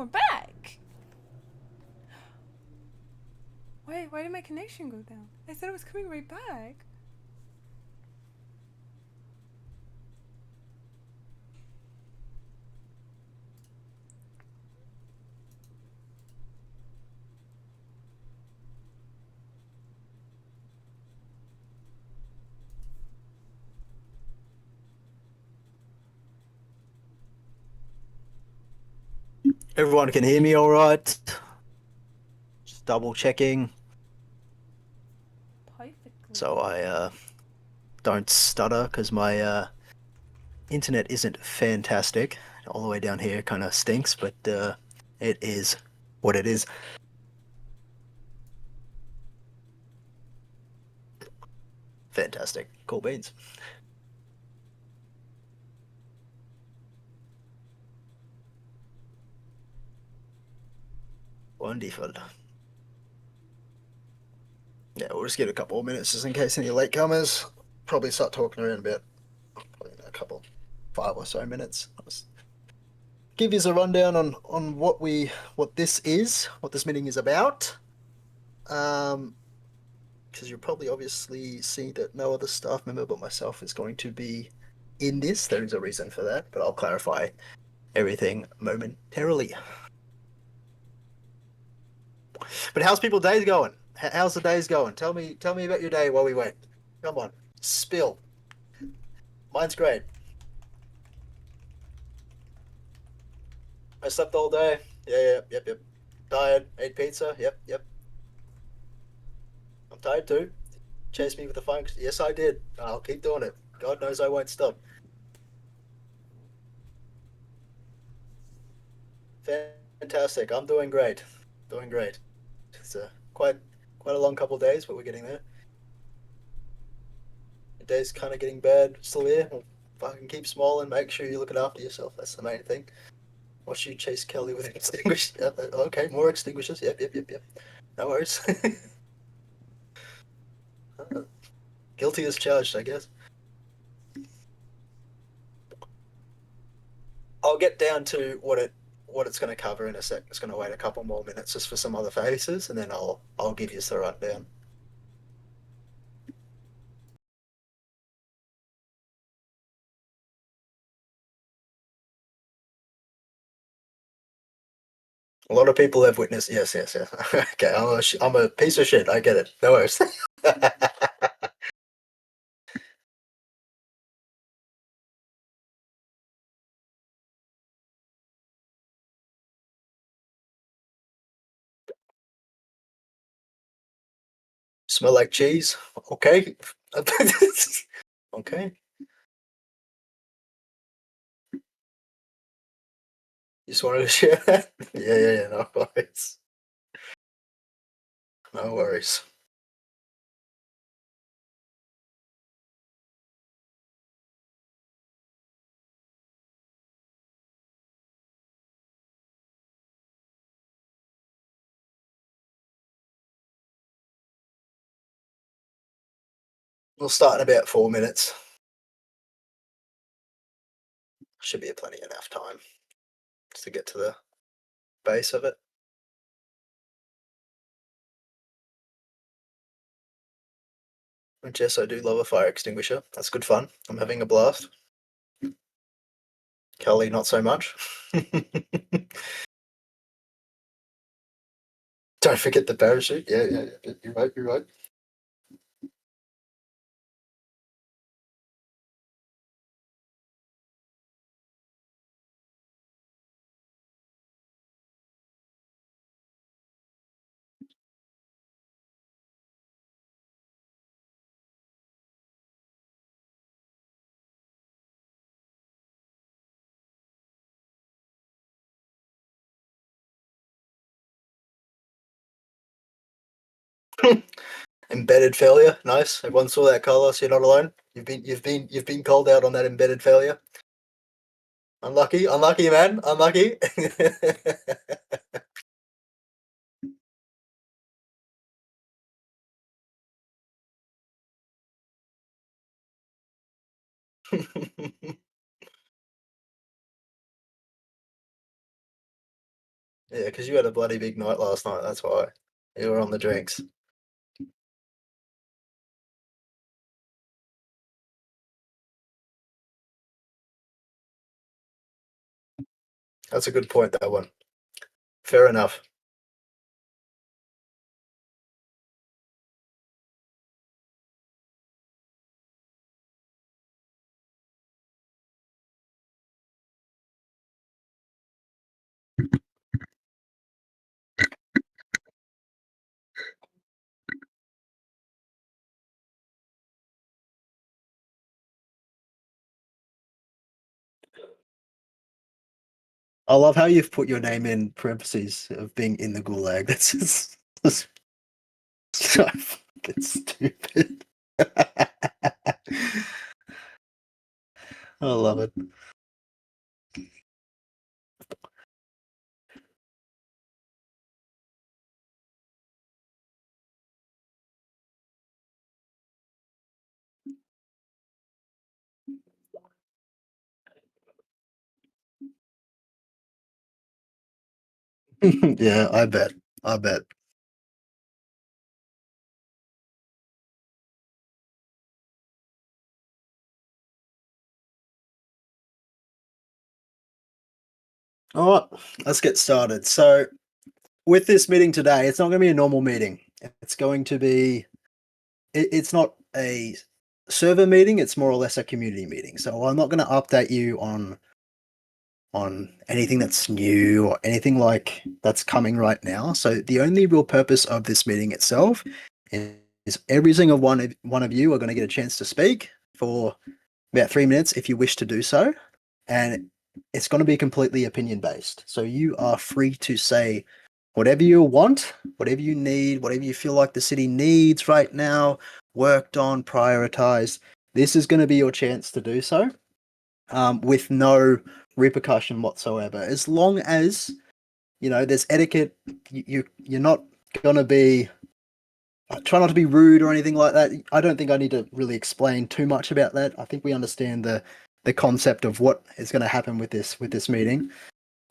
we're back. Why did my connection go down? I said it was coming right back. Everyone can hear me all right. Just double checking Perfectly. so I don't stutter because my internet isn't fantastic. All the way down here kind of stinks, but it is what it is. Fantastic. Cool beans. Wonderful. Yeah, we'll just give it a couple of minutes just in case any latecomers. Probably start talking around about probably in a couple, 5 or so minutes. I'll just give you a rundown on what this is, what this meeting is about. Because you'll probably obviously see that no other staff member but myself is going to be in this. There is a reason for that, but I'll clarify everything momentarily. But how's people days going? How's the days going? Tell me about your day while we wait. Come on, spill. Mine's great. I slept all day. Yep. Tired. Ate pizza. Yep. I'm tired too. Chase me with the phone. Yes, I did. I'll keep doing it. God knows I won't stop. Fantastic. I'm doing great. Doing great. It's quite a long couple of days, but we're getting there. The day's kind of getting bad. Still here. Well, fucking keep smiling. Make sure you're looking after yourself. That's the main thing. Watch you chase Kelly with extinguishers. Okay, more extinguishers. Yep. No worries. Guilty as charged, I guess. I'll get down to what it's going to cover in a sec. It's going to wait a couple more minutes just for some other faces, and then I'll give you the rundown. A lot of people have witnessed. Yes. Okay, I'm a piece of shit. I get it. No worries. Smell like cheese. Okay. Okay. You just wanted to share that? Yeah. No worries. No worries. We'll start in about 4 minutes. Should be plenty enough time just to get to the base of it. And yes, I do love a fire extinguisher. That's good fun. I'm having a blast. Kelly, not so much. Don't forget the parachute. Yeah. You're right. Embedded failure. Nice. Everyone saw that, Carlos. You're not alone. You've been called out on that embedded failure. Unlucky, man. Unlucky. Yeah, because you had a bloody big night last night. That's why you were on the drinks. That's a good point, that one. Fair enough. I love how you've put your name in parentheses of being in the gulag. That's just so fucking stupid. I love it. Yeah, I bet. I bet. All right, let's get started. So, with this meeting today, it's not going to be a normal meeting. It's going to be, it's not a server meeting. It's more or less a community meeting. So, I'm not going to update you on anything that's new or anything like that's coming right now. So, the only real purpose of this meeting itself is every single one of you are going to get a chance to speak for about 3 minutes if you wish to do so. And it's going to be completely opinion based. So you are free to say whatever you want, whatever you need, whatever you feel like the city needs right now, worked on, prioritized. This is going to be your chance to do so with no repercussion whatsoever. As long as, there's etiquette, you're not going to be try not to be rude or anything like that. I don't think I need to really explain too much about that. I think we understand the concept of what is going to happen with this meeting.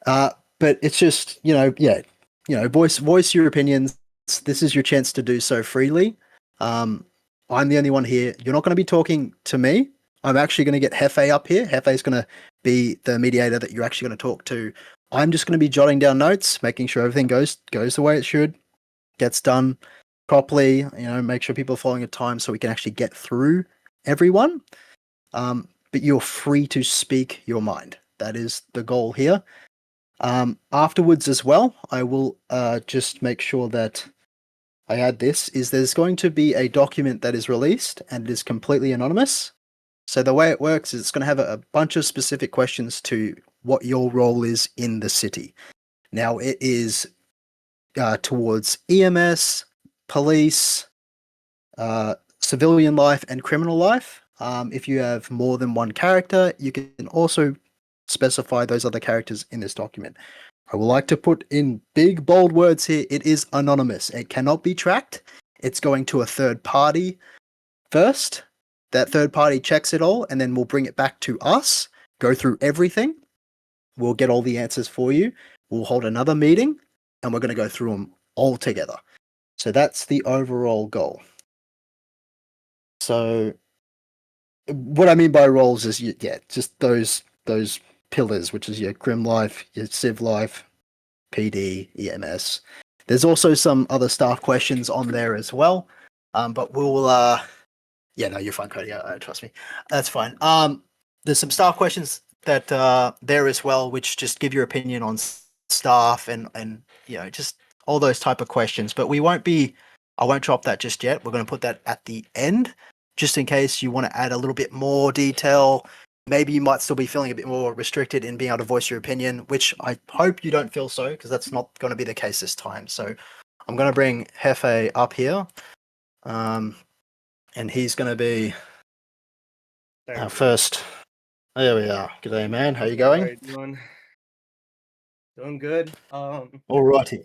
But it's just voice your opinions. This is your chance to do so freely. I'm the only one here. You're not going to be talking to me. I'm actually going to get Hefe up here. Hefe is going to be the mediator that you're actually going to talk to. I'm just going to be jotting down notes, making sure everything goes the way it should, gets done properly, make sure people are following a time so we can actually get through everyone. But you're free to speak your mind. That is the goal here. Afterwards as well, I will just make sure that I add this, is there's going to be a document that is released and it is completely anonymous. So the way it works is it's going to have a bunch of specific questions to what your role is in the city. Now it is towards EMS, police, civilian life, and criminal life. If you have more than one character, you can also specify those other characters in this document. I would like to put in big, bold words here. It is anonymous. It cannot be tracked. It's going to a third party first. That third party checks it all, and then we'll bring it back to us, go through everything. We'll get all the answers for you. We'll hold another meeting, and we're going to go through them all together. So that's the overall goal. So what I mean by roles is, just those pillars, which is your Grim Life, your Civ Life, PD, EMS. There's also some other staff questions on there as well, but we'll no, you're fine, Cody. Trust me, that's fine. There's some staff questions that there as well, which just give your opinion on staff and just all those type of questions. But I won't drop that just yet. We're going to put that at the end, just in case you want to add a little bit more detail. Maybe you might still be feeling a bit more restricted in being able to voice your opinion, which I hope you don't feel so, because that's not going to be the case this time. So I'm going to bring Hefe up here, and he's going to be first. There we are. G'day, man. How you going? How you doing? Doing good. Alrighty.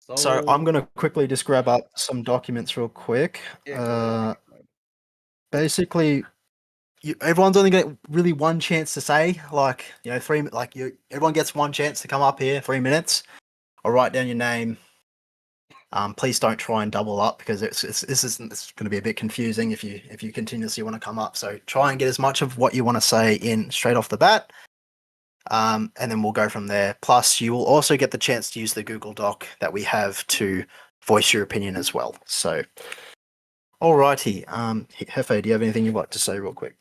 So, So I'm going to quickly just grab up some documents real quick. yeah, go ahead. Basically, everyone's only getting really one chance to say, like, you know, everyone gets one chance to come up here, 3 minutes. I'll write down your name. Please don't try and double up because it's going to be a bit confusing if you continuously want to come up. So try and get as much of what you want to say in straight off the bat, and then we'll go from there. Plus, you will also get the chance to use the Google Doc that we have to voice your opinion as well. So, alrighty, Hefe, do you have anything you'd like to say real quick?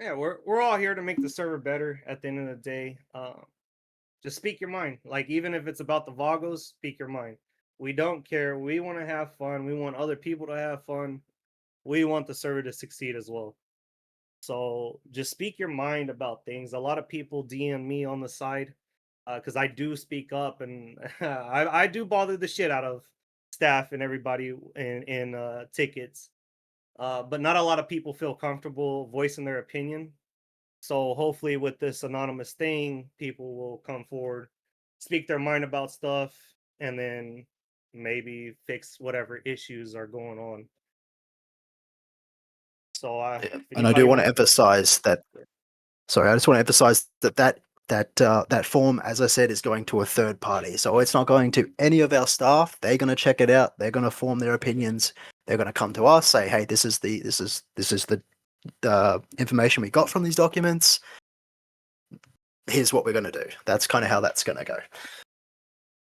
Yeah, we're all here to make the server better at the end of the day. Just speak your mind. Like even if it's about the Vagos, speak your mind. We don't care. We want to have fun. We want other people to have fun. We want the server to succeed as well. So just speak your mind about things. A lot of people DM me on the side because I do speak up and I do bother the shit out of staff and everybody in tickets. But not a lot of people feel comfortable voicing their opinion. So hopefully, with this anonymous thing, people will come forward, speak their mind about stuff, and then maybe fix whatever issues are going on. So, Yeah. if And I do anybody want to wants, emphasize that. Sorry, I just want to emphasize that form, as I said, is going to a third party. So it's not going to any of our staff. They're going to check it out. They're going to form their opinions. They're going to come to us, say, "Hey, this is the information we got from these documents. Here's what we're going to do." That's kind of how that's going to go.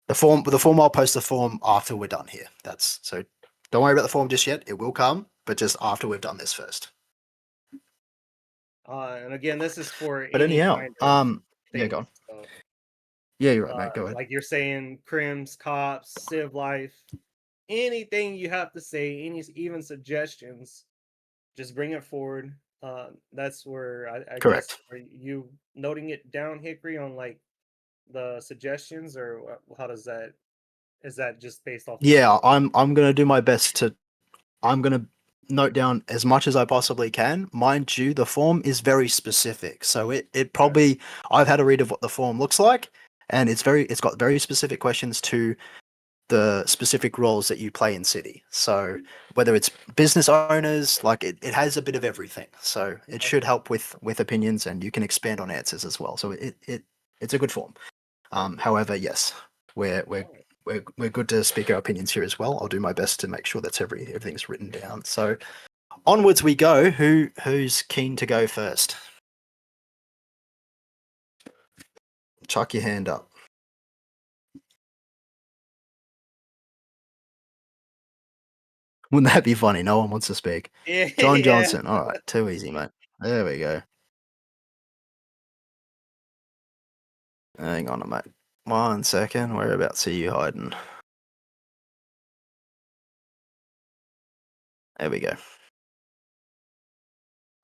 The form, I'll post the form after we're done here. That's so. Don't worry about the form just yet. It will come, but just after we've done this first. and again, this is for But any anyhow, kind of yeah, go thing. on. So, Yeah, you're right, mate. Go ahead. like you're saying, crims, cops, civ life, anything you have to say, any even suggestions, just bring it forward. That's where I guess Correct. are you noting it down, Hickory, on like the suggestions, or how does that? Is that just based off the top of Yeah, your head? I'm gonna do my best to. I'm gonna note down as much as I possibly can. Mind you, the form is very specific, so it Right. probably I've had a read of what the form looks like, and it's got very specific questions to the specific roles that you play in City. So whether it's business owners, like it has a bit of everything. So it should Okay. help with opinions, and you can expand on answers as well. So it's a good form. However, yes, we're we're All right. we're good to speak our opinions here as well. I'll do my best to make sure that's everything's written down. So onwards we go. Who's keen to go first? Chuck your hand up. Wouldn't that be funny? No one wants to speak. Yeah. John Yeah. Johnson. All right, too easy, mate. There we go. Hang on a mate. 1 second. Whereabouts are you hiding? There we go.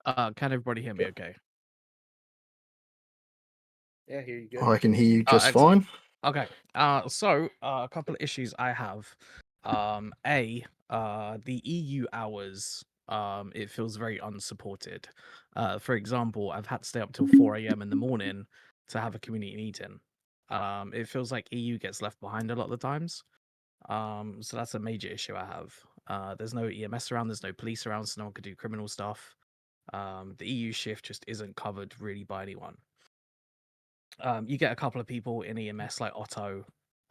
Can everybody hear me okay? Yeah. Here you good. I can hear you just Excellent. fine. Okay. So a couple of issues I have. The EU hours. It feels very unsupported. For example, I've had to stay up till 4 a.m. in the morning to have a community meeting. It feels like EU gets left behind a lot of the times. So that's a major issue I have. There's no EMS around. There's no police around, so no one could do criminal stuff. The EU shift just isn't covered really by anyone. You get a couple of people in EMS like Otto,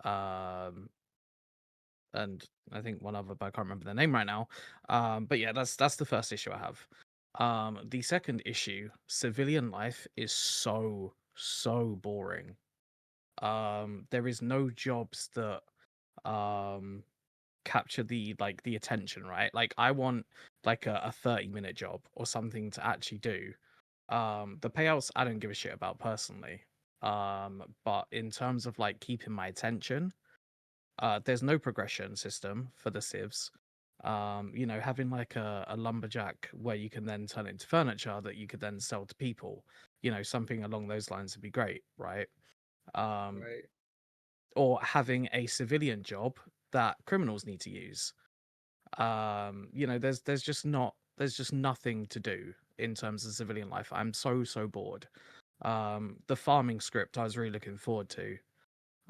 um, and I think one other, but I can't remember their name right now. But yeah, that's the first issue I have. The second issue, civilian life is so boring. There is no jobs that um capture the attention, right? Like I want like a 30-minute job or something to actually do. The payouts I don't give a shit about personally. But in terms of like keeping my attention, there's no progression system for the civs. Having like a lumberjack where you can then turn it into furniture that you could then sell to people, something along those lines would be great, right? Um, Right. or having a civilian job that criminals need to use. There's just nothing to do in terms of civilian life. I'm so bored. The farming script I was really looking forward to.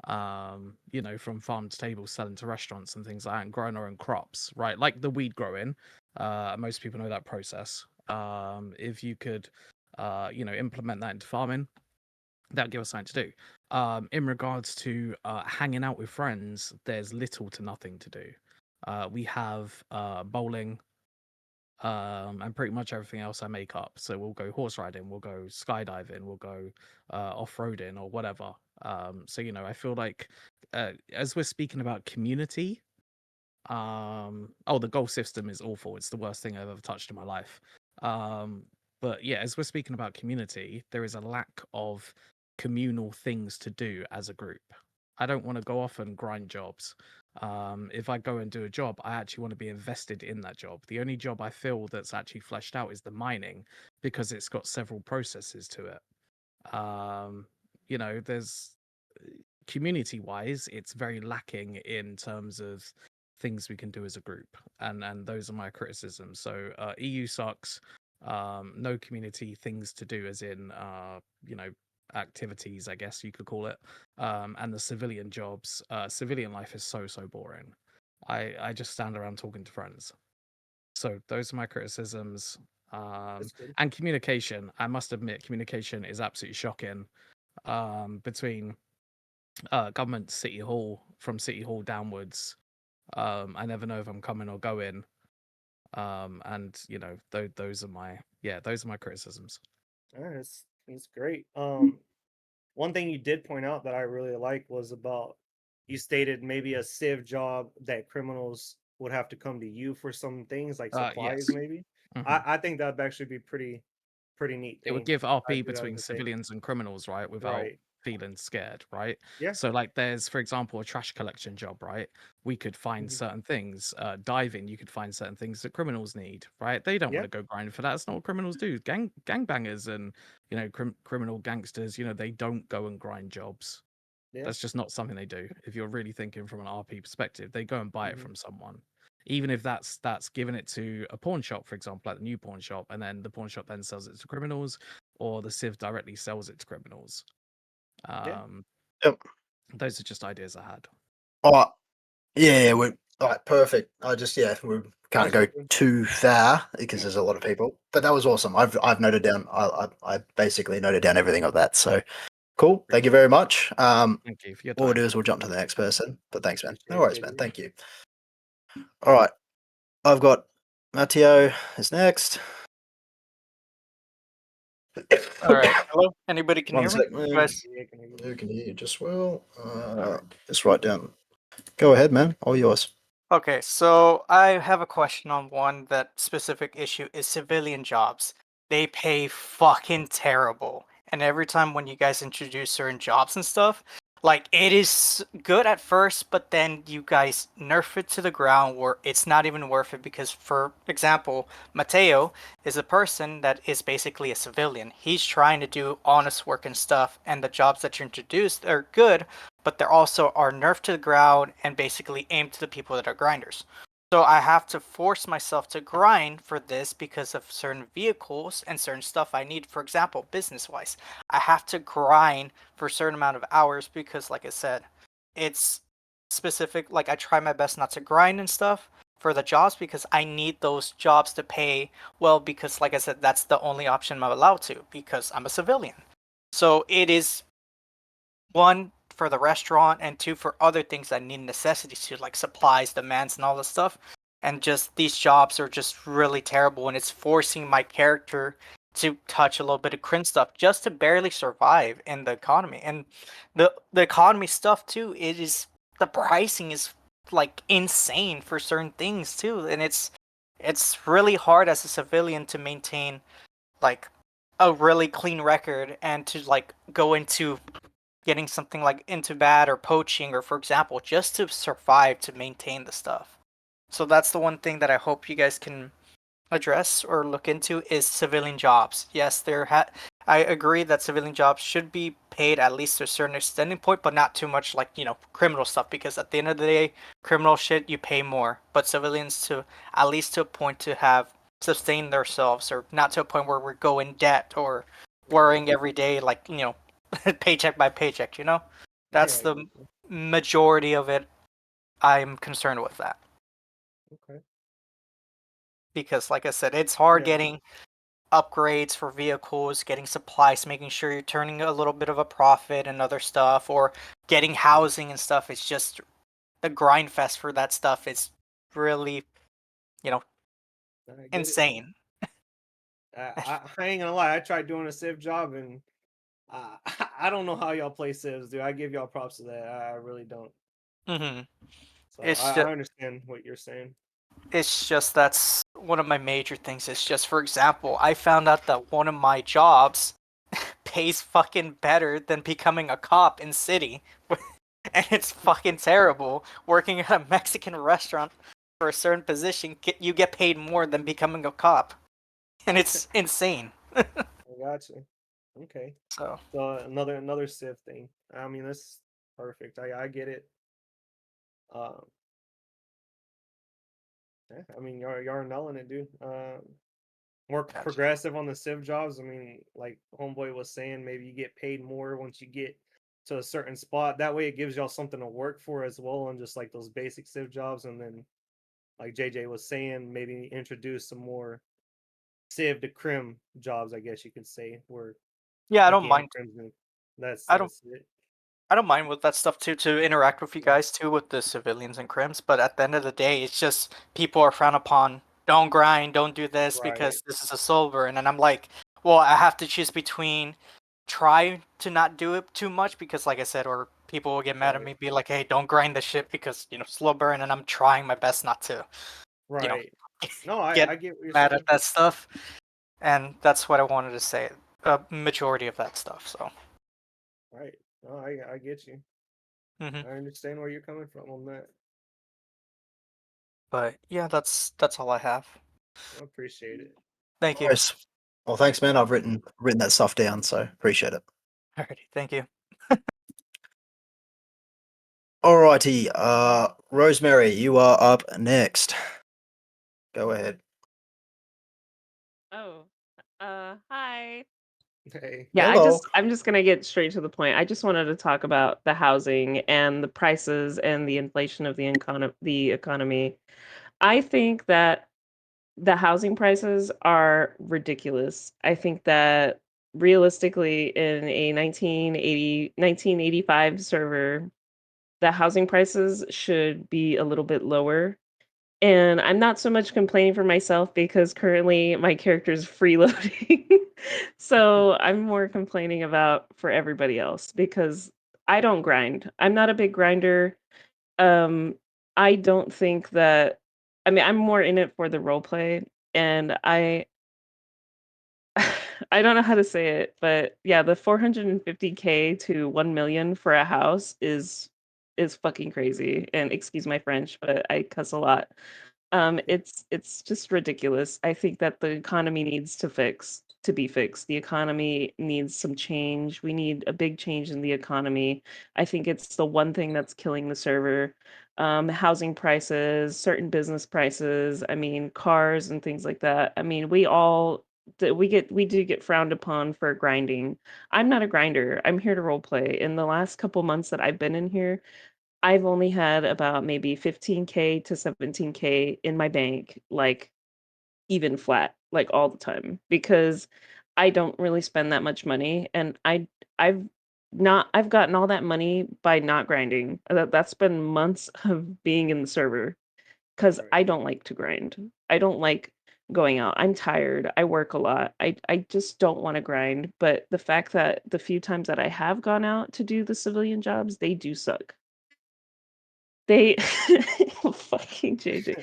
From farm to table, selling to restaurants and things like that, and growing our own crops, right? Like the weed growing. Most people know that process. if you could, implement that into farming, that'd give us something to do. In regards to hanging out with friends, there's little to nothing to do. We have bowling, and pretty much everything else I make up. So we'll go horse riding, we'll go skydiving, we'll go off roading or whatever. So I feel like as we're speaking about community, the goal system is awful. It's the worst thing I've ever touched in my life. But yeah, as we're speaking about community, there is a lack of communal things to do as a group. I don't want to go off and grind jobs. If I go and do a job, I actually want to be invested in that job. The only job I feel that's actually fleshed out is the mining because it's got several processes to it. There's community wise, it's very lacking in terms of things we can do as a group, and those are my criticisms. So EU sucks. No community things to do, as in activities, I guess you could call it. And the civilian jobs, civilian life is so boring. I just stand around talking to friends. So those are my criticisms. That's good. And communication, I must admit, communication is absolutely shocking. Between government city hall, from city hall downwards, I never know if I'm coming or going. And those are my criticisms. All right, that's great. One thing you did point out that I really like was about, you stated maybe a civ job that criminals would have to come to you for some things like supplies, Yes. maybe. Mhm. I think that'd actually be pretty neat It would thing. give I RP do that as between a thing. civilians and criminals, right? Without Right. feeling scared, right? Yeah. So, like, there's, for example, a trash collection job, right? We could find Mhm. certain things. Diving, you could find certain things that criminals need, right? They don't want Yeah. to go grind for that. That's not what criminals do. Gangbangers and criminal gangsters, they don't go and grind jobs. Yeah. That's just not something they do. If you're really thinking from an RP perspective, they go and buy it Mhm. from someone. Even if that's giving it to a pawn shop, for example, like the new pawn shop, and then the pawn shop then sells it to criminals, or the Civ directly sells it to criminals. Yeah. Um, Yep. those are just ideas I had. Oh, yeah, we're all right. Perfect. I just we can't That's go good. too far because there's a lot of people. But that was awesome. I've noted down. I basically noted down everything of that. So cool. Thank you very much. Thank you for your What we'll time. do is we'll jump to the next person. But thanks, man. No Appreciate it, worries, man. JD. Thank you. All right. I've got Matteo is next. All right. Hello. Anybody can One hear me? sec, You man. guys. Yeah, can I get Who can hear you just well? Just write down. Go ahead, man. All yours. Okay, so I have a question on one that specific issue is civilian jobs. They pay fucking terrible. And every time when you guys introduce certain jobs and stuff, like it is good at first, but then you guys nerf it to the ground where it's not even worth it because for example, Mateo is a person that is basically a civilian. He's trying to do honest work and stuff, and the jobs that you introduced are good, but they're also are nerfed to the ground and basically aimed to the people that are grinders. So I have to force myself to grind for this because of certain vehicles and certain stuff I need. For example, business wise, I have to grind for a certain amount of hours because, like I said, it's specific. Like I try my best not to grind and stuff for the jobs because I need those jobs to pay well. Because, like I said, that's the only option I'm allowed to because I'm a civilian. So it is one for the restaurant and two for other things that need necessities to like supplies, demands, and all this stuff. And just these jobs are just really terrible, and it's forcing my character to touch a little bit of cringe stuff just to barely survive in the economy. And the economy stuff too, it is the pricing is like insane for certain things too, and it's really hard as a civilian to maintain like a really clean record and to like go into getting something like into bad or poaching or for example just to survive to maintain the stuff. So that's the one thing that I hope you guys can address or look into is civilian jobs. Yes, I agree that civilian jobs should be paid at least to a certain extending point, but not too much like, criminal stuff because at the end of the day, criminal shit you pay more, but civilians to at least to a point to have sustain themselves or not to a point where we go in debt or worrying every day like, paycheck by paycheck, Yeah, That's I the get you. majority of it. I'm concerned with that Okay. because like I said, it's hard Yeah. getting upgrades for vehicles, getting supplies, making sure you're turning a little bit of a profit and other stuff, or getting housing and stuff. It's just the grind fest for that stuff is really, you know, I get it. insane. I ain't gonna lie. I tried doing a Civ job, and I don't know how y'all play Civs, dude. I give y'all props to that. I really don't. hmm So It's just I understand what you're saying. that's one of my major things. It's just, for example, I found out that one of my jobs pays fucking better than becoming a cop in city. And it's fucking terrible. Working at a Mexican restaurant for a certain position, you get paid more than becoming a cop. And it's insane. I got you. Okay. So, So another Civ thing. I mean, that's perfect. I get it. Um, yeah, I mean, you're nailing it, dude. More gotcha. progressive on the Civ jobs. I mean, like Homeboy was saying, maybe you get paid more once you get to a certain spot. That way, it gives y'all something to work for as well, on just like those basic Civ jobs. And then, like JJ was saying, maybe introduce some more Civ to Crim jobs, I guess you could say, where Yeah, I don't again, mind. Crimson. I don't That's it. I don't mind with that stuff too, to interact with you Yeah. guys too, with the civilians and crims, but at the end of the day, it's just people are frowned upon. Don't grind, don't do this Right. because this is a silver. And then I'm like, well, I have to choose between try to not do it too much because, like I said, or people will get mad at Right. me, be like, hey, don't grind the shit because, slow burn, and I'm trying my best not to, you know, Right. No, get I get what you're mad at saying. that stuff. And that's what I wanted to say. A majority of that stuff, so. Right. No, I get you. hmm I understand where you're coming from on that. But yeah, that's all I have. I appreciate it. Thank you. Nice. Well, thanks, man. I've written that stuff down, so appreciate it. Alrighty, thank you. Alrighty, Rosemary, you are up next. Go ahead. Oh, hi. Hey. Yeah, Hello. I'm just gonna get straight to the point. I just wanted to talk about the housing and the prices and the inflation of the economy. I think that the housing prices are ridiculous. I think that realistically in a 1985 server, the housing prices should be a little bit lower. And I'm not so much complaining for myself because currently my character is freeloading. So I'm more complaining about for everybody else because I don't grind. I'm not a big grinder. Um, I don't think that, I mean, I'm more in it for the role play, and I don't know how to say it, but yeah, the 450K to 1 million for a house is fucking crazy. And excuse my French, but I cuss a lot. It's just ridiculous. I think that the economy needs to be fixed. The economy needs some change. We need a big change in the economy. I think it's the one thing that's killing the server. Housing prices, certain business prices, I mean, cars and things like that. I mean, we do get frowned upon for grinding. I'm not a grinder. I'm here to role play. In the last couple months that I've been in here, I've only had about maybe 15K to 17K in my bank, like even flat, like all the time, because I don't really spend that much money, and I've I've gotten all that money by not grinding. That's been months of being in the server because Right. I don't like to grind. I don't like going out. I'm tired. I work a lot. I just don't want to grind. But the fact that the few times that I have gone out to do the civilian jobs, they do suck. They fucking JJ.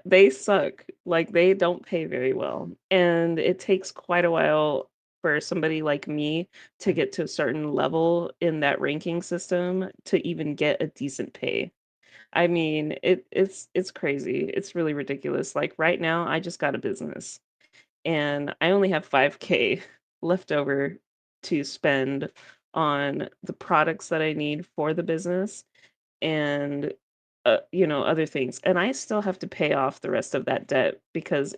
They suck. Like they don't pay very well. And it takes quite a while for somebody like me to get to a certain level in that ranking system to even get a decent pay. I mean, it's crazy. It's really ridiculous. Like right now, I just got a business and I only have 5K left over to spend on the products that I need for the business and other things. And I still have to pay off the rest of that debt because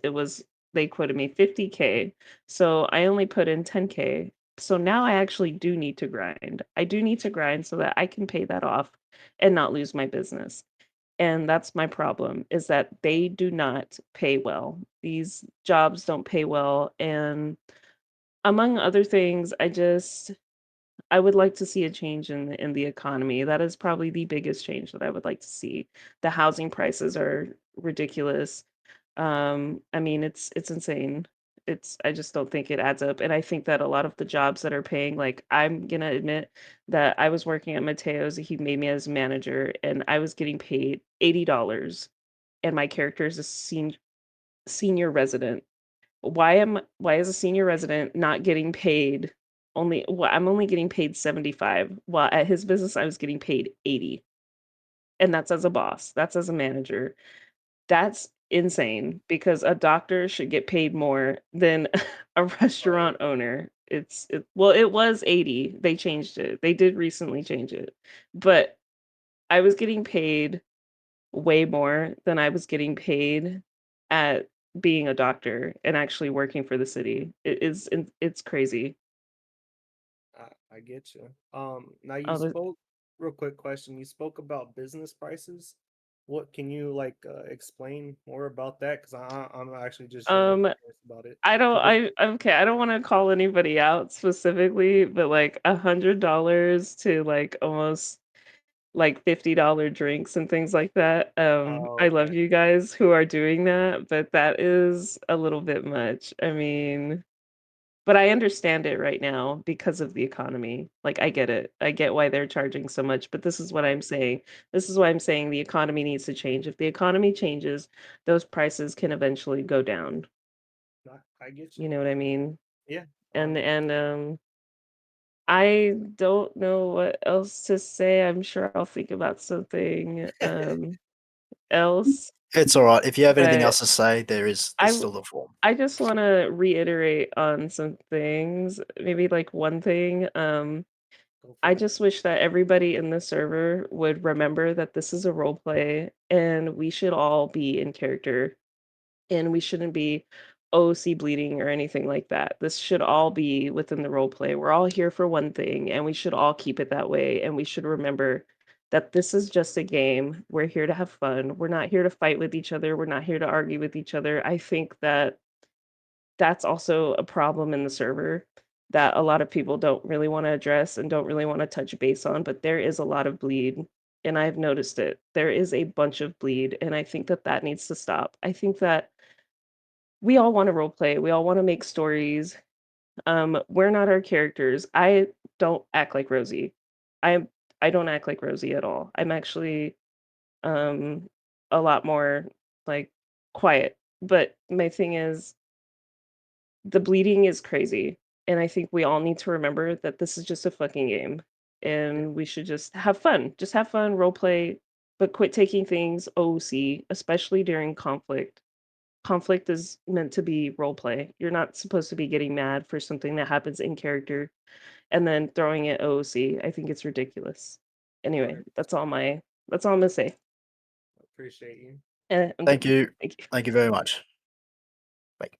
they quoted me 50K. So I only put in 10K. So now I actually do need to grind. I do need to grind so that I can pay that off and not lose my business. And that's my problem, is that they do not pay well. These jobs don't pay well. And among other things, I would like to see a change in the economy. That is probably the biggest change that I would like to see. The housing prices are ridiculous. I mean, it's insane. I just don't think it adds up. And I think that a lot of the jobs that are paying, like I'm gonna admit that I was working at Mateo's, he made me as manager, and I was getting paid $80, and my character is a senior resident. Why is a senior resident not getting paid I'm only getting paid 75, while at his business I was getting paid 80. And that's as a boss, that's as a manager. That's insane because a doctor should get paid more than a restaurant owner. Well, it was 80. They changed it. They did recently change it. But I was getting paid way more than I was getting paid at being a doctor and actually working for the city. It's crazy. I get you. Now you Oh, spoke, real quick question. You spoke about business prices. What can you like explain more about that? Because I'm actually just genuinely um, curious about it. I don't 'Cause it- okay, I don't want to call anybody out specifically, but like $100 to like almost like $50 drinks and things like that. oh, I okay. love you guys who are doing that, but that is a little bit much. I mean, but I understand it right now because of the economy. Like I get it. I get why they're charging so much, but this is what I'm Right. saying. This is why I'm saying the economy needs to change. If the economy changes, those prices can eventually go down. I get you. You know what I mean? Yeah. And I don't know what else to say. I'm sure I'll think about something else, It's all right. If you have anything but else to say, there's I still the form. I just want to reiterate on some things. Maybe like one thing. Go I for it. just wish that everybody in the server would remember that this is a role play and we should all be in character and we shouldn't be OC bleeding or anything like that. This should all be within the role play. We're all here for one thing and we should all keep it that way. And we should remember that this is just a game. We're here to have fun. We're not here to fight with each other. We're not here to argue with each other. I think that that's also a problem in the server that a lot of people don't really want to address and don't really want to touch base on, but there is a lot of bleed and I've noticed it. There is a bunch of bleed and I think that that needs to stop. I think that we all want to role play. We all want to make stories. We're not our characters. I don't act like Rosie. I I don't act like Rosie at all. I'm actually um a lot more like quiet. But my thing is the bleeding is crazy, and I think we all need to remember that this is just a fucking game, Yeah. and we should just have fun. Just have fun, role play, but quit taking things OC, especially during conflict. Conflict is meant to be role play. You're not supposed to be getting mad for something that happens in character and then throwing it OC. I think it's ridiculous. Anyway, 100%. that's all I'm gonna say. Appreciate you. I'm Thank done. you. Thank you. Thank you very much. Wait.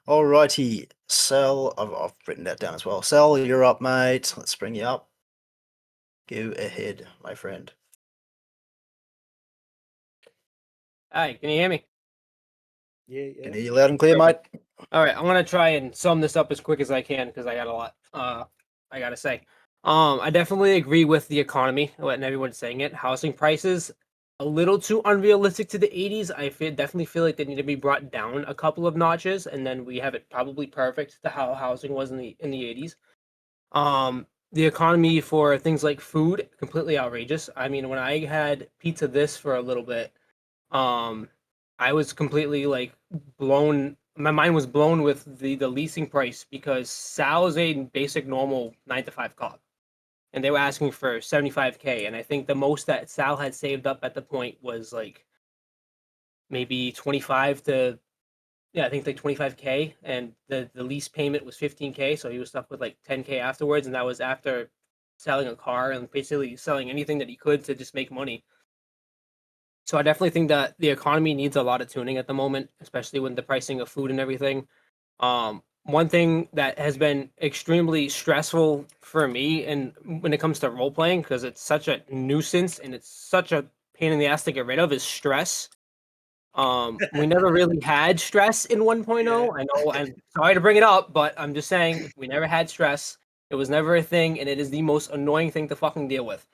Alrighty, Cell. I've written that down as well. Cell, you're up, mate. Let's bring you up. Go ahead, my friend. Hi, can you hear me? Yeah, Can yeah. hear you loud and clear, mate. Perfect. All right, I'm gonna try and sum this up as quick as I can because I got a lot. I gotta say, I definitely agree with the economy and everyone's saying it. Housing prices a little too unrealistic to the 80s. Definitely feel like they need to be brought down a couple of notches, and then we have it probably perfect to how housing was in the 80s. The economy for things like food completely outrageous. I mean, when I had pizza this for a little bit. Um, I was completely like blown. My mind was blown with the leasing price because Sal is a basic normal 9 to 5 cop, and they were asking for 75K. And I think the most that Sal had saved up at the point was like maybe 25 to I think like 25K, and the lease payment was 15K, so he was stuck with like 10K afterwards, and that was after selling a car and basically selling anything that he could to just make money. So I definitely think that the economy needs a lot of tuning at the moment, especially with the pricing of food and everything. One thing that has been extremely stressful for me, and when it comes to role playing, because it's such a nuisance and it's such a pain in the ass to get rid of is stress. We never really had stress in 1.0. Yeah. I know I'm sorry to bring it up, but I'm just saying we never had stress. It was never a thing, and it is the most annoying thing to fucking deal with.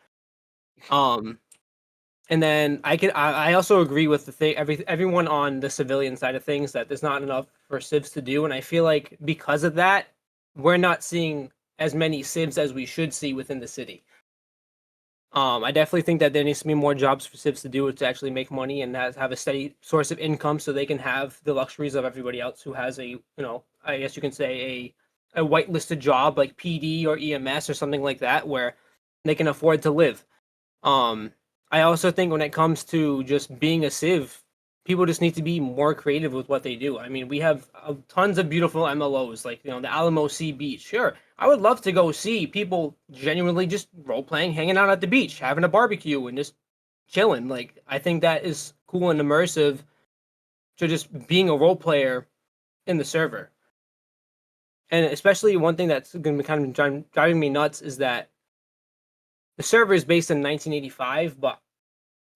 And then I also agree with the thing everyone on the civilian side of things that there's not enough for civs to do, and I feel like because of that, we're not seeing as many civs as we should see within the city. I definitely think that there needs to be more jobs for civs to do to actually make money and have a steady source of income so they can have the luxuries of everybody else who has I guess you can say a whitelisted job like PD or EMS or something like that where they can afford to live. I also think when it comes to just being a civ, people just need to be more creative with what they do. I mean, we have tons of beautiful MLOs, like the Alamo Sea Beach. Sure, I would love to go see people genuinely just role playing, hanging out at the beach, having a barbecue, and just chilling. Like, I think that is cool and immersive to just being a role player in the server. And especially one thing that's going to be kind of driving me nuts is that the server is based in 1985, but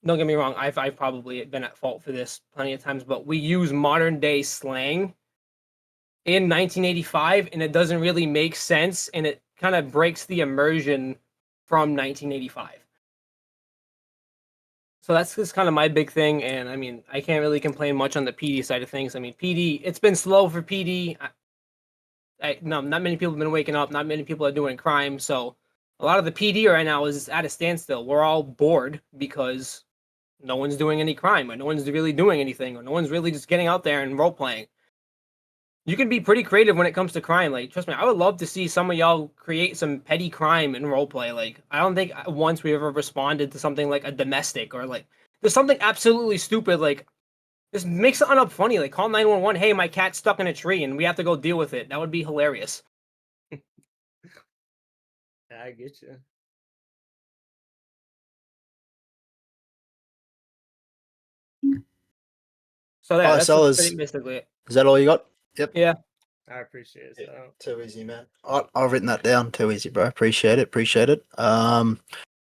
don't get me wrong, I've probably been at fault for this plenty of times, but we use modern day slang in 1985 and it doesn't really make sense and it kind of breaks the immersion from 1985. So that's just kind of my big thing, and I mean, I can't really complain much on the PD side of things. I mean, PD, it's been slow for PD. No, not many people have been waking up, not many people are doing crime, so a lot of the PD right now is at a standstill. We're all bored because no one's doing any crime, or no one's really doing anything, or no one's really just getting out there and role playing. You can be pretty creative when it comes to crime. Like, trust me, I would love to see some of y'all create some petty crime in roleplay. Like, I don't think once we ever responded to something like a domestic or like there's something absolutely stupid. Like, just make something up funny. Like, call 911. Hey, my cat's stuck in a tree and we have to go deal with it. That would be hilarious. I get you. So yeah, Alright, that's fellas. basically it. Is that all you got? Yep. Yeah. I appreciate it. So. Too easy, man. I've written that down. Too easy, bro. Appreciate it.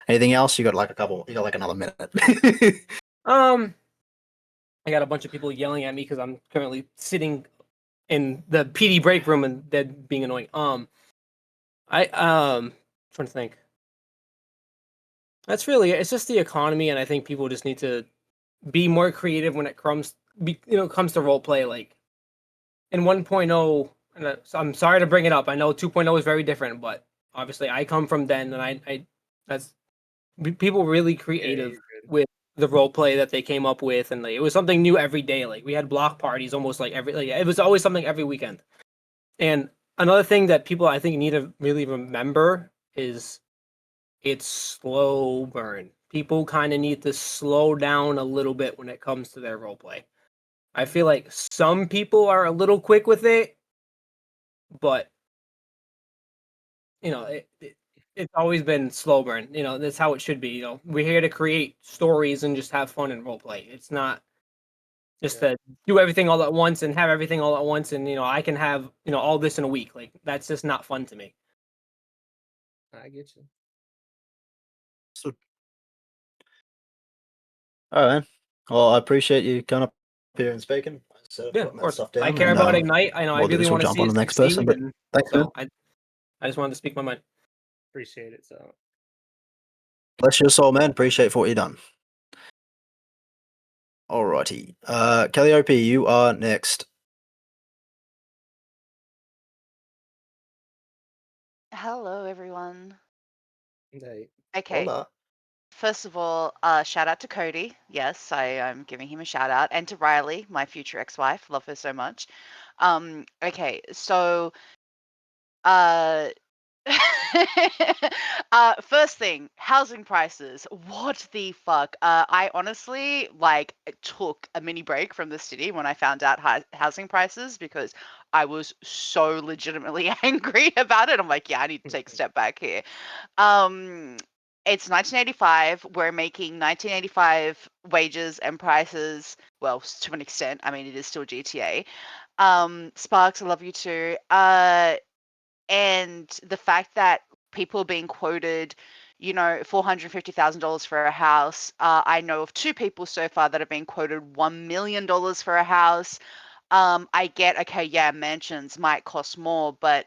Anything else? You got like a couple. You got like another minute. I got a bunch of people yelling at me because I'm currently sitting in the PD break room and they're being annoying. Trying to think. That's really it. It's just the economy, and I think people just need to be more creative when it comes to role play. Like in 1.0, and I'm sorry to bring it up. I know 2.0 is very different, but obviously I come from then, and I that's people really creative with the role play that they came up with, and like, it was something new every day. Like we had block parties almost like it was always something every weekend. And another thing that people I think need to really remember is it's slow burn. People kind of need to slow down a little bit when it comes to their role play. I feel like some people are a little quick with it, but it's always been slow burn. That's how it should be. We're here to create stories and just have fun and role play. It's not just to do everything all at once and have everything all at once and I can have all this in a week. Like that's just not fun to me. I get you. All right, man. Well, I appreciate you coming up here and speaking. Yeah, of course. Stuff down, I care about Ignite. I know. I we'll do really this, want to we'll see jump on it the next succeed. person, but And thanks, man. so I just wanted to speak my mind. Appreciate it. So Bless your soul, man. Appreciate for what you've done. Alrighty. Kelly OP, you are next. Hello, everyone. hey, Okay, Hola. first of all, shout out to Cody. Yes, I am giving him a shout out, and to Riley, my future ex-wife. Love her so much. Okay, so uh, first thing, housing prices. What the fuck? I honestly took a mini break from the city when I found out housing prices because I was so legitimately angry about it. I'm like, yeah, I need to take a step back here. It's 1985. We're making 1985 wages and prices. Well, to an extent. I mean, it is still GTA. Sparks, I love you too. And the fact that people being quoted, you know, $450,000 for a house. I know of 2 people so far that have been quoted $1 million for a house. I get, okay, yeah, mansions might cost more, but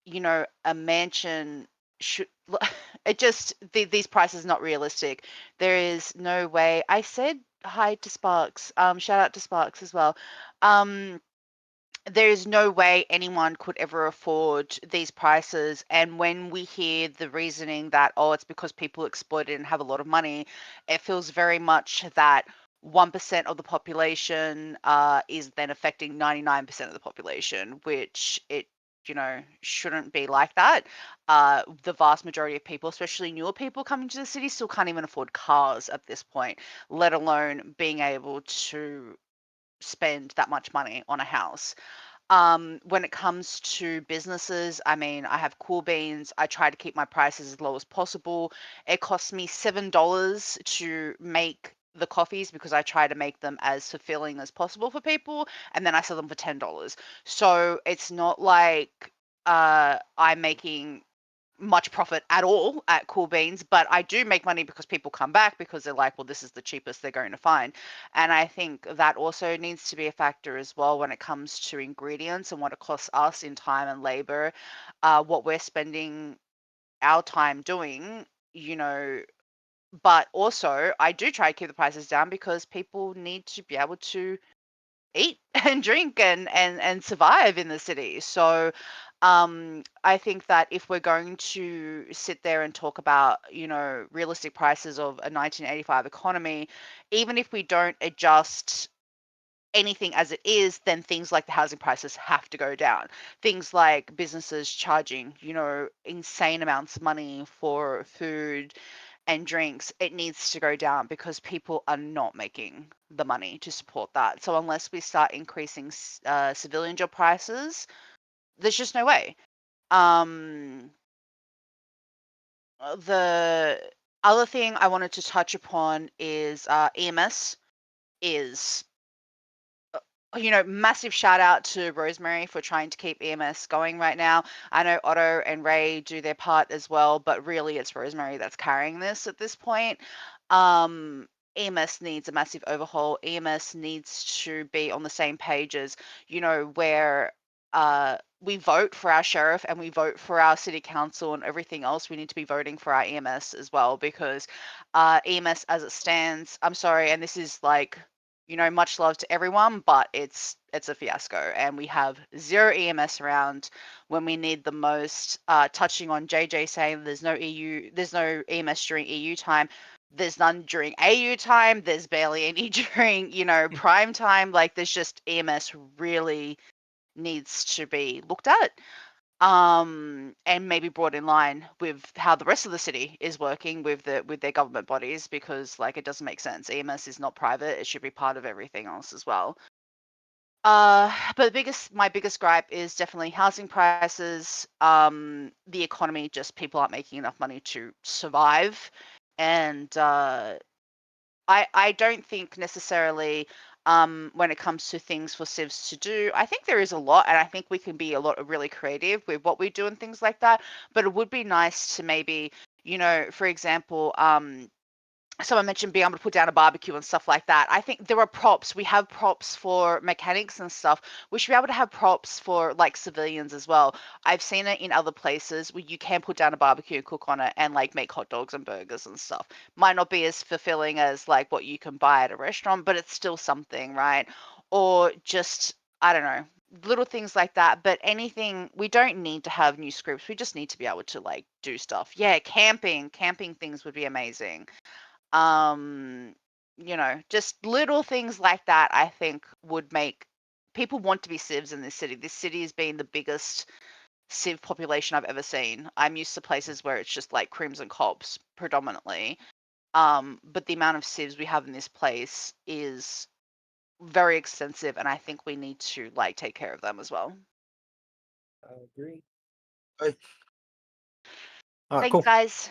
you know, a mansion should it just these prices are not realistic. There is no way. I said hi to Sparks. Shout out to Sparks as well. There is no way anyone could ever afford these prices. And when we hear the reasoning that, oh, it's because people exploit it and have a lot of money, it feels very much that 1% of the population is then affecting 99% of the population, which it, you know, shouldn't be like that. The vast majority of people, especially newer people coming to the city, still can't even afford cars at this point, let alone being able to spend that much money on a house. When it comes to businesses, I mean, I have Cool Beans. I try to keep my prices as low as possible. It costs me $7 to make the coffees because I try to make them as fulfilling as possible for people, and then I sell them for $10. So it's not like I'm making much profit at all at Cool Beans, but I do make money because people come back because they're like, well, this is the cheapest they're going to find. And I think that also needs to be a factor as well when it comes to ingredients and what it costs us in time and labor, what we're spending our time doing, you know. But also, I do try to keep the prices down because people need to be able to eat and drink and survive in the city. So I think that if we're going to sit there and talk about, you know, realistic prices of a 1985 economy, even if we don't adjust anything as it is, then things like the housing prices have to go down. Things like businesses charging, you know, insane amounts of money for food and drinks, it needs to go down because people are not making the money to support that. So unless we start increasing civilian job prices, there's just no way. The other thing I wanted to touch upon is EMS is, you know, massive shout out to Rosemary for trying to keep EMS going right now. I know Otto and Ray do their part as well, but really it's Rosemary that's carrying this at this point. EMS needs a massive overhaul. EMS needs to be on the same page as, you know, where we vote for our sheriff and we vote for our city council and everything else. We need to be voting for our EMS as well because EMS as it stands, I'm sorry, and this is like, you know, much love to everyone, but it's a fiasco, and we have zero EMS around when we need the most. Touching on JJ saying there's no EMS during EU time. There's none during AU time. There's barely any during, you know, prime time. Like there's just EMS really needs to be looked at and maybe brought in line with how the rest of the city is working with their government bodies, because like it doesn't make sense. EMS is not private; it should be part of everything else as well. But my biggest gripe is definitely housing prices, the economy. Just people aren't making enough money to survive, and I don't think necessarily when it comes to things for civs to do. I think there is a lot, and I think we can be a lot of really creative with what we do and things like that. But it would be nice to maybe, you know, for example, someone mentioned being able to put down a barbecue and stuff like that. I think there are props. We have props for mechanics and stuff. We should be able to have props for like civilians as well. I've seen it in other places where you can put down a barbecue and cook on it and like make hot dogs and burgers and stuff. Might not be as fulfilling as like what you can buy at a restaurant, but it's still something, right? Or just, I don't know, little things like that. But anything, we don't need to have new scripts. We just need to be able to like do stuff. Yeah, camping things would be amazing. um you know, just little things like that I think would make people want to be civs in this city. This city has been the biggest civ population I've ever seen. I'm used to places where it's just like crims and cops predominantly, but the amount of civs we have in this place is very extensive, and I think we need to like take care of them as well. I agree. Hey. All right, Thanks, cool. guys.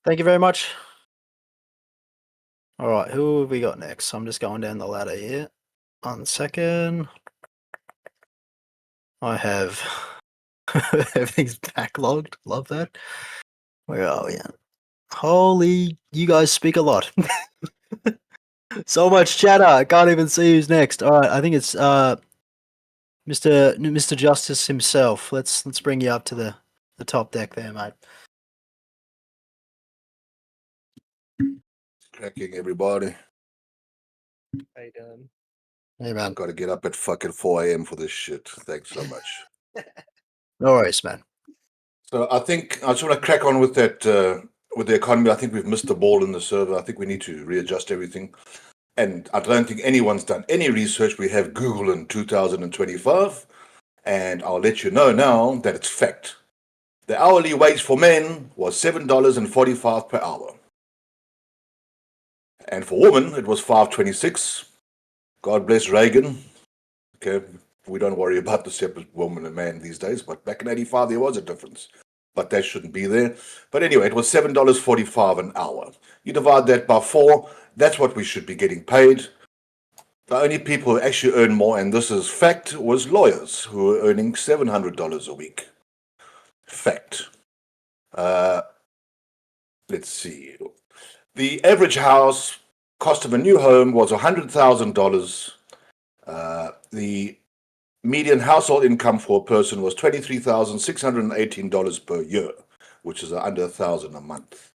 Thank you very much. All right, who have we got next? I'm just going down the ladder here. 1 second. I have Everything's backlogged. Love that. Where are we at? Holy, you guys speak a lot. So much chatter. I can't even see who's next. All right, I think it's Mr. Justice himself. Let's bring you up to the top deck there, mate. Cracking, everybody. How you doing? Hey, man. Got to get up at fucking 4 a.m. for this shit. Thanks so much. No worries, man. So I think I just want to crack on with that, with the economy. I think we've missed the ball in the server. I think we need to readjust everything. And I don't think anyone's done any research. We have Google in 2025. And I'll let you know now that it's fact. The hourly wage for men was $7.45 per hour. And for women, it was $5.26. God bless Reagan. Okay, we don't worry about the separate woman and man these days, but back in 85 there was a difference. But that shouldn't be there. But anyway, it was $7.45 an hour. You divide that by 4, that's what we should be getting paid. The only people who actually earn more, and this is fact, was lawyers who were earning $700 a week. Fact. Let's see. The average house cost of a new home was $100,000. The median household income for a person was $23,618 per year, which is under $1,000 a month.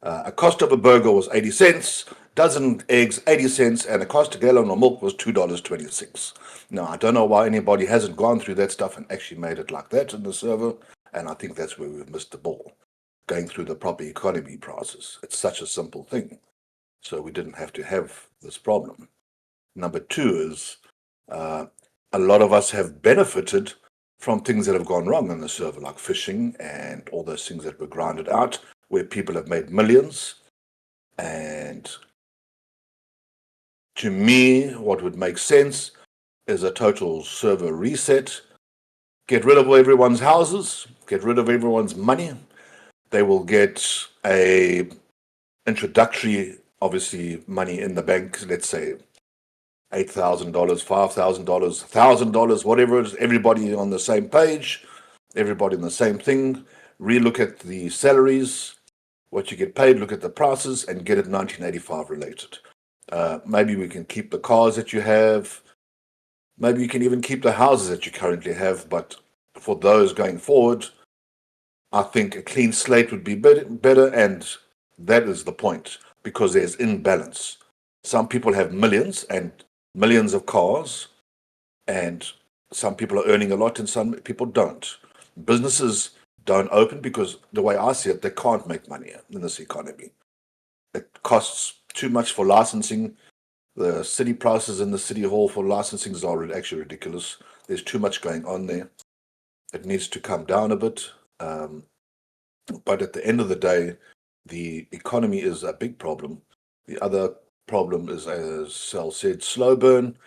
A cost of a burger was 80 cents, dozen eggs 80 cents, and the cost of a gallon of milk was $2.26. Now, I don't know why anybody hasn't gone through that stuff and actually made it like that in the server, and I think that's where we've missed the ball, going through the proper economy process. It's such a simple thing, so we didn't have to have this problem. Number 2 is a lot of us have benefited from things that have gone wrong in the server, like phishing and all those things that were grinded out, where people have made millions. And to me, what would make sense is a total server reset. Get rid of everyone's houses, get rid of everyone's money. They will get a introductory, obviously, money in the bank, let's say $8,000, $5,000, $1,000, whatever it is, everybody on the same page, everybody in the same thing. Relook at the salaries, what you get paid, look at the prices, and get it 1985 related. Maybe we can keep the cars that you have. Maybe you can even keep the houses that you currently have. But for those going forward, I think a clean slate would be better, and that is the point, because there's imbalance. Some people have millions and millions of cars, and some people are earning a lot and some people don't. Businesses don't open because, the way I see it, they can't make money in this economy. It costs too much for licensing. The city prices in the city hall for licensing are actually ridiculous. There's too much going on there. It needs to come down a bit. But at the end of the day, the economy is a big problem. The other problem is, as Sal said, slow burn.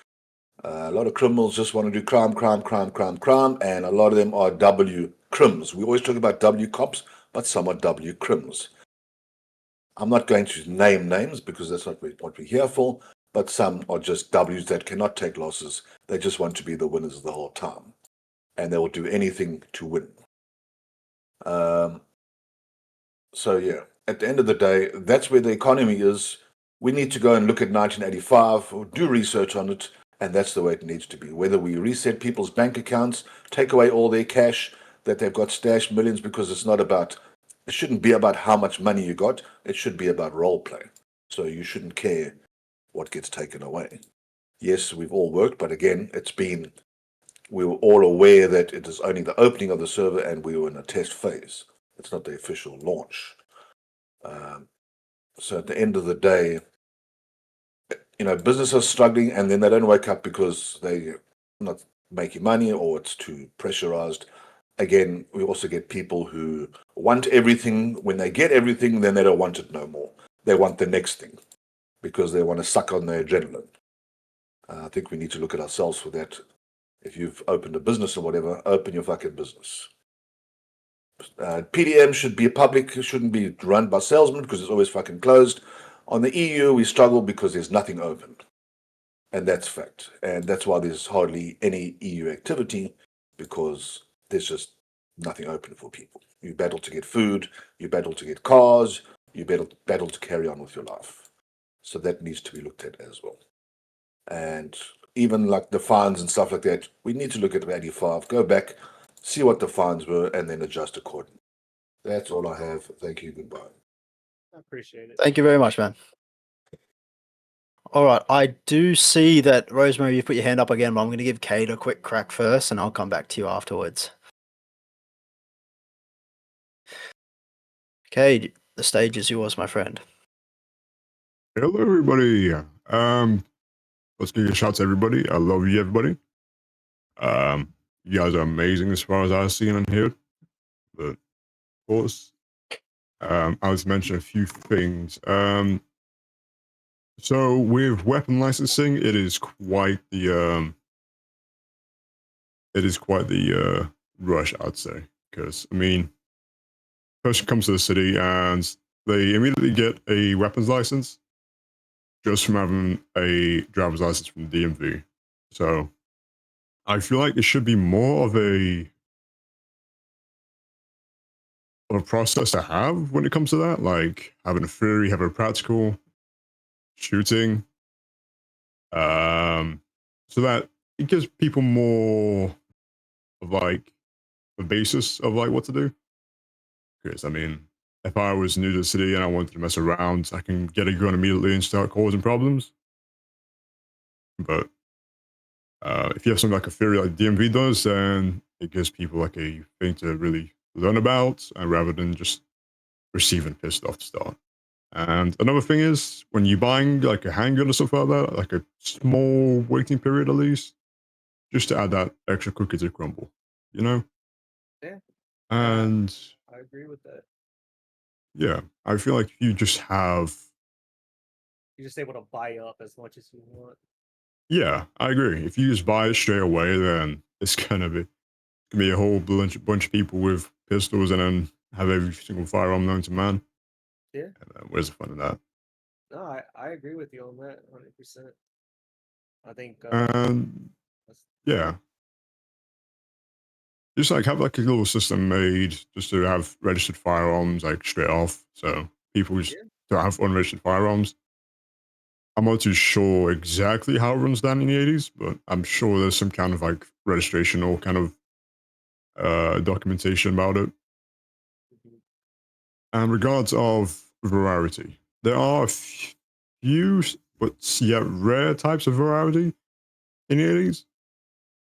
A lot of criminals just want to do crime, and a lot of them are W crims. We always talk about W cops, but some are W crims. I'm not going to name names because that's not what we're here for, but some are just W's that cannot take losses. They just want to be the winners the whole time, and they will do anything to win. So yeah, at the end of the day, that's where the economy is. We need to go and look at 1985, or do research on it, and that's the way it needs to be. Whether we reset people's bank accounts, take away all their cash that they've got stashed millions, because it shouldn't be about how much money you got. It should be about role play. So you shouldn't care what gets taken away. Yes, we've all worked, but again, we were all aware that it is only the opening of the server and we were in a test phase. It's not the official launch. So at the end of the day, businesses are struggling, and then they don't wake up because they're not making money or it's too pressurized. Again, we also get people who want everything. When they get everything, then they don't want it no more. They want the next thing because they want to suck on their adrenaline. I think we need to look at ourselves for that. If you've opened a business or whatever, open your fucking business. PDM should be public, shouldn't be run by salesmen because it's always fucking closed. On the EU, we struggle because there's nothing open. And that's fact. And that's why there's hardly any EU activity, because there's just nothing open for people. You battle to get food, you battle to get cars, you battle to carry on with your life. So that needs to be looked at as well. And even like the fines and stuff like that, we need to look at 85, go back, see what the fines were, and then adjust accordingly. That's all I have. Thank you. Goodbye. I appreciate it. Thank you very much, man. All right, I do see that, Rosemary, you've put your hand up again, but I'm going to give Kate a quick crack first, and I'll come back to you afterwards. Kate, the stage is yours, my friend. Hello, everybody. Let's give a shout to everybody. I love you, everybody. You guys are amazing as far as I've seen and heard. But of course, I'll just mention a few things. So with weapon licensing, it is quite the rush, I'd say, because I mean, person comes to the city and they immediately get a weapons license just from having a driver's license from the DMV. So I feel like it should be more of a process to have when it comes to that, like having a theory, having a practical, shooting, so that it gives people more of like a basis of like what to do. Because I mean, if I was new to the city and I wanted to mess around, I can get a gun immediately and start causing problems. But if you have something like a theory like DMV does, then it gives people like a thing to really learn about, rather than just receiving pissed off to start. And another thing is, when you're buying like a handgun or stuff like that, like a small waiting period at least, just to add that extra cookie to crumble, you know? Yeah. And I agree with that. yeah, I feel like you just have. You're just able to buy up as much as you want. Yeah, I agree. If you just buy it straight away, then it's gonna be a whole bunch of people with pistols and then have every single firearm known to man. Yeah. And, where's the fun in that? No, I agree with you on that 100%. I think And yeah, just like have like a little system made just to have registered firearms like straight off, so people just don't have unregistered firearms. I'm not too sure exactly how it runs down in the 80s, but I'm sure there's some kind of like registration or kind of documentation about it. And regards of variety, there are a few, but yet rare types of variety in the 80s.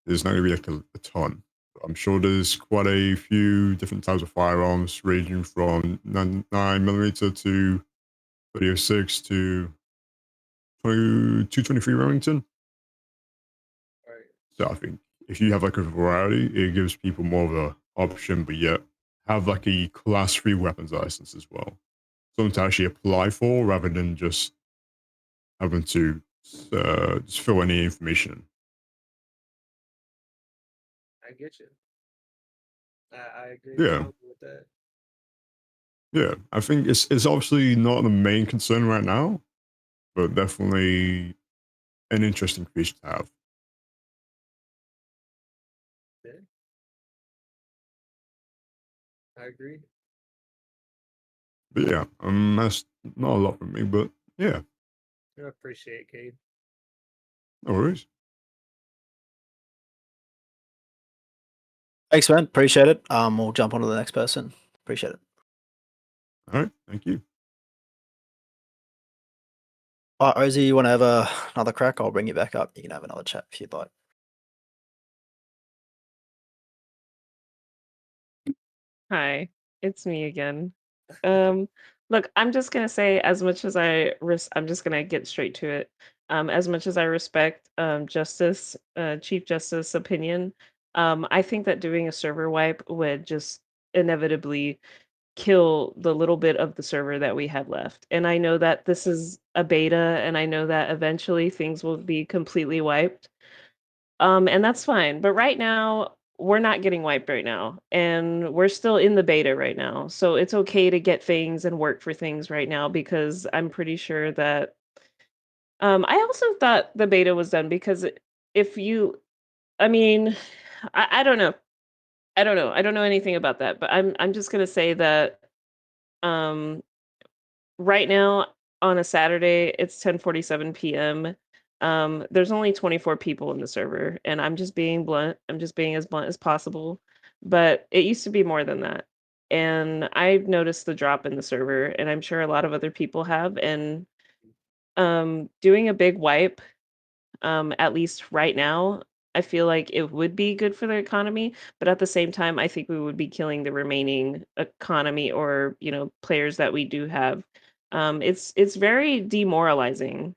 There's not going to be like a ton. I'm sure there's quite a few different types of firearms, ranging from 9mm to 306 to 223 Remington. Right. So I think if you have like a variety, it gives people more of an option, but yet have like a class 3 weapons license as well. Something to actually apply for rather than just having to just fill any information in. I get you. I agree Yeah. with that. Yeah, I think it's obviously not the main concern right now, but definitely an interesting feature to have. Yeah. I agree. But yeah, that's not a lot from me, but yeah, I appreciate it, Cade. no worries. Thanks, man. Appreciate it. We'll jump on to the next person. Appreciate it. All right, thank you. All right, Rosie, you want to have another crack? I'll bring you back up. You can have another chat if you'd like. Hi, it's me again. Look, I'm just gonna say, as much as I'm just gonna get straight to it. As much as I respect Chief Justice opinion, I think that doing a server wipe would just inevitably kill the little bit of the server that we had left. And I know that this is a beta, and I know that eventually things will be completely wiped. And that's fine. But right now, we're not getting wiped right now, and we're still in the beta right now. So it's okay to get things and work for things right now, because I'm pretty sure that I also thought the beta was done because if you I mean, I don't know. I don't know. I don't know anything about that, but I'm just gonna say that um right now on a Saturday, it's 10:47 p.m. There's only 24 people in the server, and I'm just being blunt. I'm just being as blunt as possible. But it used to be more than that. And I've noticed the drop in the server, and I'm sure a lot of other people have. And doing a big wipe, at least right now, I feel like it would be good for the economy, but at the same time, I think we would be killing the remaining economy or, players that we do have. It's very demoralizing.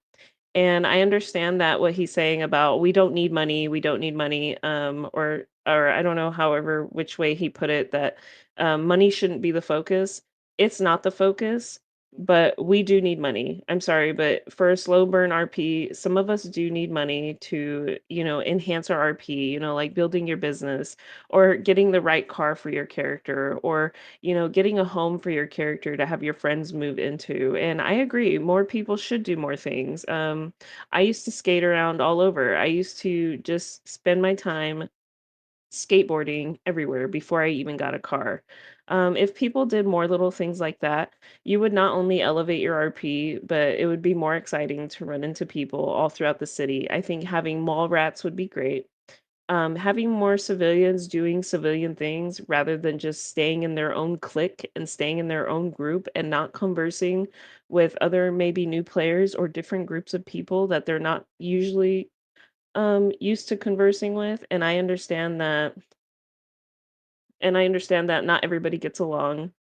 And I understand that what he's saying about we don't need money, we don't need money, or I don't know, however, which way he put it, that money shouldn't be the focus. It's not the focus, but we do need money. I'm sorry, but for a slow burn RP, some of us do need money to, enhance our RP, like building your business or getting the right car for your character or, getting a home for your character to have your friends move into. And I agree, more people should do more things. I used to skate around all over. I used to just spend my time skateboarding everywhere before I even got a car. If people did more little things like that, you would not only elevate your RP, but it would be more exciting to run into people all throughout the city. I think having mall rats would be great. Having more civilians doing civilian things rather than just staying in their own clique and staying in their own group and not conversing with other maybe new players or different groups of people that they're not usually used to conversing with. And I understand that not everybody gets along,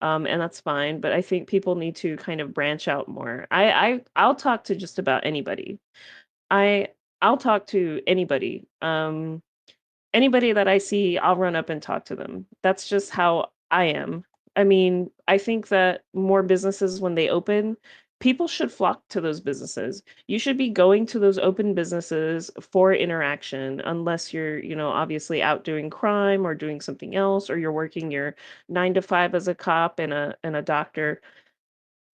and that's fine, but I think people need to kind of branch out more. I'll talk to just about anybody. I I'll talk to anybody. Anybody that I see, I'll run up and talk to them. That's just how I am. I mean, I think that more businesses, when they open, people should flock to those businesses. You should be going to those open businesses for interaction, unless you're, obviously out doing crime or doing something else, or you're working your 9 to 5 as a cop and a doctor.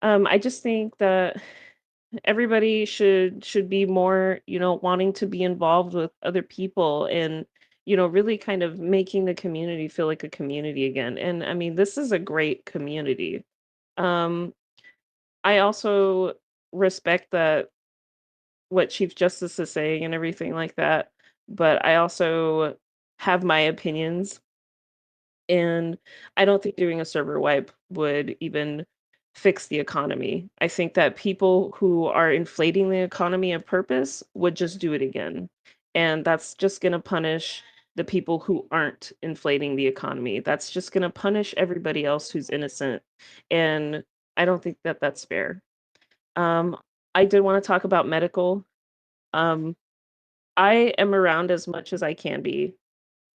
I just think that everybody should be more, wanting to be involved with other people and, really kind of making the community feel like a community again. And I mean, this is a great community. Um, I also respect that what Chief Justice is saying and everything like that, but I also have my opinions, and I don't think doing a server wipe would even fix the economy. I think that people who are inflating the economy of purpose would just do it again. And that's just going to punish the people who aren't inflating the economy. That's just going to punish everybody else who's innocent. And I don't think that that's fair. Um, I did want to talk about medical. Um, I am around as much as I can be.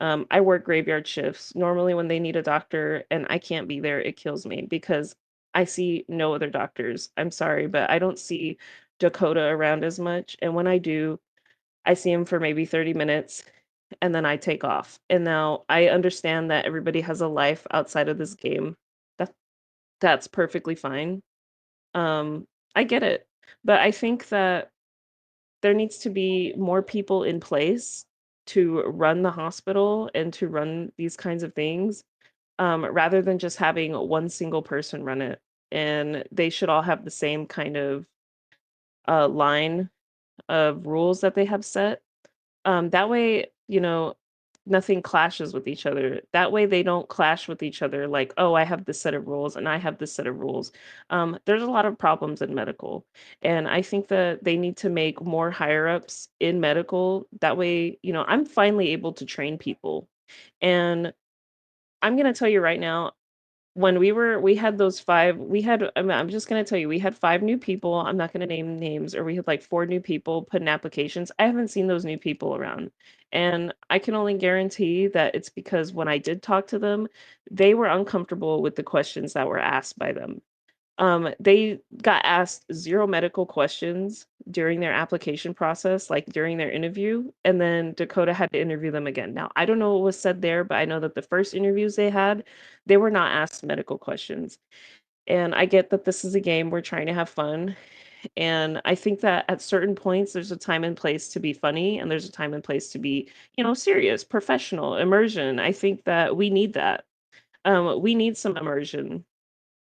I work graveyard shifts. Normally, when they need a doctor and I can't be there, it kills me because I see no other doctors. I'm sorry, but I don't see Dakota around as much. And when I do, I see him for maybe 30 minutes and then I take off. And now I understand that everybody has a life outside of this game. That that's perfectly fine. Um, I get it. But I think that there needs to be more people in place to run the hospital and to run these kinds of things, rather than just having one single person run it. And they should all have the same kind of line of rules that they have set. That way, nothing clashes with each other. That way, they don't clash with each other like, oh, I have this set of rules and I have this set of rules. There's a lot of problems in medical. And I think that they need to make more higher ups in medical. That way, I'm finally able to train people. And I'm going to tell you right now, when we had those five, I'm just going to tell you, we had five new people. I'm not going to name names, or we had like four new people put in applications. I haven't seen those new people around. And I can only guarantee that it's because when I did talk to them, they were uncomfortable with the questions that were asked by them. They got asked zero medical questions during their application process, like during their interview, and then Dakota had to interview them again. Now, I don't know what was said there, but I know that the first interviews they had, they were not asked medical questions. And I get that this is a game, we're trying to have fun. And I think that at certain points, there's a time and place to be funny, and there's a time and place to be, serious, professional, immersion. I think that we need that. We need some immersion.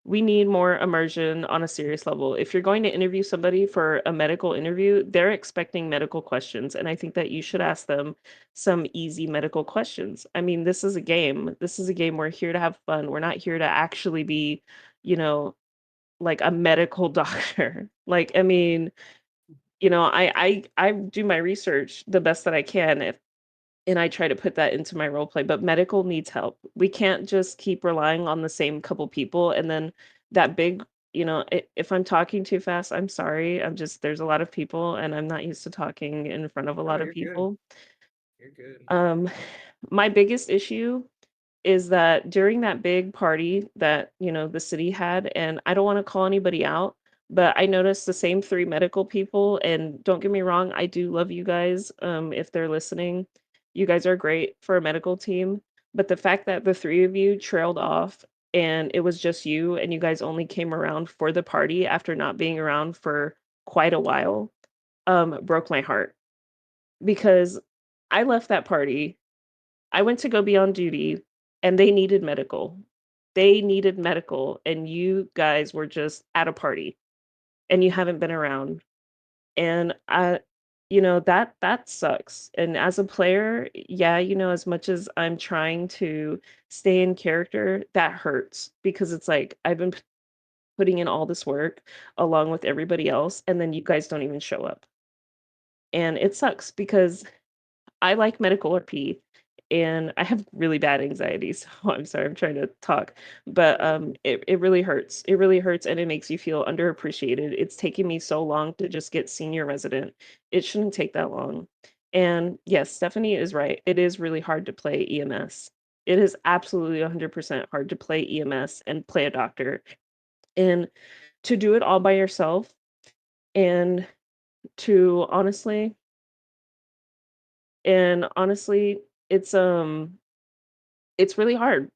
We need more immersion on a serious level. If you're going to interview somebody for a medical interview, they're expecting medical questions. And I think that you should ask them some easy medical questions. I mean, this is a game. This is a game. We're here to have fun. We're not here to actually be, you know, like a medical doctor. Like, I mean, I do my research the best that I can and I try to put that into my role play, but medical needs help. We can't just keep relying on the same couple people and then that big, if I'm talking too fast, I'm sorry. There's a lot of people and I'm not used to talking in front of a No, lot of you're good. people. You're good. My biggest issue is that during that big party that, the city had, and I don't want to call anybody out, but I noticed the same three medical people. And don't get me wrong, I do love you guys. If they're listening, you guys are great for a medical team. But the fact that the three of you trailed off and it was just you and you guys only came around for the party after not being around for quite a while, broke my heart because I left that party. I went to go be on duty and they needed medical. They needed medical and you guys were just at a party and you haven't been around. And that sucks. And as a player, yeah, as much as I'm trying to stay in character, that hurts because it's like I've been putting in all this work along with everybody else and then you guys don't even show up. And it sucks because I like medical RP and I have really bad anxiety. So I'm sorry, I'm trying to talk. But it really hurts. It really hurts and it makes you feel underappreciated. It's taken me so long to just get senior resident. It shouldn't take that long. And yes, Stephanie is right. It is really hard to play EMS. It is absolutely 100% hard to play EMS and play a doctor. And to do it all by yourself and to honestly, it's really hard.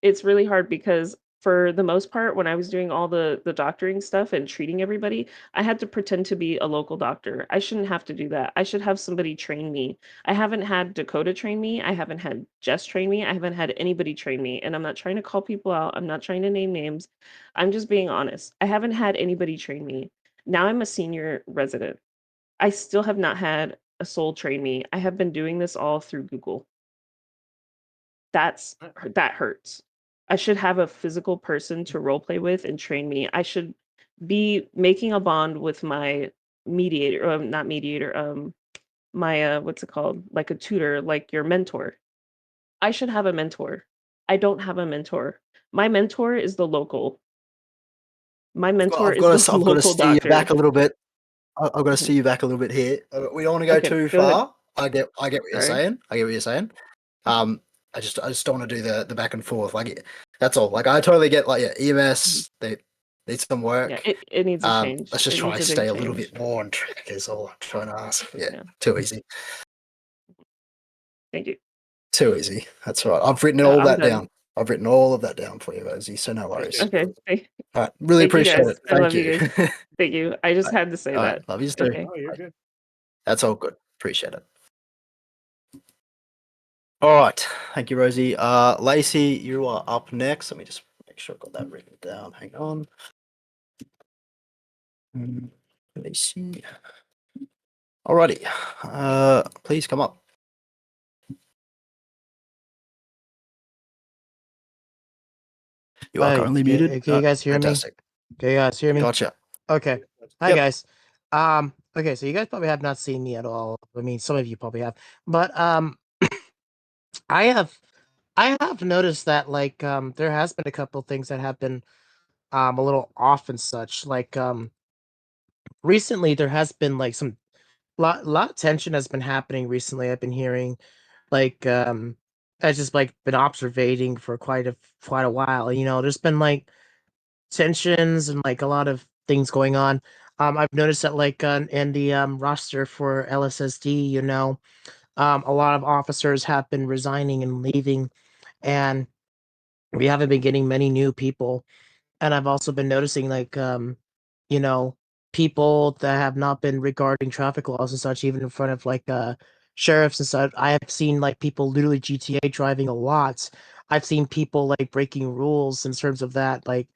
It's really hard because for the most part, when I was doing all the doctoring stuff and treating everybody, I had to pretend to be a local doctor. I shouldn't have to do that. I should have somebody train me. I haven't had Dakota train me. I haven't had Jess train me. I haven't had anybody train me. And I'm not trying to call people out. I'm not trying to name names. I'm just being honest. I haven't had anybody train me. Now I'm a senior resident. I still have not had a soul train me. I have been doing this all through Google. That hurts. I should have a physical person to role play with and train me. I should be making a bond with my mediator, not mediator, my what's it called? Like a tutor, like your mentor. I should have a mentor. I don't have a mentor. My mentor is the local. My mentor I've is got the to I've got to local steer you back doctor. a little bit. I've got to Mhm. steer you back a little bit here. We don't want to go Okay, too go ahead. far. I get what you're Sorry. saying. I get what you're saying. I just don't want to do the back and forth. Like that's all. Like I totally get like yeah, Mhm. EMS they need some Yeah, work. it needs a change. Let's just It try needs and a big stay a little change. bit more on track. Is all I'm trying to ask. Yeah, Yeah. too easy. Thank you. Too easy. That's all right. I've written No, all I'm that done. down. I've written all of that down for you, Rosie. So no worries. Appreciate Okay. you. All right. Really Thank you appreciate guys. it. I Thank love you you. guys. Thank you. I just all had to say right. that. Love you too. Okay. Oh, you're good. That's all good. Appreciate it. All right. Thank you, Rosie. Lacey, you are up next. Let me just make sure I've got that written down. Hang on. Lacey. Alrighty. Please come up. You are Hi, currently muted. can you guys hear me? Fantastic. Can you guys hear me? Gotcha. Okay. Hi Yep. guys. Okay, so you guys probably have not seen me at all. I mean, some of you probably have. But I have I have noticed that like there has been a couple things that have been a little off and such. Like recently there has been like some lot of tension has been happening recently. I've been hearing like I just like been observating for quite a while. There's been like tensions and like a lot of things going on. I've noticed that like in the roster for LSSD, a lot of officers have been resigning and leaving, and we haven't been getting many new people. And I've also been noticing like you know people that have not been regarding traffic laws and such, even in front of like sheriffs and such. I have seen like people literally GTA driving a lot. I've seen people like breaking rules in terms of that, like,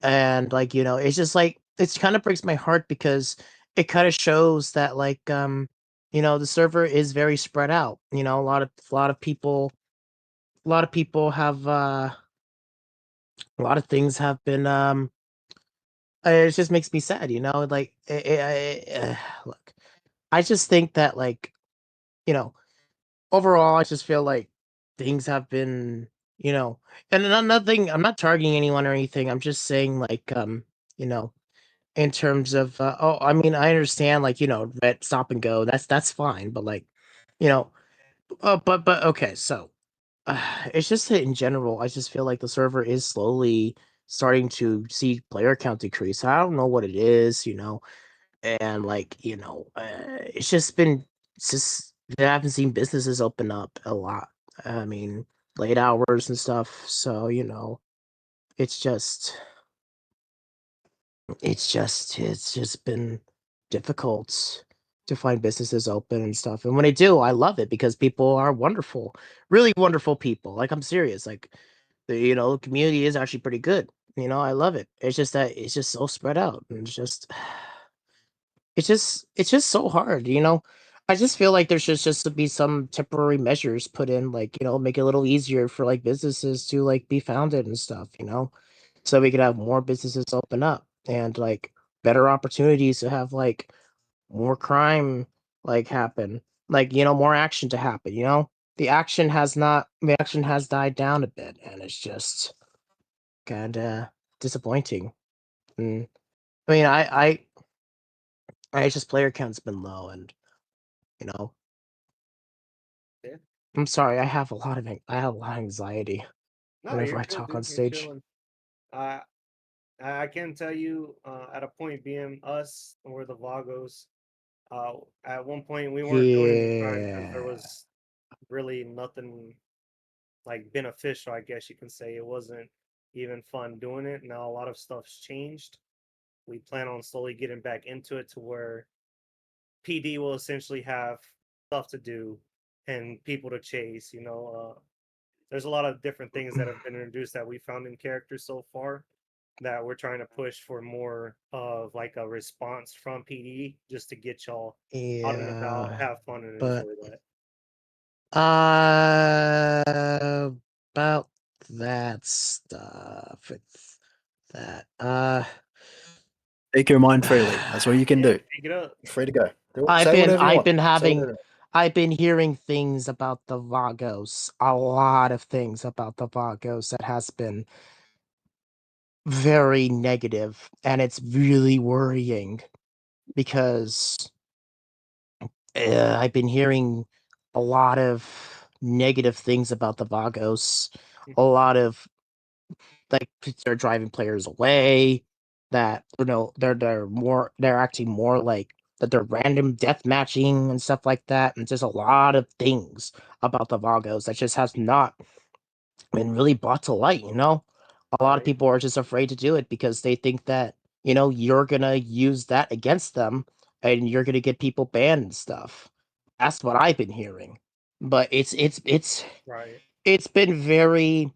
and like, you know, it's just like it's kind of breaks my heart because it kind of shows that like you know, the server is very spread out. You know, a lot of people have a lot of things have been it just makes me sad, you know, like look, I just think that like, you know, overall I just feel like things have been, you know, and nothing, I'm not targeting anyone or anything. I'm just saying like you know, in terms of oh, I mean, I understand like, you know, red stop and go. That's fine, but like, you know, but okay, so it's just that in general, I just feel like the server is slowly starting to see player count decrease. I don't know what it is, you know, and like, you know, it's just been it's just I haven't seen businesses open up a lot. I mean, late hours and stuff. So, you know, it's just it's just been difficult to find businesses open and stuff. And when I do, I love it because people are wonderful, really wonderful people. Like I'm serious. Like the, you know, community is actually pretty good. You know, I love it. It's just that it's just so spread out and it's just it's just so hard, you know. I just feel like there's just to be some temporary measures put in, like, you know, make it a little easier for like businesses to like be founded and stuff, you know, so we could have more businesses open up and like better opportunities to have like more crime like happen, like, you know, more action to happen, you know. The action has died down a bit and it's just kind of disappointing. Mm. I mean, I just player count's been low and you know, Yeah. I'm sorry, I have a lot of anxiety No, whenever you're I good, talk on dude. You're stage. chilling. Uh, I can tell you, at a point being us or the Vagos, at one point we weren't doing any crime because there Yeah. was really nothing like beneficial, I guess you can say. It wasn't even fun doing it. Now a lot of stuff's changed. We plan on slowly getting back into it to where PD will essentially have stuff to do and people to chase. There's a lot of different things that have been introduced that we found in characters so far that we're trying to push for more of like a response from PD just to get y'all out and about, Yeah. have fun, and But enjoy that. uh about that stuff. It's that Speak your mind freely. That's all you can Yeah, do. pick it up. Free to go. Say whatever you want. Say whatever. I've been hearing things about the Vagos, a lot of things about the Vagos that has been very negative, and it's really worrying because I've been hearing a lot of negative things about the Vagos. A Mhm. lot of like they're driving players away. That you know they're acting more like that they're random death matching and stuff like that. And just a lot of things about the Vagos that just has not been really brought to light. You know, a lot of Right. people are just afraid to do it because they think that you know you're gonna use that against them and you're gonna get people banned and stuff. That's what I've been hearing. But Right. it's been very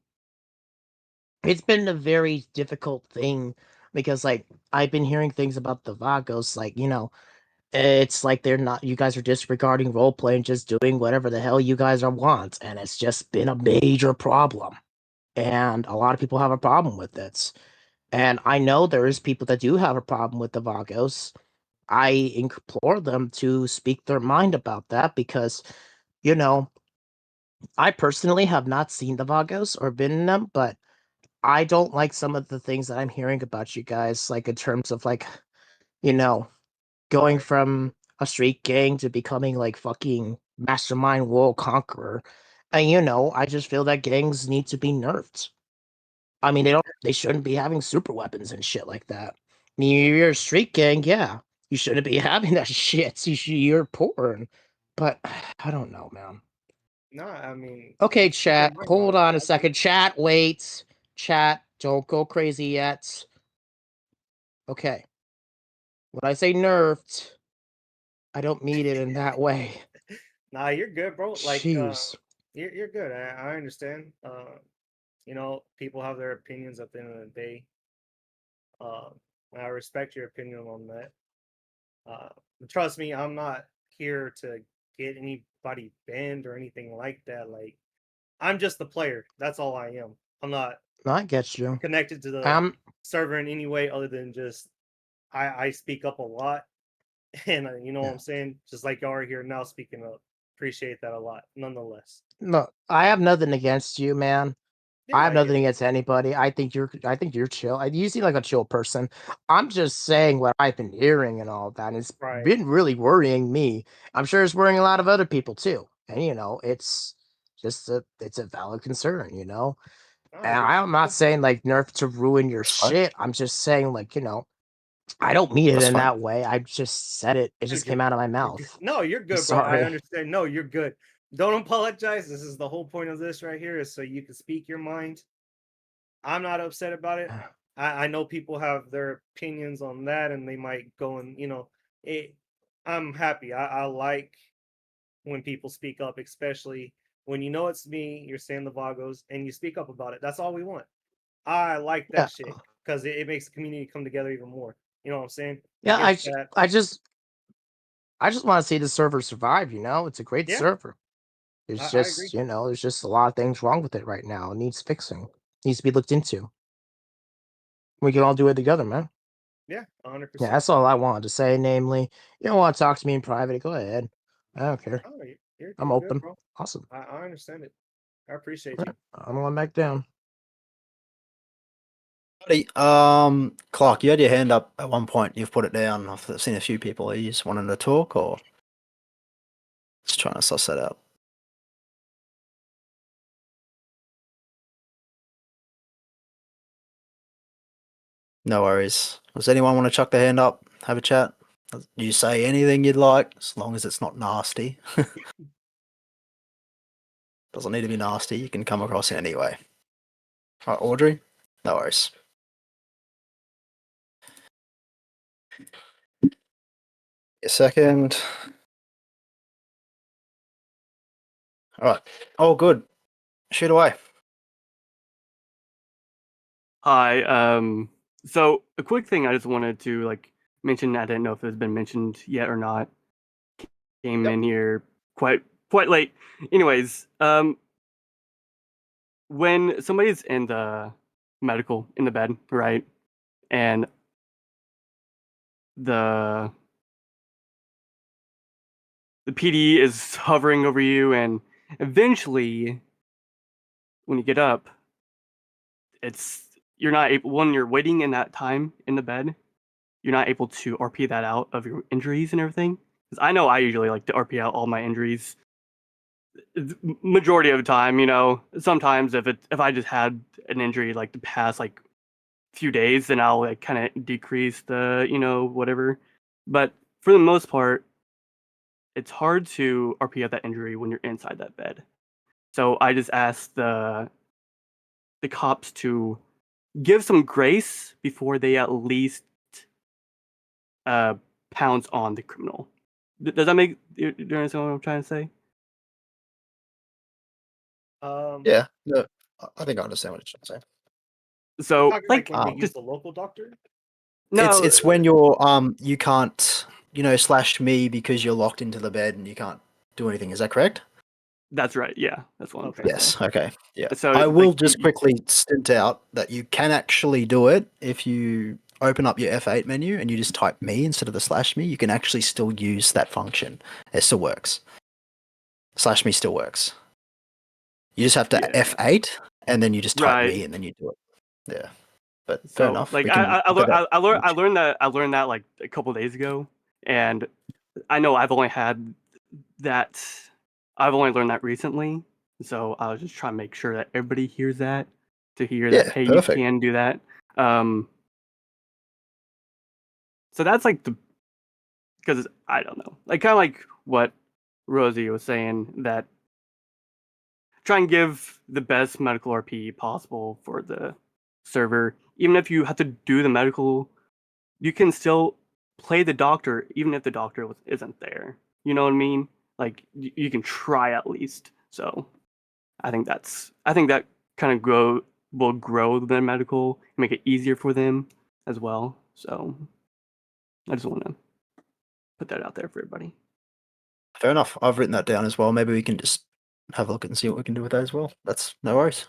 it's been a very difficult thing because like I've been hearing things about the Vagos, like, you know, it's like they're not you guys are disregarding roleplay and just doing whatever the hell you guys are want, and it's just been a major problem. And a lot of people have a problem with it. And I know there's people that do have a problem with the Vagos. I implore them to speak their mind about that because, you know, I personally have not seen the Vagos or been in them, but I don't like some of the things that I'm hearing about you guys, like in terms of like, you know, going Right. from a street gang to becoming like fucking mastermind world conqueror. And you know, I just feel that gangs need to be nerfed. I mean, they shouldn't be having super weapons and shit like that. I mean, you're a street gang, yeah. You shouldn't be having that shit. You're poor. But I don't know, man. No, I mean, Okay, speak your chat. mind on Hold it. on a I agree. second. Chat, wait. Chat, don't go crazy yet. Okay. when I say nerfed, I don't mean it in that way. Nah, you're good, bro. Like, Jeez. you're good. I understand. You know, people have their opinions at the end of the day. Uh, and I respect your opinion on that. But trust me, I'm not here to get anybody banned or anything like that. Like, I'm just the player. That's all I am. I'm not No, I get you. connected to the server in any way other than just I speak up a lot, and you know what I'm saying. Just like y'all are here now speaking up. Appreciate that a lot, nonetheless. No, I have nothing against you, man. Yeah, I have I get nothing it. against anybody. I think you're chill. You seem like a chill person. I'm just saying what I've been hearing and all that. And it's Right. been really worrying me. I'm sure it's worrying a lot of other people too. And it's just it's a valid concern, I And agree. I'm not saying like nerf to ruin your That's fine. shit. I'm just saying like, I don't mean it That's in fine. that way. I just said it. It Dude, just came out of my you're good. mouth. No, you're I'm good, bro. I sorry. understand. No, you're good. Don't apologize. This is the whole point of this right here, is so you can speak your mind. I'm not upset about it. I know people have their opinions on that, and they might go and it. I'm happy. I like when people speak up, especially when you know it's me. You're saying the Vagos, and you speak up about it. That's all we want. I like Yeah. that shit because it makes the community come together even more. You know what I'm saying? Yeah, It gets that. I just want to see the server survive, It's a great Yeah, server. It's I agree. just, there's just a lot of things wrong with it right now. It needs fixing. Needs to be looked into. We can all do it together, man. Yeah, Yeah, 100%. that's all I wanted to say. Namely, you don't want to talk to me in private, go ahead. I don't care. Oh, I'm you're good, open. bro. Awesome. I understand it. I appreciate Yeah, you. I'm going back down. Buddy, Clark, you had your hand up at one point. You've put it down. I've seen a few people. Are you just wanting to talk or just trying to suss that out? No worries. Does anyone want to chuck their hand up? Have a chat? You say anything you'd like, as long as it's not nasty. Doesn't need to be nasty. You can come across it anyway. All right, Audrey? No worries. A second. All right. Oh, good. Shoot away. Hi. So a quick thing I just wanted to mention. I didn't know if it's been mentioned yet or not. Came in here quite late. Anyways, when somebody's in the bed, right, and the PD is hovering over you, and eventually, when you get up, you're not able. When you're waiting in that time in the bed, you're not able to RP that out of your injuries and everything. Because I know I usually like to RP out all my injuries majority of the time. Sometimes if I just had an injury like the past few days, then I'll kind of decrease the whatever. But for the most part, it's hard to RP out that injury when you're inside that bed. So I just asked the cops to give some grace before they at least pounce on the criminal. Does that make do you understand what I'm trying to say? Yeah. No, I think I understand what you're trying to say. So Talking like when they use just the local doctor. no, It's when you're you can't slash me because you're locked into the bed and you can't do anything. Is that correct? that's right. Yeah, that's what I'm Okay. trying to say. Yes. Okay. Yeah. So I will just quickly stint out that you can actually do it if you open up your F8 menu and you just type me instead of the slash me. You can actually still use that function. It still works. Slash me still works. You just have to Yeah. F8 and then you just type Right. me and then you do it. Yeah. But fair So enough. like We can I look at that. learned that like a couple days ago, and I know I've only had that. I've only learned that recently, so I was just trying to make sure that everybody hears that, to hear that Yeah, hey, you perfect. can do that. So that's because I don't know, like kind of like what Rosie was saying, that try and give the best medical RP possible for the server. Even if you have to do the medical, you can still play the doctor even if the doctor isn't there. You know what I mean? Like you can try at least. So I think that kind of will grow the medical, make it easier for them as well. So I just want to put that out there for everybody. Fair enough. I've written that down as well. Maybe we can just have a look and see what we can do with that as well. That's no worries.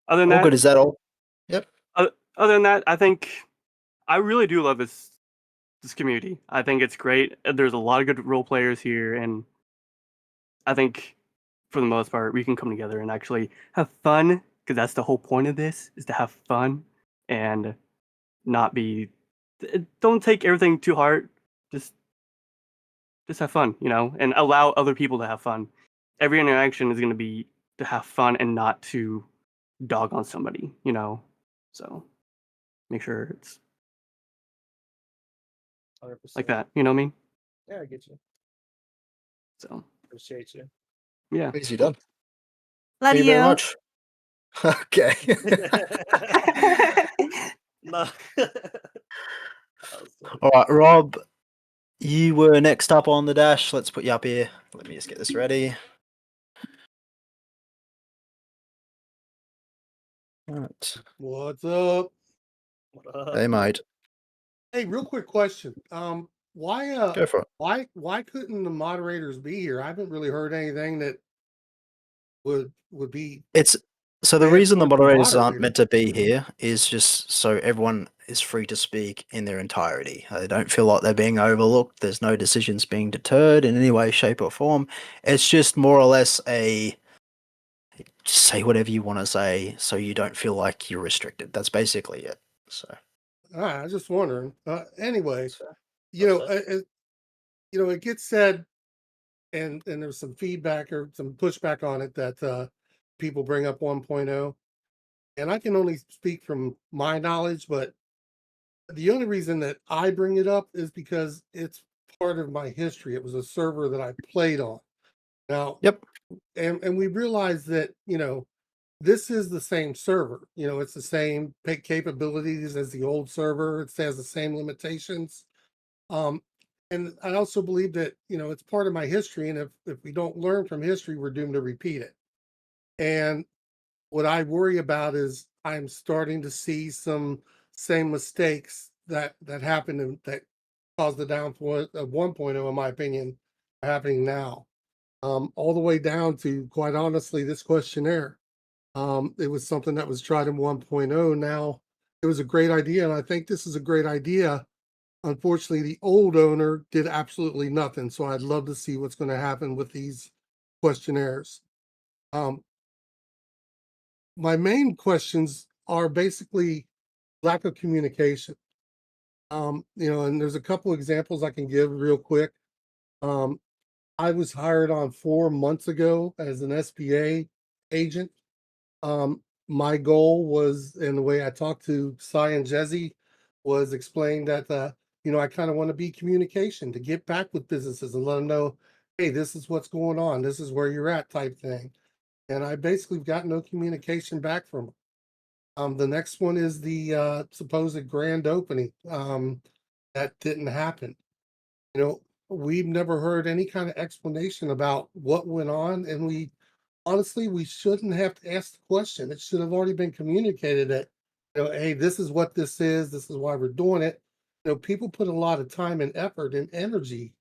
Other than All that, good. Is that all? Yep. other than that, I think I really do love this community. I think it's great. There's a lot of good role players here, and I think for the most part we can come together and actually have fun, because that's the whole point of this, is to have fun and not be. Don't take everything too hard. Just have fun, and allow other people to have fun. Every interaction is going to be to have fun and not to dog on somebody, So make sure it's 100%. like that. You know what I mean? Yeah, I get you. So Appreciate you. yeah. Easy done. Love Thank you very much. Okay. No. All right, Rob, you were next up on the dash. Let's put you up here. Let me just get this ready. All right. What's up? Hey, mate. Hey, real quick question. Why Go for it. why couldn't the moderators be here? I haven't really heard anything that would be It's so the bad reason the towards the moderators aren't moderator. meant to be here is just so everyone is free to speak in their entirety. They don't feel like they're being overlooked. There's no decisions being deterred in any way, shape, or form. It's just more or less a say whatever you want to say, so you don't feel like you're restricted. That's basically it. So All right, I was just wondering. Anyway, that's fair. you That's know, fair. it gets said, and there's some feedback or some pushback on it that people bring up 1.0, and I can only speak from my knowledge, but the only reason that I bring it up is because it's part of my history. It was a server that I played on. Now, Yep. and we realize that, this is the same server. It's the same capabilities as the old server. It has the same limitations. Um, and I also believe that, it's part of my history. And if we don't learn from history, we're doomed to repeat it. And what I worry about is I'm starting to see some same mistakes that happened and that caused the downfall of 1.0, in my opinion, happening now. All the way down to, quite honestly, this questionnaire. It was something that was tried in 1.0. Now, it was a great idea, and I think this is a great idea. Unfortunately, the old owner did absolutely nothing. So I'd love to see what's going to happen with these questionnaires. My main questions are basically lack of communication. And there's a couple examples I can give real quick. I was hired on 4 months ago as an SBA agent. My goal was, and the way I talked to Cy and Jesse was explain that, I kind of want to be communication to get back with businesses and let them know, hey, this is what's going on. This is where you're at type thing. And I basically got no communication back from them. The next one is the supposed grand opening. That didn't happen. We've never heard any kind of explanation about what went on, and we shouldn't have to ask the question. It should have already been communicated that, hey, this is what this is. This is why we're doing it. People put a lot of time and effort and energy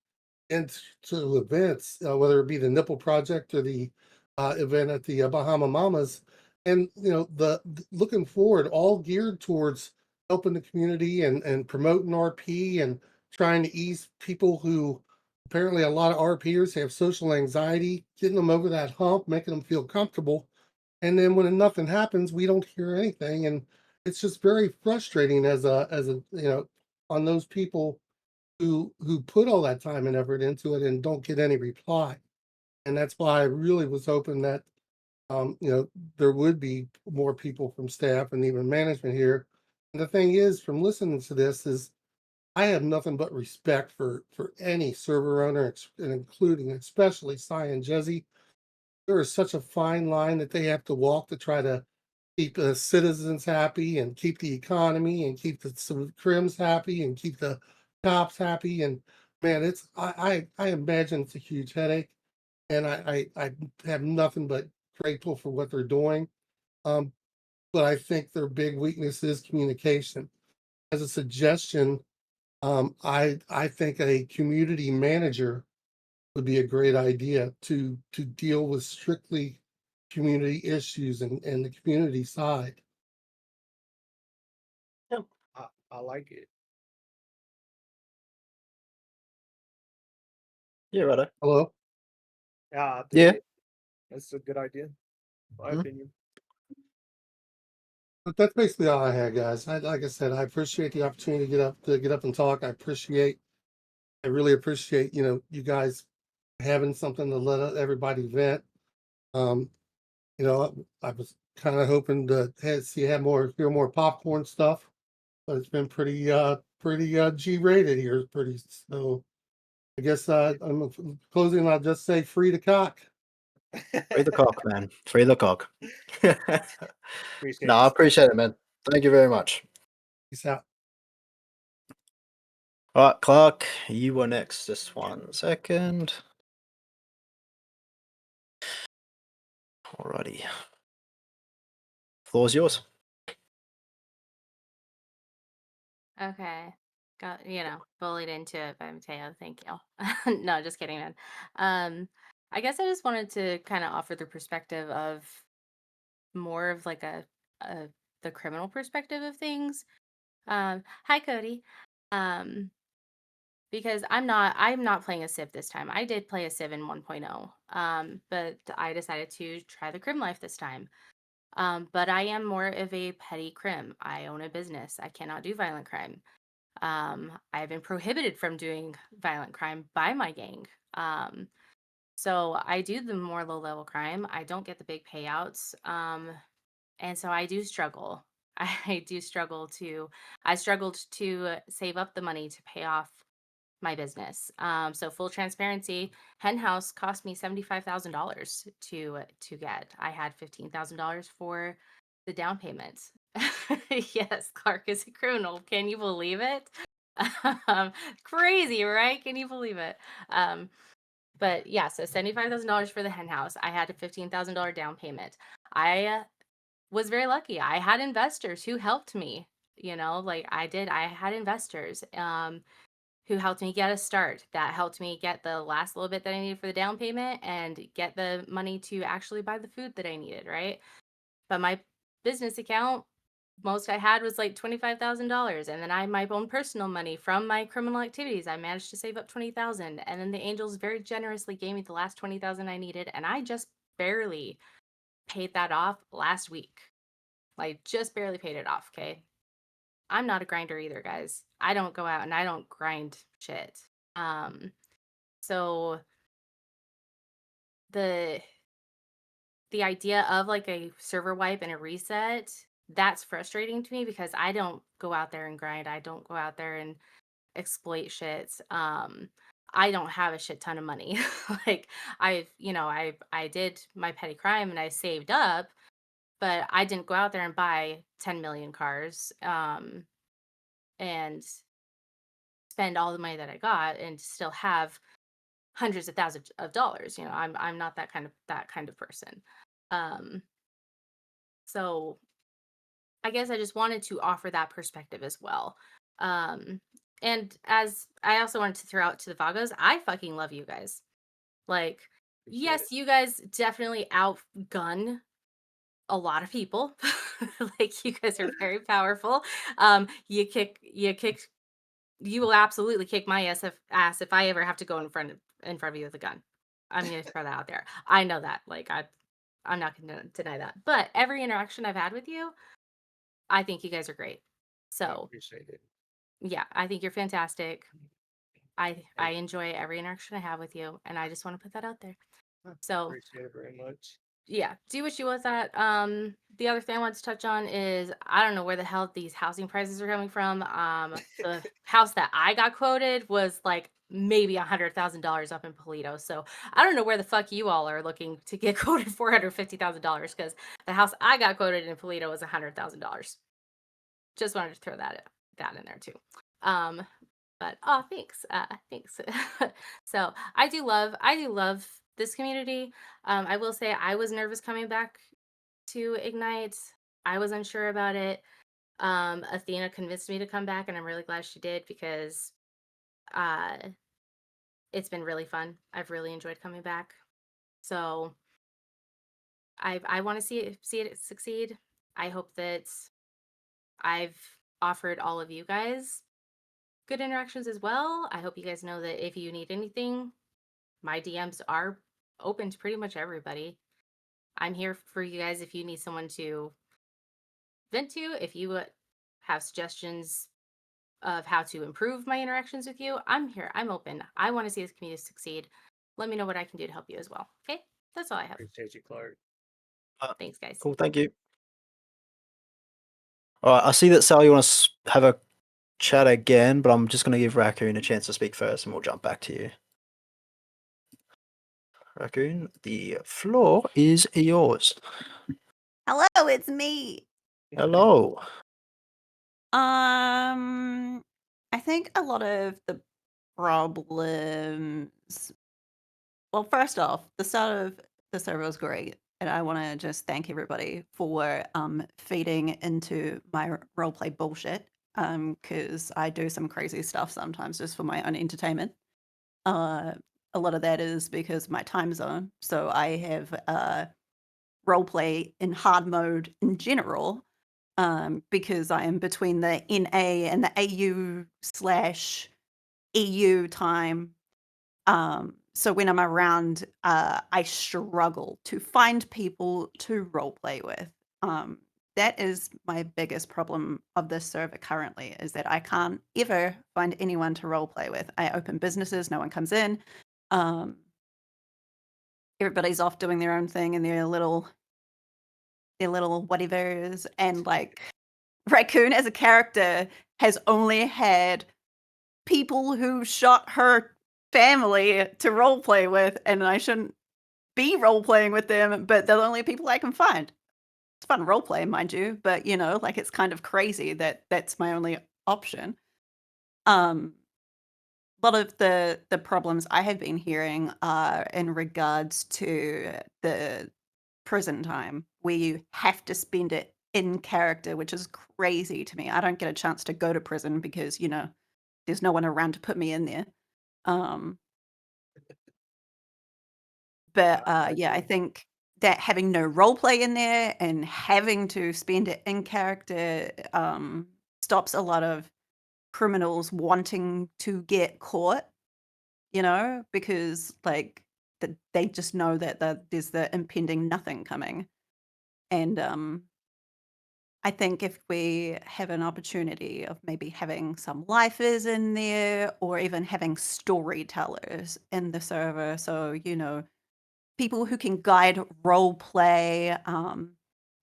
into events, whether it be the Nipple Project or the event at the Bahama Mamas, and looking forward, all geared towards helping the community and promoting RP and trying to ease people who apparently a lot of RPers have social anxiety, getting them over that hump, making them feel comfortable. And then when nothing happens, we don't hear anything, and it's just very frustrating as a on those people who put all that time and effort into it and don't get any reply. And that's why I really was hoping that there would be more people from staff and even management here. And the thing is, from listening to this, is I have nothing but respect for any server owner, and including especially Cy and Jesse. There is such a fine line that they have to walk to try to keep the citizens happy and keep the economy and keep the crims happy and keep the cops happy. And man, it's I imagine it's a huge headache, and I have nothing but grateful for what they're doing. Um, but I think their big weakness is communication. As a suggestion, I think a community manager would be a great idea to deal with strictly community issues and the community side. I like it. Yeah, right. Hello? Yeah, I Yeah. think that's a good idea, my Mhm. opinion. But that's basically all I had, guys. Like I said, I appreciate the opportunity to get up and talk. I really appreciate, you guys having something to let everybody vent. Um, I was kind of hoping to hear more popcorn stuff, but it's been pretty G-rated here, pretty. So I guess I'm closing. I'll just say free to cock. Free the cock, man. Free the cock. Appreciate No, I it. appreciate it, man. Thank you very much. Peace out. All right, Clark, you were next. Just 1 second. Alrighty. Floor's yours. Okay. Got, bullied into it by Mateo. Thank you. No, just kidding, man. I guess I just wanted to kind of offer the perspective of more of like a the criminal perspective of things. Hi Cody. Um, because I'm not playing a Civ this time. I did play a Civ in 1.0. But I decided to try the crim life this time. But I am more of a petty crim. I own a business. I cannot do violent crime. I've been prohibited from doing violent crime by my gang. So I do the more low level crime. I don't get the big payouts. And so I do struggle. I do struggle to, I struggled to save up the money to pay off my business. So full transparency, Hen House cost me $75,000 to get. I had $15,000 for the down payment. Yes, Clark is a criminal. Can you believe it? Crazy, right? Can you believe it? But yeah, so $75,000 for the Hen House. I had a $15,000 down payment. I was very lucky. I had investors who helped me. Like I did. I had investors. Who helped me get a start. That helped me get the last little bit that I needed for the down payment and get the money to actually buy the food that I needed, right? But my business account, most I had was like $25,000. And then I had my own personal money from my criminal activities. I managed to save up 20,000. And then the angels very generously gave me the last 20,000 I needed. And I just barely paid that off last week. Like just barely paid it off, okay? I'm not a grinder either, guys. I don't go out and I don't grind shit. So the idea of like a server wipe and a reset, that's frustrating to me because I don't go out there and grind. I don't go out there and exploit shit. I don't have a shit ton of money. Like I did my petty crime and I saved up, but I didn't go out there and buy 10 million cars. And spend all the money that I got and still have hundreds of thousands of dollars. I'm not that kind of person. Um, so I guess I just wanted to offer that perspective as well. And as I also wanted to throw out to the Vagos, I fucking love you guys. Like, yes, you guys definitely outgun a lot of people. Like you guys are very powerful. You will absolutely kick my ass if I ever have to go in front of you with a gun. I'm gonna throw that out there. I know that. Like I'm not gonna deny that. But every interaction I've had with you, I think you guys are great. I So appreciate it. yeah, I think you're fantastic. I enjoy every interaction I have with you, and I just want to put that out there. So Appreciate it very much. yeah, do what you want with that. The other thing I want to touch on is I don't know where the hell these housing prices are coming from. The house that I got quoted was like maybe $100,000 up in Polito. So I don't know where the fuck you all are looking to get quoted $450,000 because the house I got quoted in Polito was $100,000. Just wanted to throw that in there too. But thanks, thanks. So I do love this community. I will say I was nervous coming back to Ignite. I was unsure about it. Athena convinced me to come back, and I'm really glad she did because it's been really fun. I've really enjoyed coming back. So I want to see it succeed. I hope that I've offered all of you guys good interactions as well. I hope you guys know that if you need anything, my DMs are open to pretty much everybody. I'm here for you guys if you need someone to vent to, if you have suggestions of how to improve my interactions with you. I'm here. I'm open. I want to see this community succeed. Let me know what I can do to help you as well. Okay? That's all I have. Appreciate you, Clark. Thanks, guys. Cool, thank you. All right, I see that Sal, you want to have a chat again, but I'm just going to give Raccoon a chance to speak first, and we'll jump back to you. Raccoon, the floor is yours. Hello, it's me. Hello. I think a lot of the problems. Well, first off, the start of the server was great, and I want to just thank everybody for feeding into my roleplay bullshit. Because I do some crazy stuff sometimes just for my own entertainment. A lot of that is because of my time zone. So I have roleplay in hard mode in general, because I am between the NA and the AU/EU time. So when I'm around, I struggle to find people to roleplay with. That is my biggest problem of this server currently, is that I can't ever find anyone to roleplay with. I open businesses, no one comes in. Everybody's off doing their own thing in their little whatevers, and like Raccoon as a character has only had people who shot her family to roleplay with, and I shouldn't be roleplaying with them, but they're the only people I can find. It's fun roleplay, mind you, but you know, like it's kind of crazy that that's my only option. A lot of the problems I have been hearing are in regards to the prison time, where you have to spend it in character, which is crazy to me. I don't get a chance to go to prison because, you know, there's no one around to put me in there. But yeah, I think that having no role play in there and having to spend it in character stops a lot of criminals wanting to get caught, you know, because like they just know that there's the impending nothing coming. And I think if we have an opportunity of maybe having some lifers in there, or even having storytellers in the server, so you know, people who can guide role play,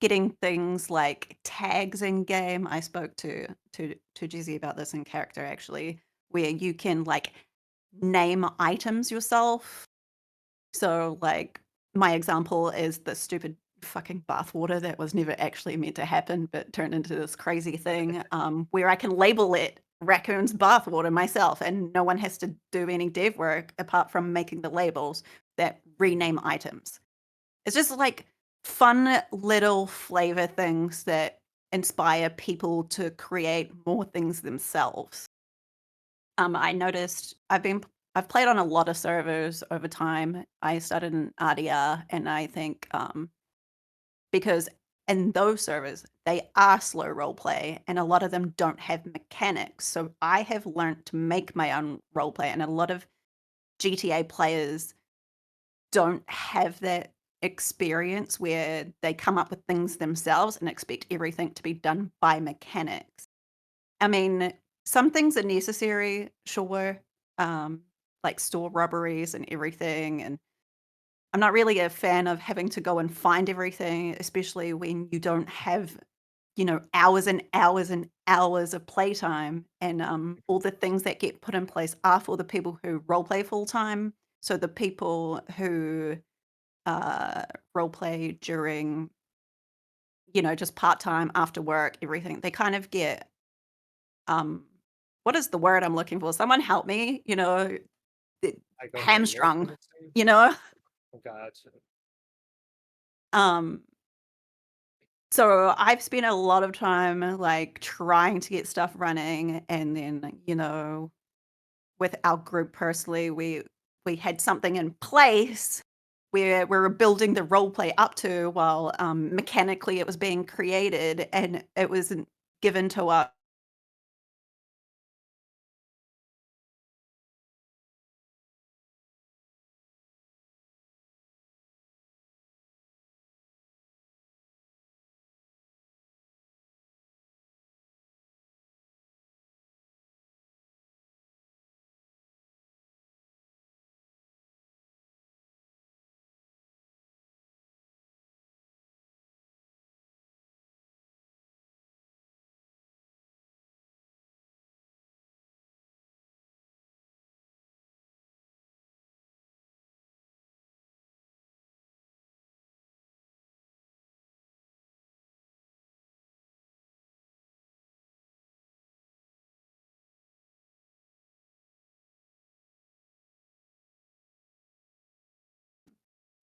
getting things like tags in game. I spoke to Jizzy about this in character actually, where you can like name items yourself. So like my example is the stupid fucking bathwater that was never actually meant to happen, but turned into this crazy thing, where I can label it Raccoon's bathwater myself, and no one has to do any dev work apart from making the labels that rename items. It's just like fun little flavor things that inspire people to create more things themselves. I noticed I've played on a lot of servers over time. I started in RDR, and I think because in those servers they are slow role play, and a lot of them don't have mechanics. So I have learned to make my own role play, and a lot of GTA players don't have that experience where they come up with things themselves and expect everything to be done by mechanics. I mean, some things are necessary, sure, like store robberies and everything. And I'm not really a fan of having to go and find everything, especially when you don't have, hours and hours and hours of playtime, and all the things that get put in place are for the people who role play full time. So the people who role play during, just part time after work, everything, they kind of get what is the word I'm looking for? Someone help me, Like on their hamstrung, nerves, say? you know? Gotcha. Um, so I've spent a lot of time like trying to get stuff running, and then, with our group personally, we had something in place where we were building the role play up to while mechanically it was being created, and it was given to us.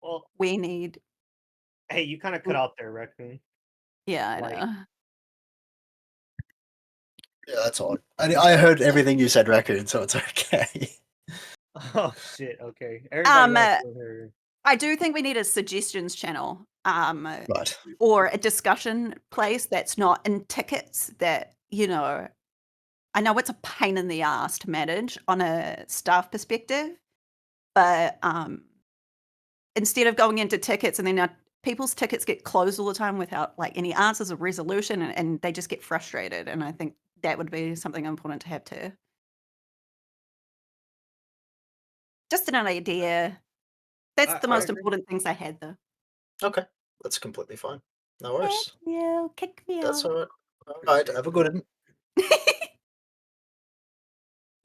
Well, We need, hey, you kind of cut out there, Raccoon. yeah, I Like, know. Yeah, that's odd. I heard everything you said, Raccoon, so it's okay. oh shit. Okay, everybody else Uh, still heard. I do think we need a suggestions channel, Right. or a discussion place that's not in tickets. That I know it's a pain in the ass to manage on a staff perspective, but instead of going into tickets and then people's tickets get closed all the time without like any answers or resolution, and they just get frustrated. And I think that would be something important to have too. Just an idea. That's the I most agree. important things I had though. Okay, that's completely fine. No Thank worries. you. Kick me That's out. all right. All right, Appreciate have a it. good one.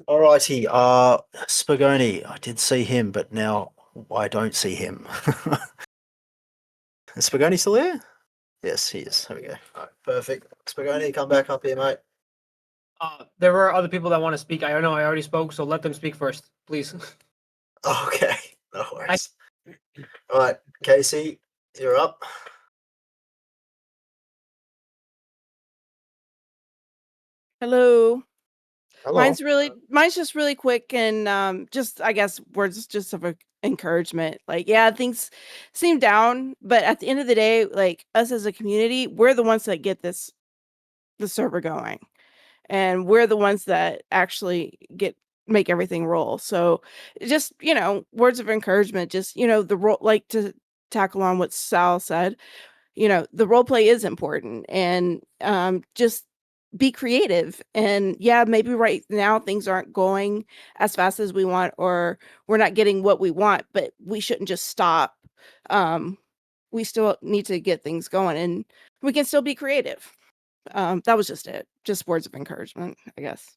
Alrighty, Spagoni, I did see him, but now I don't see him. Is Spagoni still there? Yes, he is. There we go. All right, perfect. Spagoni, come back up here, mate. There were other people that want to speak. I know I already spoke, so let them speak first, please. Okay, no worries. All right, Casey, you're up. Hello. Hello. Mine's just really quick and just I guess words just of encouragement. Like, yeah, things seem down, but at the end of the day, like us as a community, we're the ones that get the server going. And we're the ones that actually make everything roll. So just, words of encouragement, just, the role, like to tackle on what Sal said, the role play is important, and just be creative. And yeah, maybe right now things aren't going as fast as we want, or we're not getting what we want, but we shouldn't just stop. We still need to get things going, and we can still be creative. That was just it. Just words of encouragement, I guess.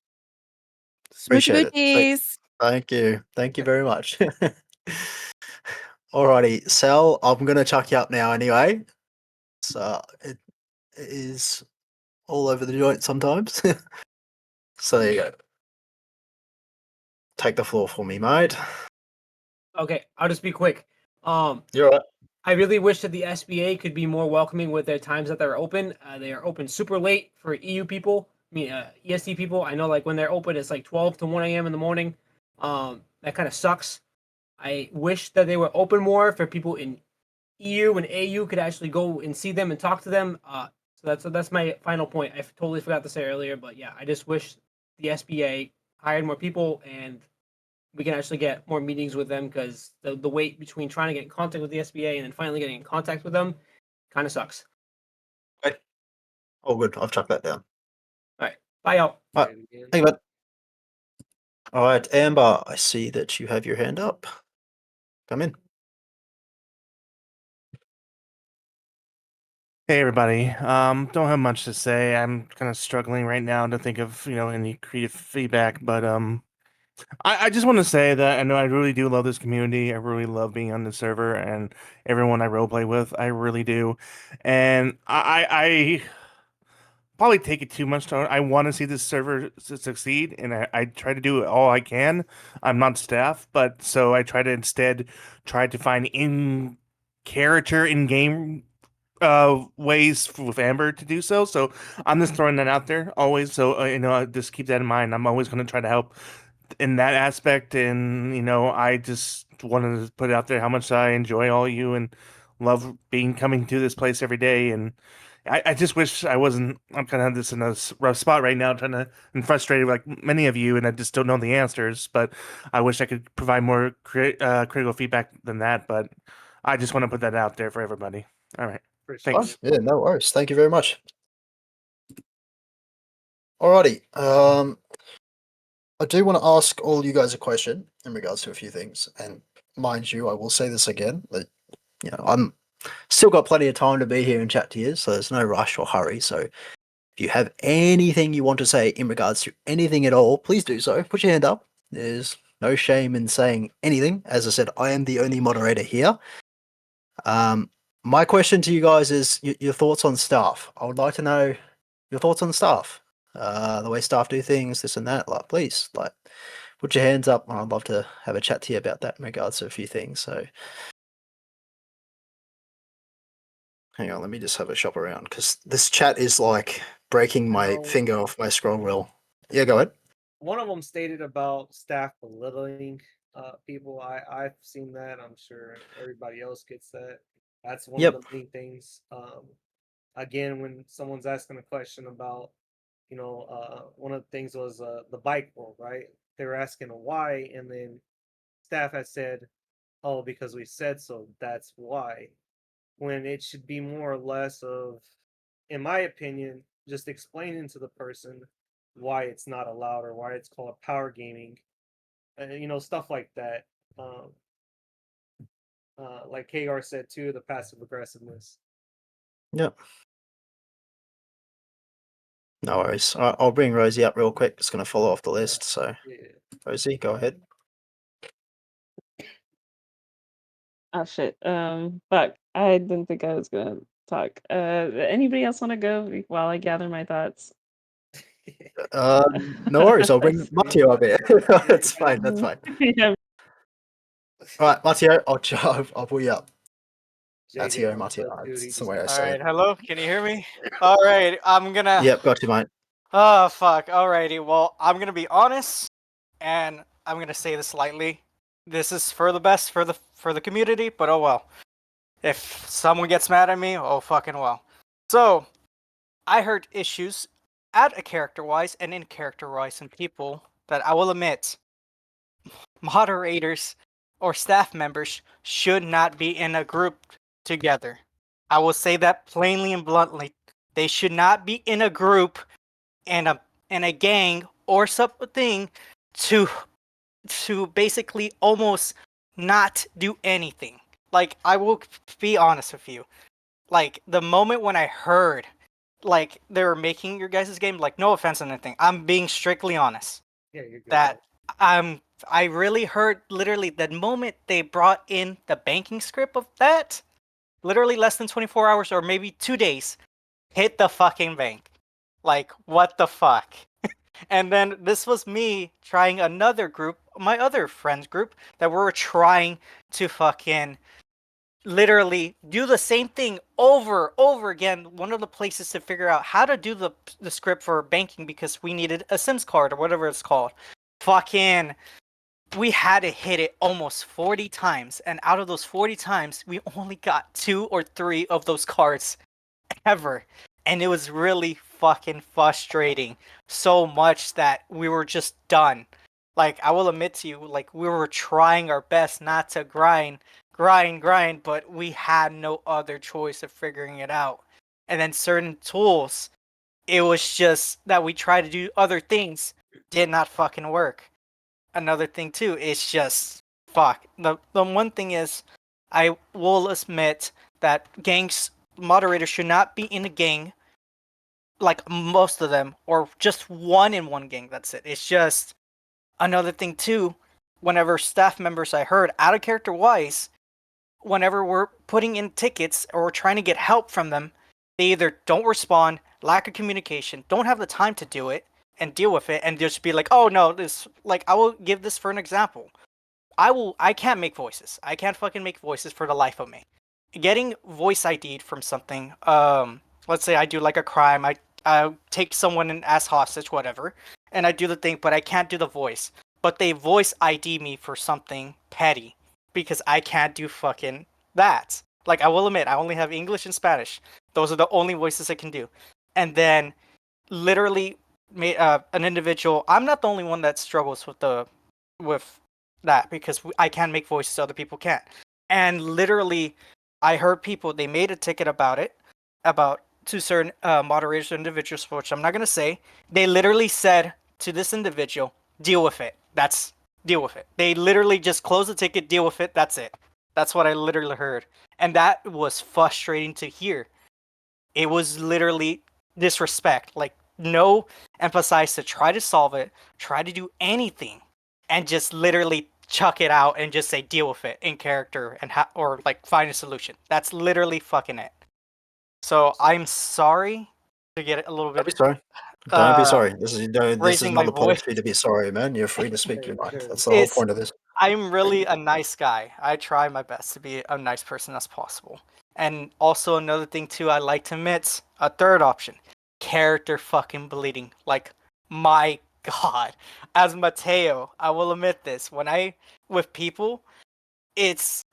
Smoochy Appreciate it. boochies. Thank you. Thank you very much. Alrighty, Sal, I'm gonna chuck you up now anyway. So it is all over the joint sometimes. So there you go. Take the floor for me, mate. Okay, I'll just be quick. You're right. I really wish that the SBA could be more welcoming with their times that they're open. They are open super late for EU people. I mean, EST people. I know, like when they're open, it's like 12 to 1 a.m. in the morning. That kind of sucks. I wish that they were open more for people in EU and AU could actually go and see them and talk to them. So that's my final point. I totally forgot to say earlier, but yeah, I just wish the SBA hired more people and we can actually get more meetings with them, because the wait between trying to get in contact with the SBA and then finally getting in contact with them kind of sucks. Okay. All good. I've chucked that down. All right, bye y'all. All right. Thank you, bud. All right, Amber, I see that you have your hand up. Come in. Hey everybody. Don't have much to say. I'm kind of struggling right now to think of, any creative feedback, but I just want to say that I know I really do love this community. I really love being on the server and everyone I roleplay with. I really do. And I probably take it too much to I want to see this server succeed, and I try to do all I can. I'm not staff, but so I try to instead try to find in character in game ways with Amber to do so. So I'm just throwing that out there always. So just keep that in mind. I'm always going to try to help in that aspect, and I just wanted to put it out there how much I enjoy all you and love being coming to this place every day. And I just wish I wasn't. I'm kind of just in a rough spot right now, trying to and frustrated like many of you, and I just don't know the answers. But I wish I could provide more critical feedback than that. But I just want to put that out there for everybody. All right. Oh, Thanks. yeah, no worries. Thank you very much. Alrighty. I do want to ask all you guys a question in regards to a few things, and mind you, I will say this again that I'm still got plenty of time to be here and chat to you, so there's no rush or hurry. So if you have anything you want to say in regards to anything at all, please do so. Put your hand up. There's no shame in saying anything. As I said, I am the only moderator here. My question to you guys is your thoughts on staff. I would like to know your thoughts on staff. The way staff do things, this and that. Like, please, put your hands up, and I'd love to have a chat to you about that in regards to a few things. So, hang on, let me just have a shop around because this chat is like breaking my finger off my scroll wheel. Yeah, go ahead. One of them stated about staff belittling people. I've seen that. I'm sure everybody else gets that. That's one of the main things. Again, when someone's asking a question about, one of the things was the bike rule, right? They were asking a why, and then staff had said, "Oh, because we said so. That's why." When it should be more or less of, in my opinion, just explaining to the person why it's not allowed or why it's called power gaming, stuff like that. Um, like KR said too, the passive aggressiveness. Yep. No worries. I'll bring Rosie up real quick. Just going to follow off the list. So, Rosie, go ahead. Oh shit. Fuck. I didn't think I was gonna talk. Anybody else want to go while I gather my thoughts? No worries. I'll bring Matteo up here. That's fine. That's fine. Yeah. All right, Matteo, I'll pull you up. Matteo. That's the way I All say right, it. hello. Can you hear me? All right, I'm gonna. Yep, got you, mate. Oh fuck. Alrighty. Well, I'm gonna be honest, and I'm gonna say this lightly. This is for the best for the community, but oh well. If someone gets mad at me, oh fucking well. So, I heard issues at a character wise and in character wise in people that I will admit moderators or staff members should not be in a group together. I will say that plainly and bluntly. They should not be in a group and a gang or something to basically almost not do anything. Like, I will be honest with you. Like, the moment when I heard like they were making your guys' game, like, no offense or anything, I'm being strictly honest. Yeah, you're good. That I really heard literally the moment they brought in the banking script of that, literally less than 24 hours or maybe 2 days, hit the fucking bank. Like, what the fuck? And then this was me trying another group, my other friends group, that were trying to fucking literally do the same thing over again. One of the places to figure out how to do the script for banking because we needed a Sims card or whatever it's called. Fucking, we had to hit it almost 40 times, and out of those 40 times, we only got 2 or 3 of those cards ever. And it was really fucking frustrating so much that we were just done. Like, I will admit to you, like, we were trying our best not to grind, but we had no other choice of figuring it out. And then certain tools, it was just that we tried to do other things, did not fucking work. Another thing too, it's just fuck. The one thing is, I will admit that gangs moderators should not be in a gang, like most of them, or just one in one gang. That's it. It's just another thing too. Whenever staff members I heard out of character wise, whenever we're putting in tickets or trying to get help from them, they either don't respond, lack of communication, don't have the time to do it and deal with it, and just be like, "Oh no, this." Like, I will give this for an example. I can't make voices. I can't fucking make voices for the life of me. Getting voice ID'd from something, let's say I do like a crime, I take someone in as hostage, whatever, and I do the thing, but I can't do the voice. But they voice ID me for something petty because I can't do fucking that. Like, I will admit, I only have English and Spanish. Those are the only voices I can do. And then literally an individual. I'm not the only one that struggles with that because I can make voices other people can't. And literally, I heard people, they made a ticket about it, about two certain moderators or individuals, which I'm not gonna say. They literally said to this individual, "Deal with it." That's deal with it. They literally just close the ticket, deal with it. That's it. That's what I literally heard, and that was frustrating to hear. It was literally disrespect, like no emphasize to try to solve it, try to do anything, and just literally chuck it out and just say deal with it in character and or like find a solution. That's literally fucking it. So I'm sorry to get a little Don't be bit sorry. Don't be sorry. This is this is raising my not a place voice. for you to be sorry, man. You're free to speak your mind. That's the whole It's point of this. I'm really a nice guy. I try my best to be a nice person as possible. And also another thing too, I like to admit a third option, character fucking bleeding. Like, my God, as Mateo, I will admit this. When I with people, it's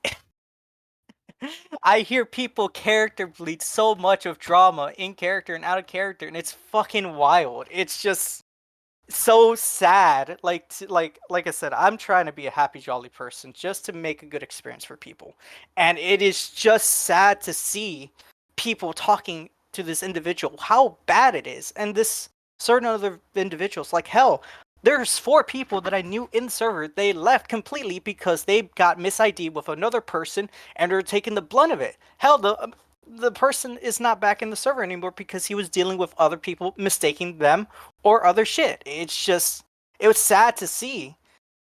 I hear people character bleed so much of drama in character and out of character, and it's fucking wild. It's just so sad. Like like I said, I'm trying to be a happy jolly person just to make a good experience for people, and it is just sad to see people talking to this individual how bad it is, and this certain other individuals. Like, hell, there's 4 people that I knew in the server. They left completely because they got mis-ID with another person and are taking the blunt of it. Hell, the person is not back in the server anymore because he was dealing with other people mistaking them or other shit. It's just, it was sad to see.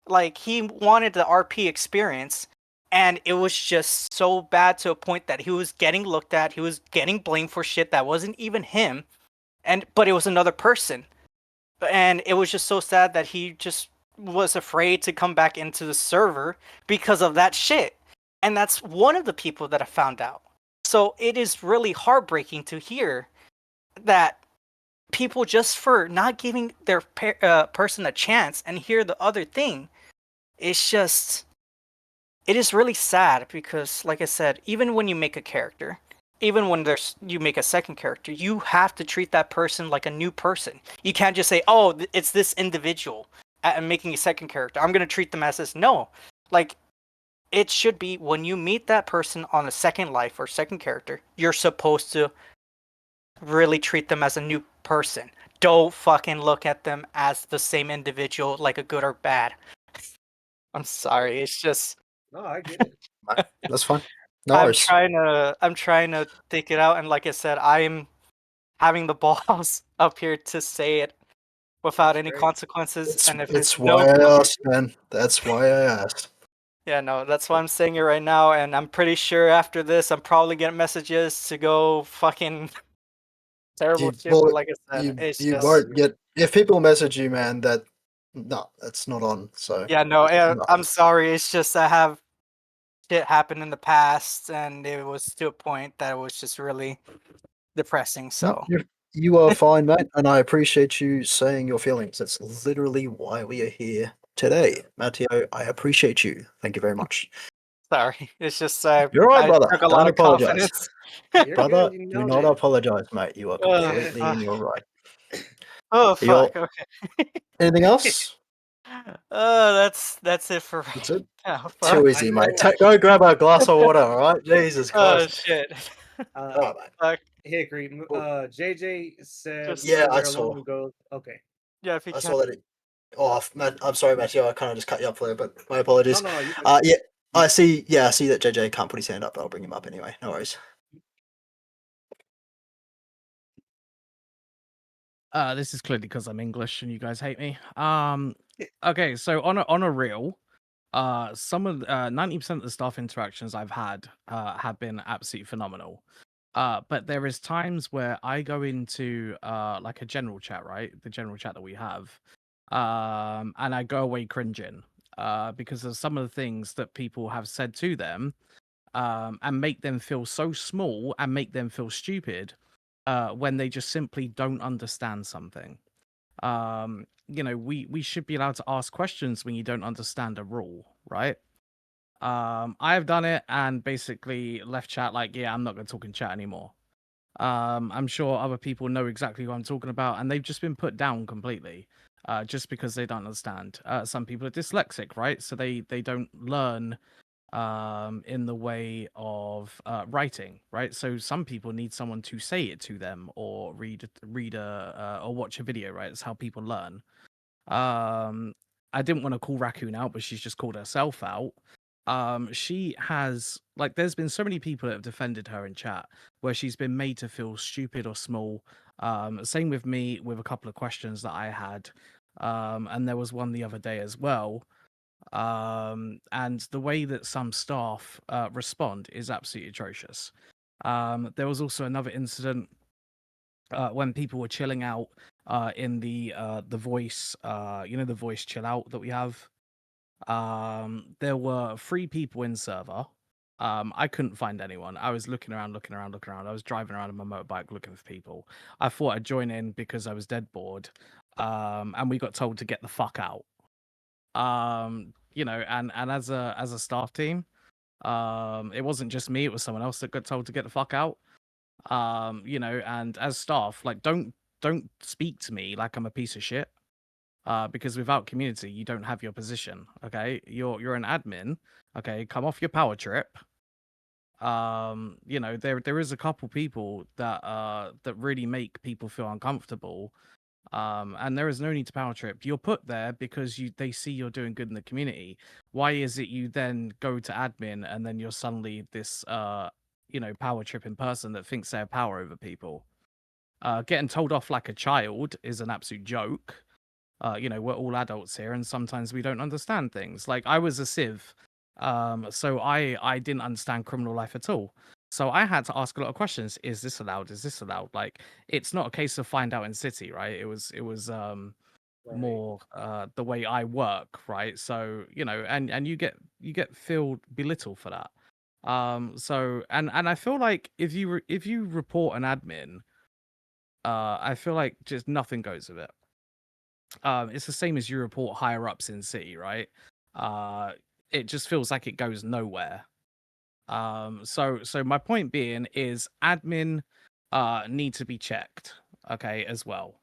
Like, he wanted the RP experience, and it was just so bad to a point that he was getting looked at, he was getting blamed for shit that wasn't even him, but it was another person. And it was just so sad that he just was afraid to come back into the server because of that shit. And that's one of the people that I found out. So it is really heartbreaking to hear that people, just for not giving their person a chance and hear the other thing, it's just, it is really sad because, like I said, even when you make a character, even when you make a second character, you have to treat that person like a new person. You can't just say, "Oh, it's this individual," and making a second character. I'm gonna treat them as this. No, like, it should be when you meet that person on a second life or second character, you're supposed to really treat them as a new person. Don't fucking look at them as the same individual, like a good or bad. I'm sorry, it's just No, I get it. That's fine. No worries. I'm trying to think it out, and like I said, I'm having the balls up here to say it without any consequences, and if there's It's no why I asked, man. That's why I asked. yeah, no, that's why I'm saying it right now, and I'm pretty sure after this, I'm probably getting messages to go fucking terrible shit. But like I said, it's You just won't get if people message you, man. No, that's not on. So yeah, no, no. I'm sorry. It's just I have shit happened in the past, and it was to a point that was just really depressing. No, So you are fine, mate, and I appreciate you saying your feelings. That's literally why we are here today, Matteo. I appreciate you. Thank you very much. sorry. It's just You're all right, I brother. took a lot Don't of apologize, confidence. You're brother. good. You Do nailed not it. apologize, mate. You are completely in your right. Oh Are you all, fuck. Okay. anything else? That's it for That's right it. now. Too Fuck. easy, mate. Go grab a glass of water. All right. Jesus Oh Christ. shit. Uh, All right, mate. Fuck. Hickory, JJ said Just Yeah, I earlier saw. along goes, okay. yeah, if you I can. saw that. Matt, I'm sorry, Matthew. I kind of just cut you up there, but my No, apologies. no, you Yeah, I see. Yeah, I see that JJ can't put his hand up. I'll bring him up anyway. No worries. This is clearly because I'm English and you guys hate me. Okay, so on a real, some of 90% of the staff interactions I've had have been absolutely phenomenal. But there is times where I go into like a general chat, right? The general chat that we have, and I go away cringing because of some of the things that people have said to them, and make them feel so small and make them feel stupid when they just simply don't understand something. We should be allowed to ask questions when you don't understand a rule, right? I have done it and basically left chat like, yeah, I'm not going to talk in chat anymore. I'm sure other people know exactly who I'm talking about, and they've just been put down completely, just because they don't understand. Some people are dyslexic, right? So they don't learn in the way of writing, right? So some people need someone to say it to them or read a or watch a video, right? It's how people learn. Um, I didn't want to call Raccoon out, but she's just called herself out. She has like there's been so many people that have defended her in chat where she's been made to feel stupid or small. Same with me with a couple of questions that I had. And there was one the other day as well. And the way that some staff respond is absolutely atrocious. There was also another incident when people were chilling out in the voice, the voice chill out that we have. There were 3 people in server. I couldn't find anyone. I was looking around. I was driving around on my motorbike looking for people. I thought I'd join in because I was dead bored. And we got told to get the fuck out. And as a staff team, it wasn't just me, it was someone else that got told to get the fuck out. And as staff, like don't speak to me like I'm a piece of shit. Because without community, you don't have your position. Okay, you're an admin. Okay, come off your power trip. There is a couple people that really make people feel uncomfortable. And there is no need to power trip. You're put there because they see you're doing good in the community. Why is it you then go to admin and then you're suddenly this power tripping person that thinks they have power over people? Getting told off like a child is an absolute joke. We're all adults here, and sometimes we don't understand things. Like I was a civ, so I didn't understand criminal life at all. So I had to ask a lot of questions. Is this allowed? Is this allowed? Like it's not a case of find out in city, right? It was more the way I work, right? So and you get feel belittled for that. And I feel like if you report an admin, I feel like just nothing goes with it. It's the same as you report higher ups in city, right? Uh, it just feels like it goes nowhere. So my point being is admin need to be checked, okay, as well.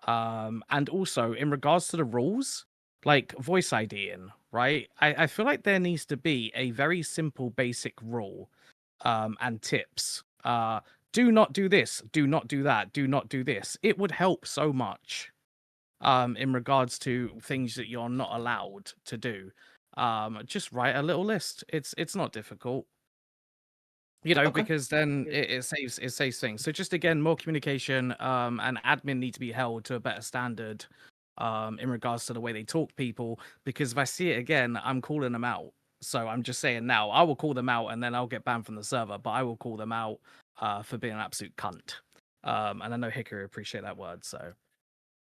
And also in regards to the rules, like voice IDing, right? I feel like there needs to be a very simple basic rule, and tips. Do not do this, do not do that, do not do this. It would help so much in regards to things that you're not allowed to do. Just write a little list. It's not difficult, because then it saves things. So just again, more communication, and admin need to be held to a better standard in regards to the way they talk to people. Because if I see it again, I'm calling them out. So I'm just saying now, I will call them out and then I'll get banned from the server, but I will call them out for being an absolute cunt. And I know Hickory appreciate that word, so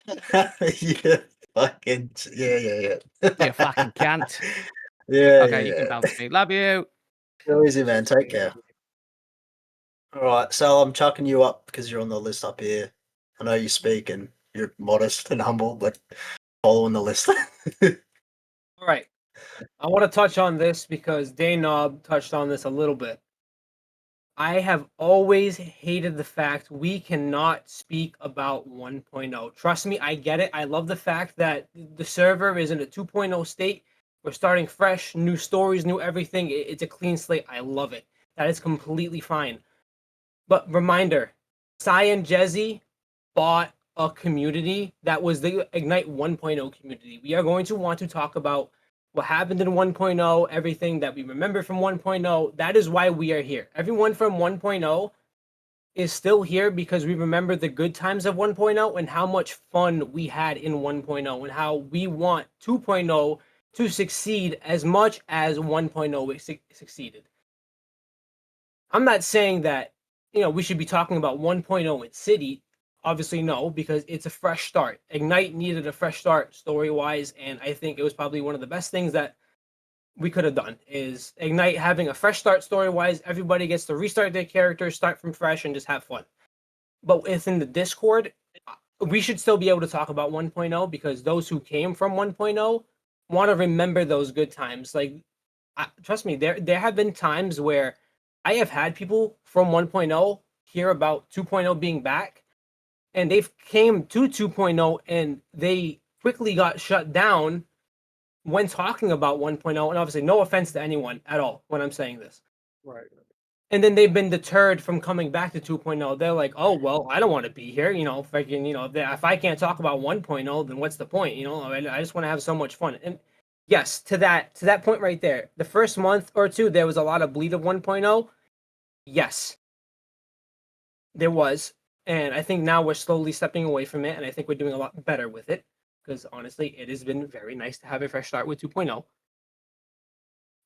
Yeah, fucking yeah. you fucking cunt. Yeah, Okay, you can bounce me. Love you. Go easy, man. Take care. All right, so I'm chucking you up because you're on the list up here. I know you speak and you're modest and humble, but following the list. All right. I want to touch on this because Danob touched on this a little bit. I have always hated the fact we cannot speak about 1.0. Trust me, I get it. I love the fact that the server is in a 2.0 state. We're starting fresh, new stories, new everything. It's a clean slate. I love it. That is completely fine. But reminder, Sai and Jezzy bought a community that was the Ignite 1.0 community. We are going to want to talk about what happened in 1.0, everything that we remember from 1.0. That is why we are here. Everyone from 1.0 is still here because we remember the good times of 1.0 and how much fun we had in 1.0 and how we want 2.0 to succeed as much as 1.0 succeeded. I'm not saying that, we should be talking about 1.0 in City. Obviously, no, because it's a fresh start. Ignite needed a fresh start story-wise, and I think it was probably one of the best things that we could have done is Ignite having a fresh start story-wise. Everybody gets to restart their characters, start from fresh, and just have fun. But within the Discord, we should still be able to talk about 1.0 because those who came from 1.0 want to remember those good times. Like, trust me, there have been times where I have had people from 1.0 hear about 2.0 being back, and they've came to 2.0 and they quickly got shut down when talking about 1.0. And obviously, no offense to anyone at all when I'm saying this. Right. And then they've been deterred from coming back to 2.0. They're like, oh, well, I don't want to be here. If I can, if I can't talk about 1.0, then what's the point? I just want to have so much fun. And yes, to that point right there, the first month or two, there was a lot of bleed of 1.0. Yes, there was. And I think now we're slowly stepping away from it. And I think we're doing a lot better with it. Because honestly, it has been very nice to have a fresh start with 2.0.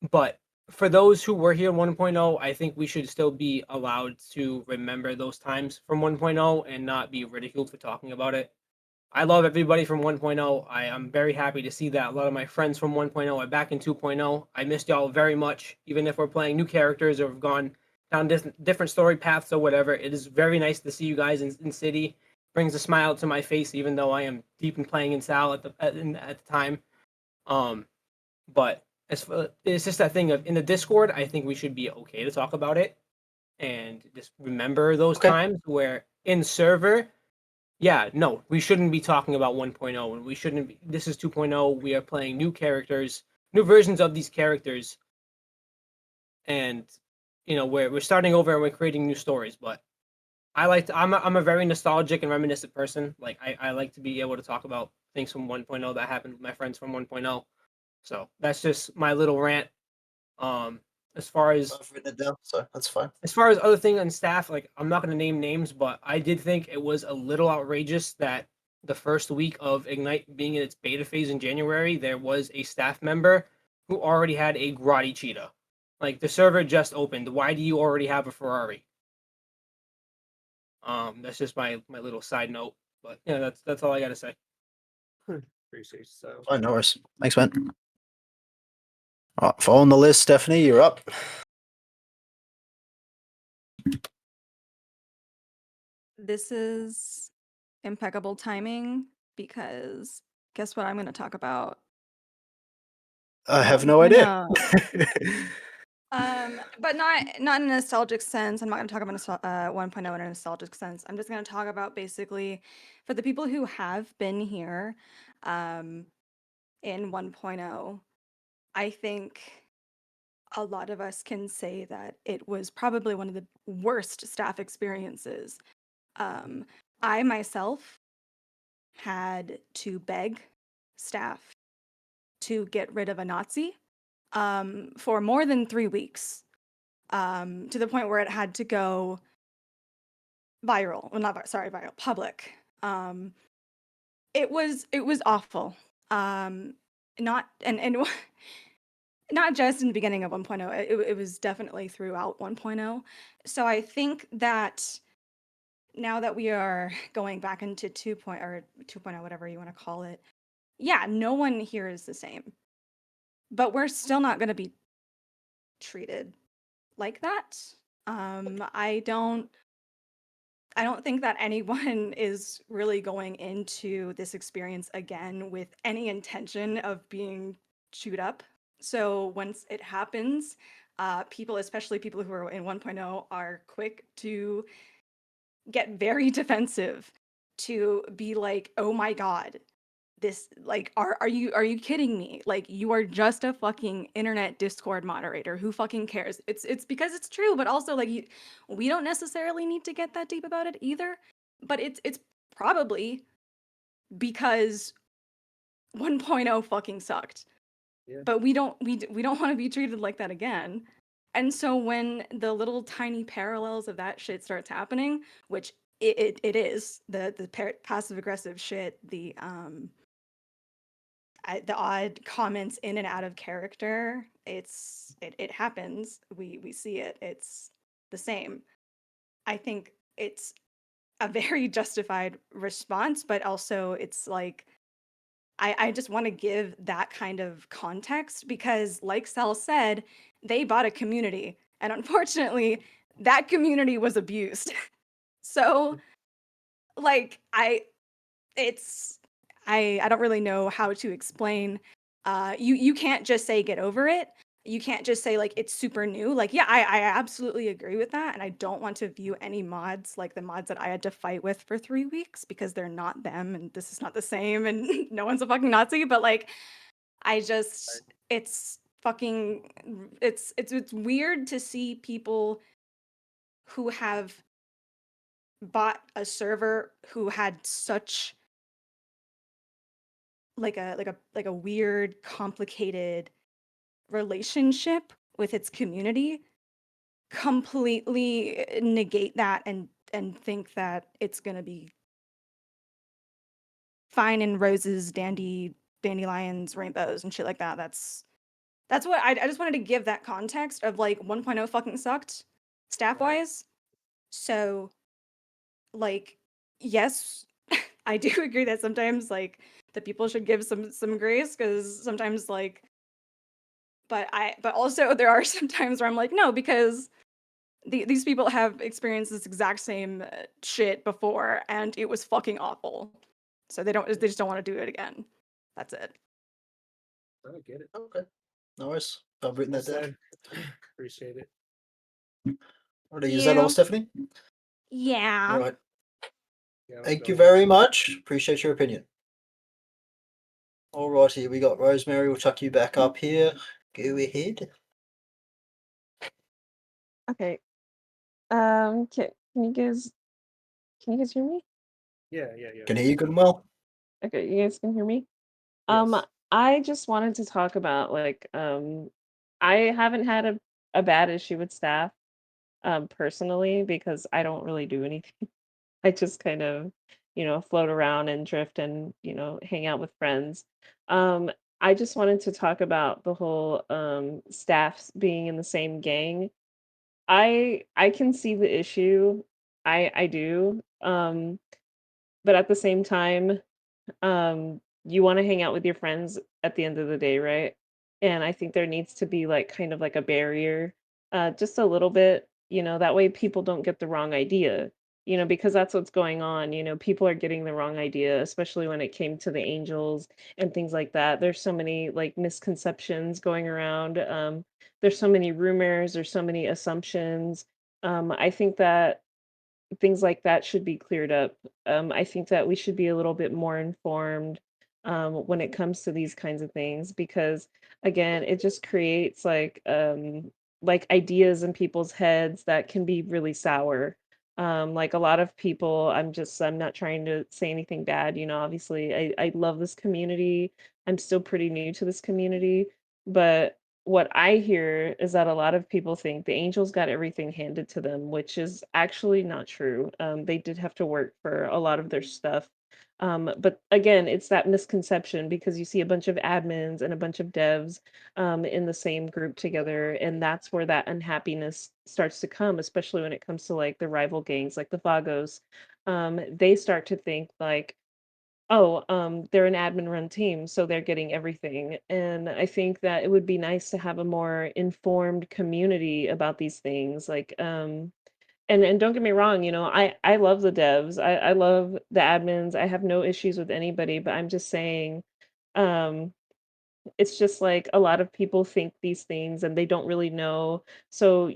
But for those who were here 1.0, I think we should still be allowed to remember those times from 1.0 and not be ridiculed for talking about it. I love everybody from 1.0. I am very happy to see that a lot of my friends from 1.0 are back in 2.0. I missed y'all very much, even if we're playing new characters or have gone down different story paths or whatever. It is very nice to see you guys in City. Brings a smile to my face, even though I am deep in playing in Sal at the time. But it's just that thing of in the Discord, I think we should be okay to talk about it and just remember those times where in server, yeah, no, we shouldn't be talking about 1.0 and we shouldn't be, this is 2.0. We are playing new characters, new versions of these characters. And we're starting over and we're creating new stories, but I'm a very nostalgic and reminiscent person. Like I like to be able to talk about things from 1.0 that happened with my friends from 1.0. So that's just my little rant. As far as I've written it down, so that's fine. as far as other thing on staff, like I'm not gonna name names, but I did think it was a little outrageous that the first week of Ignite being in its beta phase in January, there was a staff member who already had a Grotti cheetah. Like the server just opened. Why do you already have a Ferrari? That's just my little side note. But yeah, that's all I gotta say. Appreciate so. Fine, no worries. Thanks, man. All right, following the list, Stephanie, you're up. This is impeccable timing because guess what I'm going to talk about? I have no idea. But not in a nostalgic sense. I'm not going to talk about 1.0 in a nostalgic sense. I'm just going to talk about basically for the people who have been here in 1.0. I think a lot of us can say that it was probably one of the worst staff experiences. I myself had to beg staff to get rid of a Nazi for more than 3 weeks, to the point where it had to go viral. Well, not sorry, viral, public. It was awful. Not and not just in the beginning of 1.0. It was definitely throughout 1.0. So I think that now that we are going back into 2.0 or 2.0, whatever you want to call it, yeah, no one here is the same. But we're still not going to be treated like that. I don't think that anyone is really going into this experience again with any intention of being chewed up. So once it happens, people, especially people who are in 1.0, are quick to get very defensive, to be like, oh my god, this, like, are you kidding me? Like, you are just a fucking internet Discord moderator. Who fucking cares? It's because it's true, but also like we don't necessarily need to get that deep about it either. But it's probably because 1.0 fucking sucked. Yeah. But we don't want to be treated like that again. And so when the little tiny parallels of that shit starts happening, which it is the passive aggressive shit, the odd comments in and out of character, it happens. We see it. It's the same. I think it's a very justified response, but also it's like I just want to give that kind of context because, like Sal said, they bought a community, and unfortunately, that community was abused. So, like, it's I don't really know how to explain. You can't just say get over it. You can't just say like it's super new. Like, yeah, I absolutely agree with that, and I don't want to view any mods like the mods that I had to fight with for 3 weeks because they're not them, and this is not the same, and no one's a fucking Nazi. But like, I just it's fucking it's weird to see people who have bought a server who had such like a weird complicated relationship with its community completely negate that and think that it's going to be fine in roses, dandelions, rainbows and shit like that. That's what I just wanted to give that context of like 1.0 fucking sucked staff wise. So like yes, I do agree that sometimes like the people should give some grace because sometimes like but also there are some times where I'm like no because these people have experienced this exact same shit before and it was fucking awful. So they just don't want to do it again. That's it. I get it. Okay. No worries. I've written that down. Appreciate it. Alrighty, is that all, Stephanie? Yeah. All right. Yeah, Thank you very much. Appreciate your opinion. Alrighty, we got Rosemary. We'll chuck you back up here. Go ahead. Okay. Can you guys hear me? Yeah. Can hear you good and well. Okay, you guys can hear me? Yes. I just wanted to talk about like I haven't had a bad issue with staff personally because I don't really do anything. I just kind of, float around and drift and, hang out with friends. Um I just wanted to talk about the whole staffs being in the same gang. I can see the issue. I do. But at the same time, you want to hang out with your friends at the end of the day, right? And I think there needs to be like kind of like a barrier, just a little bit, that way people don't get the wrong idea, because that's what's going on. People are getting the wrong idea, especially when it came to the angels and things like that. There's so many like misconceptions going around. There's so many rumors, there's so many assumptions. I think that things like that should be cleared up. I think that we should be a little bit more informed when it comes to these kinds of things because, again, it just creates like ideas in people's heads that can be really sour. Like a lot of people, I'm not trying to say anything bad. Obviously, I love this community. I'm still pretty new to this community, but what I hear is that a lot of people think the Angels got everything handed to them, which is actually not true. They did have to work for a lot of their stuff. But again, it's that misconception because you see a bunch of admins and a bunch of devs in the same group together, and that's where that unhappiness starts to come, especially when it comes to like the rival gangs, like the Vagos. They start to think like, oh, they're an admin run team, so they're getting everything. And I think that it would be nice to have a more informed community about these things. Like, and don't get me wrong, I love the devs. I love the admins. I have no issues with anybody, but I'm just saying, um, it's just like a lot of people think these things and they don't really know. So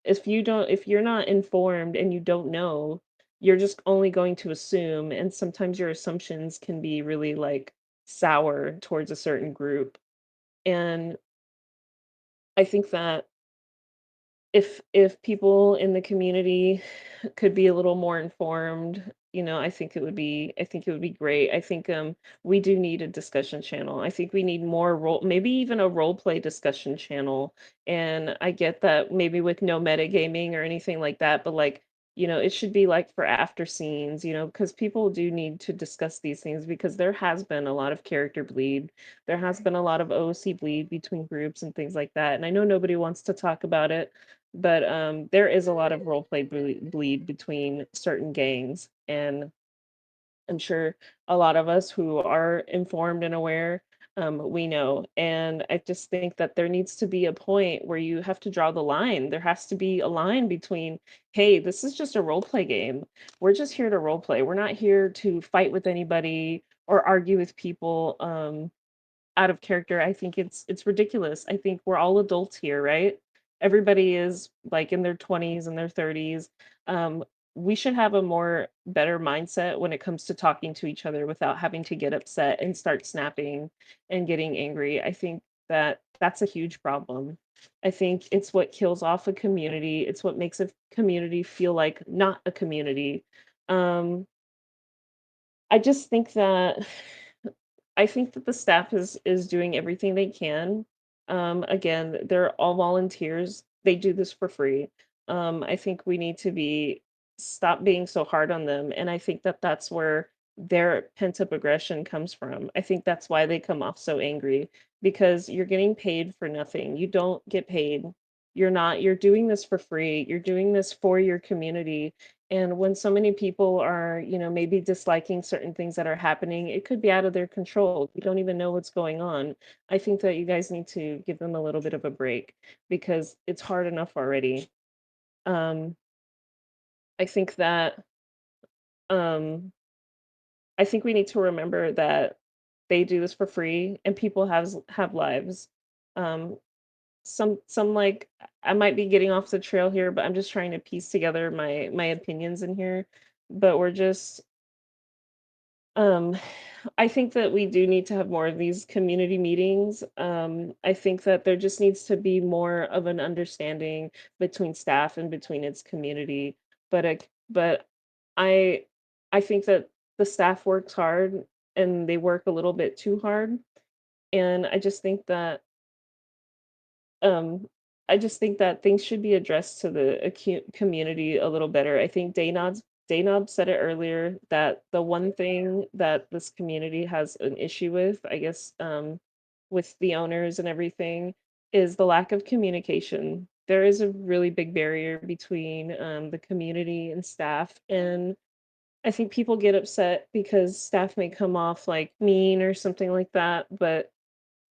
if you're not informed and you don't know, you're just only going to assume, and sometimes your assumptions can be really like sour towards a certain group. And I think that if people in the community could be a little more informed, I think it would be great. I think we do need a discussion channel. I think we need more maybe even a role play discussion channel. And I get that maybe with no metagaming or anything like that, but like, it should be like for after scenes, because people do need to discuss these things because there has been a lot of character bleed. There has been a lot of OC bleed between groups and things like that. And I know nobody wants to talk about it, but there is a lot of role play bleed between certain gangs, and I'm sure a lot of us who are informed and aware, we know. And I just think that there needs to be a point where you have to draw the line. There has to be a line between, hey, this is just a role play game. We're just here to role play. We're not here to fight with anybody or argue with people. Out of character. I think it's ridiculous. I think we're all adults here, right? Everybody is like in their 20s and their 30s. Um, we should have a more better mindset when it comes to talking to each other without having to get upset and start snapping and getting angry. I think that that's a huge problem. I think it's what kills off a community. It's what makes a community feel like not a community. Um, I just think that the staff is doing everything they can. Again, they're all volunteers. They do this for free. I think we need to stop being so hard on them, and I think that that's where their pent up aggression comes from. I think that's why they come off so angry because you're getting paid for nothing. You don't get paid. You're doing this for free. You're doing this for your community. And when so many people are, maybe disliking certain things that are happening, it could be out of their control. You don't even know what's going on. I think that you guys need to give them a little bit of a break because it's hard enough already. Um, I think that um, I think we need to remember that they do this for free and people have lives. Um, some like I might be getting off the trail here, but I'm just trying to piece together my opinions in here. But we're just Um, I think that we do need to have more of these community meetings. I think that there just needs to be more of an understanding between staff and between its community. But I I think that the staff works hard and they work a little bit too hard. And um, I just think that things should be addressed to the community a little better. I think Daynob said it earlier that the one thing that this community has an issue with, I guess, with the owners and everything, is the lack of communication. There is a really big barrier between the community and staff, and I think people get upset because staff may come off like mean or something like that, but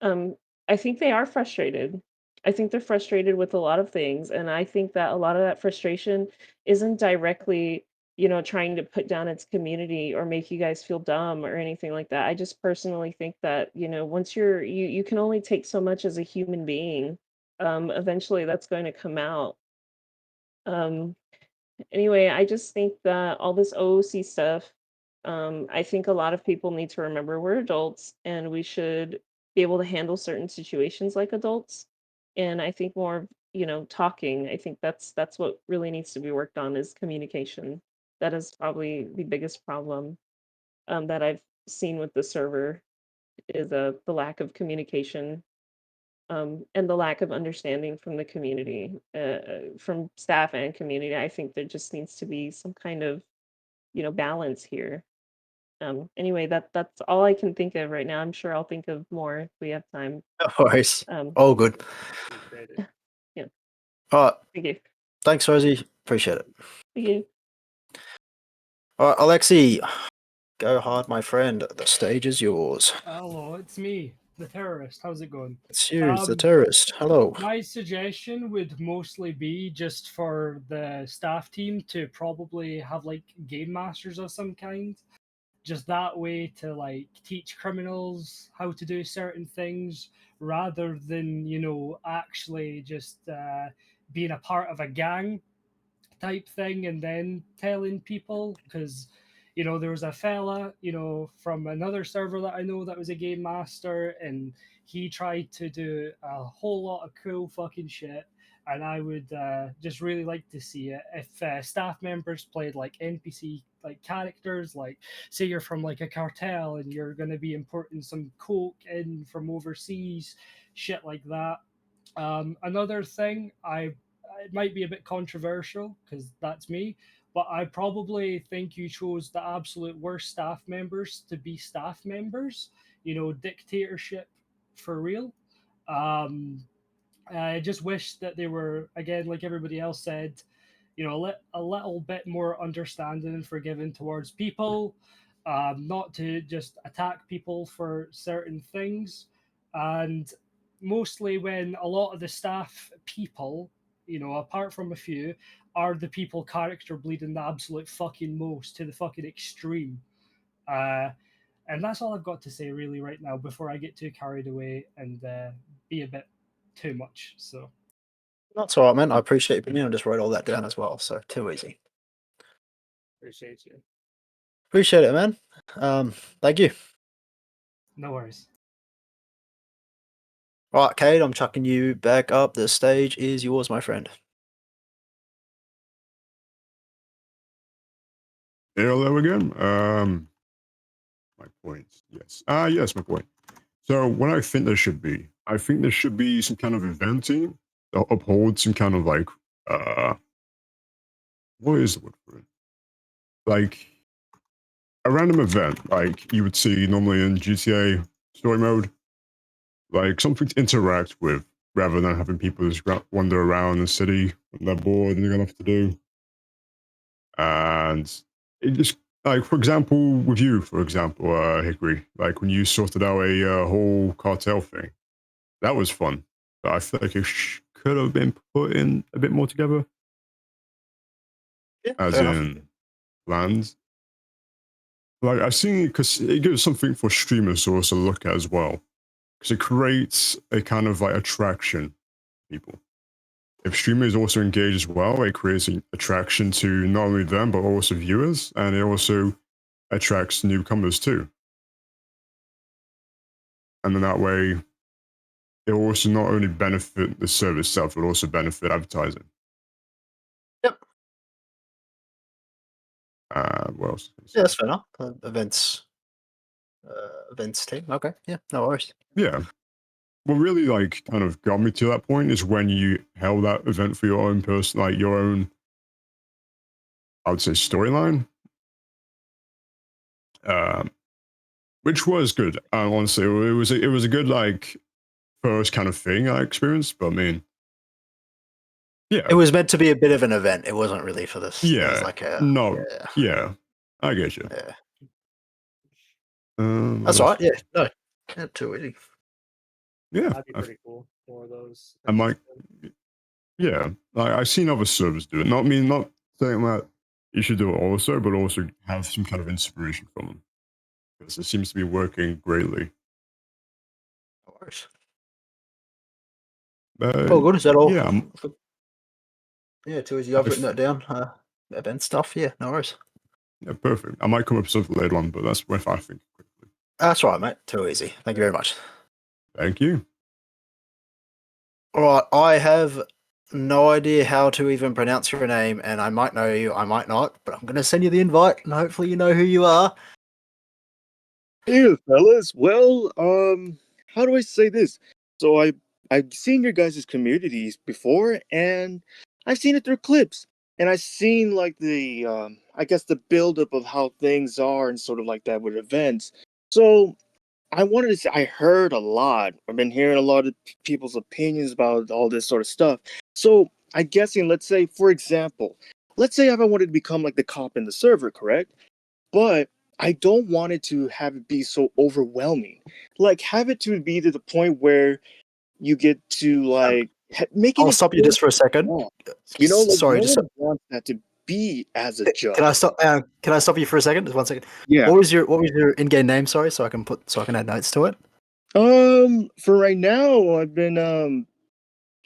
um, I think they are frustrated. I think they're frustrated with a lot of things, and I think that a lot of that frustration isn't directly, trying to put down its community or make you guys feel dumb or anything like that. I just personally think that, once you can only take so much as a human being. Eventually that's going to come out. Um, Anyway, I just think that all this OOC stuff, I think a lot of people need to remember we're adults and we should be able to handle certain situations like adults. And I think more, talking. I think that's what really needs to be worked on is communication. That is probably the biggest problem that I've seen with the server is the lack of communication and the lack of understanding from the community, from staff and community. I think there just needs to be some kind of, balance here. Anyway, that's all I can think of right now. I'm sure I'll think of more if we have time. No worries. Um, All good. Appreciate it. yeah, All right. thank you. Thanks, Rosie. Appreciate it. Thank you. All right, Alexi, go hard, my friend. The stage is yours. Hello, it's me, the terrorist. How's it going? It's you, the terrorist. Hello. My suggestion would mostly be just for the staff team to probably have like game masters of some kind. Just that way to like teach criminals how to do certain things rather than, actually just being a part of a gang type thing and then telling people because there was a fella from another server that I know that was a game master and he tried to do a whole lot of cool fucking shit and I would just really like to see it if staff members played like NPC like characters, like say you're from like a cartel and you're going to be importing some coke in from overseas, shit like that. Another thing, it might be a bit controversial because that's me, but I probably think you chose the absolute worst staff members to be staff members. You know, dictatorship for real. Um, I just wish that they were, again, like everybody else said, you know, a little bit more understanding and forgiving towards people, not to just attack people for certain things. And mostly when a lot of the staff people, you know, apart from a few, are the people character bleeding the absolute fucking most to the fucking extreme. Uh, and that's all I've got to say really right now before I get too carried away and be a bit too much. So That's all right, man. I appreciate your opinion. I just wrote all that down as well. So too easy. Appreciate you. Appreciate it, man. Thank you. no worries. All right, Cade, I'm chucking you back up. The stage is yours, my friend. Hello again. My point. Yes. Yes, my point. So what I think there should be, I think there should be some kind of event team that upholds some kind of like, what is the word for it? Like a random event, like you would see normally in GTA story mode, like something to interact with, rather than having people just wander around the city when they're bored and they got nothing to do. And it just like, for example, with you, for example, Hickory, like when you sorted out a whole cartel thing, that was fun. But I feel like it could have been put in a bit more together, Yeah, as fair enough. in plans. Like I've seen it because it gives something for streamers to also look at as well, because it creates a kind of like attraction to people. If streamers also engage as well, it creates an attraction to not only them but also viewers, and it also attracts newcomers too. And then that way, it will also not only benefit the service itself, it will also benefit advertising. Yep. What else? Yeah, that's fair enough. Events team. Okay. Yeah, no worries. Yeah. What really like kind of got me to that point is when you held that event for your own person, like your own, I would say, storyline. Which was good. Honestly, it was a good like first kind of thing I experienced. But I mean, yeah, It was meant to be a bit of an event. It wasn't really for this. It was yeah, like a no, yeah, I get you. Yeah. What That's else? all right. Yeah, no, not too easy. Yeah, That'd be pretty cool. One of those. I might. Yeah, like I've seen other servers do it. Not me, not saying that you should do it also, but also have some kind of inspiration from them because it seems to be working greatly. No worries. But Oh, good. Is that all? yeah, Yeah, too easy. I've I've- written that down. Event stuff. Yeah, no worries. yeah, perfect. I might come up with something later on, but that's if I think. That's all right, mate. Too easy. Thank you very much. Thank you. All right, I have no idea how to even pronounce your name, and I might know you, I might not, but I'm going to send you the invite, and hopefully you know who you are. Hey, fellas. Well, how do I say this? So I've seen your guys' communities before, and I've seen it through clips, and I've seen like the I guess the buildup of how things are and sort of like that with events. So I wanted to say I heard a lot. I've been hearing a lot of people's opinions about all this sort of stuff. So I guessing, let's say, for example, let's say if I wanted to become like the cop in the server, correct? But I don't want it to have it be so overwhelming. Like have it to be to the point where you get to like making I'll it stop you just for a second. you know, like Sorry, no just one wants that to be as a judge. can I stop? Can I stop you for a second? Just 1 second. Yeah. What was your in-game name? Sorry, so I can add notes to it. For right now, I've been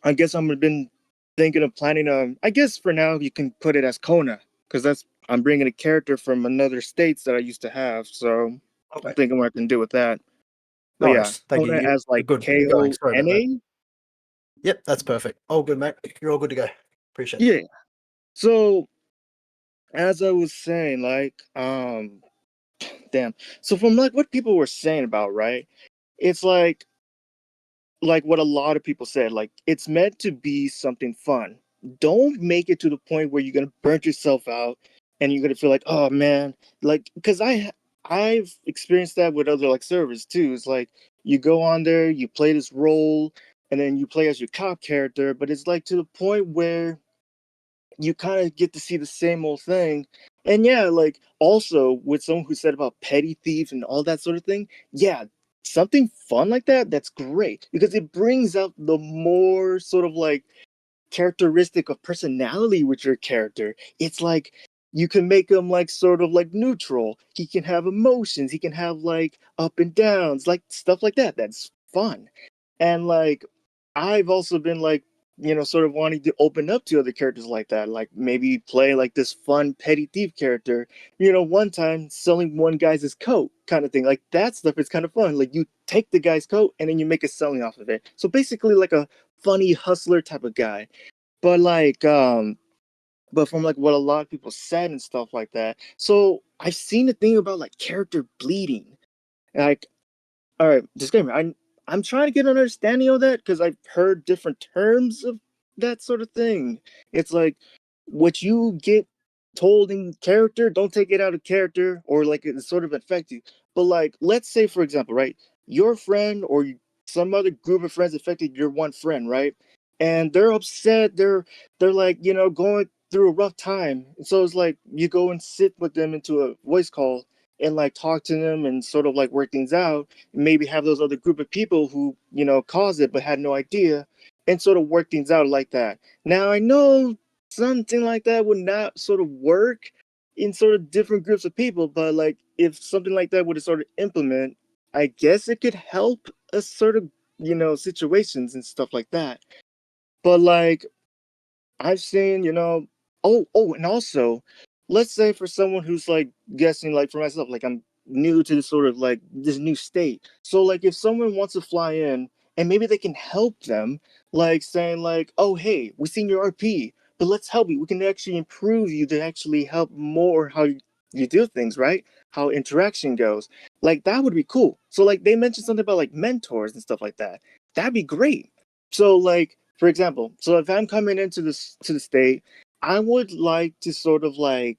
I guess I've been thinking of planning I guess for now you can put it as Kona because that's I'm bringing a character from another states that I used to have, so Okay. I'm thinking what I can do with that. But No yeah, worries. Thank you. Kona as You're like good. Keep going. Sorry about that. Kona. Yep, that's perfect. All good, mate. You're all good to go. Appreciate it. Yeah. So as I was saying, like, damn. So from like what people were saying about, right? It's like what a lot of people said, like it's meant to be something fun. Don't make it to the point where you're gonna burn yourself out and you're gonna feel like, oh man, like because I've experienced that with other like servers too. It's like you go on there, you play this role, and then you play as your cop character, but it's like to the point where you kind of get to see the same old thing. And yeah, like also with someone who said about petty thief and all that sort of thing, yeah, something fun like that, that's great because it brings out the more sort of like characteristic of personality with your character. It's like you can make him like sort of like neutral. He can have emotions. He can have like up and downs, like stuff like that. That's fun. And like I've also been like, sort of wanting to open up to other characters like that. Like maybe play like this fun petty thief character. One time selling one guy's coat kind of thing. Like that stuff is kind of fun. Like you take the guy's coat and then you make a selling off of it. So basically like a funny hustler type of guy. But like but from like what a lot of people said and stuff like that. So I've seen the thing about like character bleeding. Like, all right, disclaimer. I'm trying to get an understanding of that because I've heard different terms of that sort of thing. It's like what you get told in character, don't take it out of character or like it sort of affect you. But like, let's say for example, right, your friend or some other group of friends affected your one friend, right? And they're upset. They're like going through a rough time. And so it's like you go and sit with them into a voice call and like talk to them and sort of like work things out, maybe have those other group of people who caused it but had no idea, and sort of work things out like that. Now I know something like that would not sort of work in sort of different groups of people, but like if something like that would sort of implement, I guess it could help us sort of situations and stuff like that. But like I've seen, and also, let's say for someone who's like guessing, like for myself, like I'm new to this sort of like this new state. So like if someone wants to fly in and maybe they can help them, like saying like, oh hey, we seen your RP, but let's help you. We can actually improve you to actually help more how you do things, right? How interaction goes. Like that would be cool. So like they mentioned something about like mentors and stuff like that. That'd be great. So like for example, so if I'm coming into this to the state, I would like to sort of like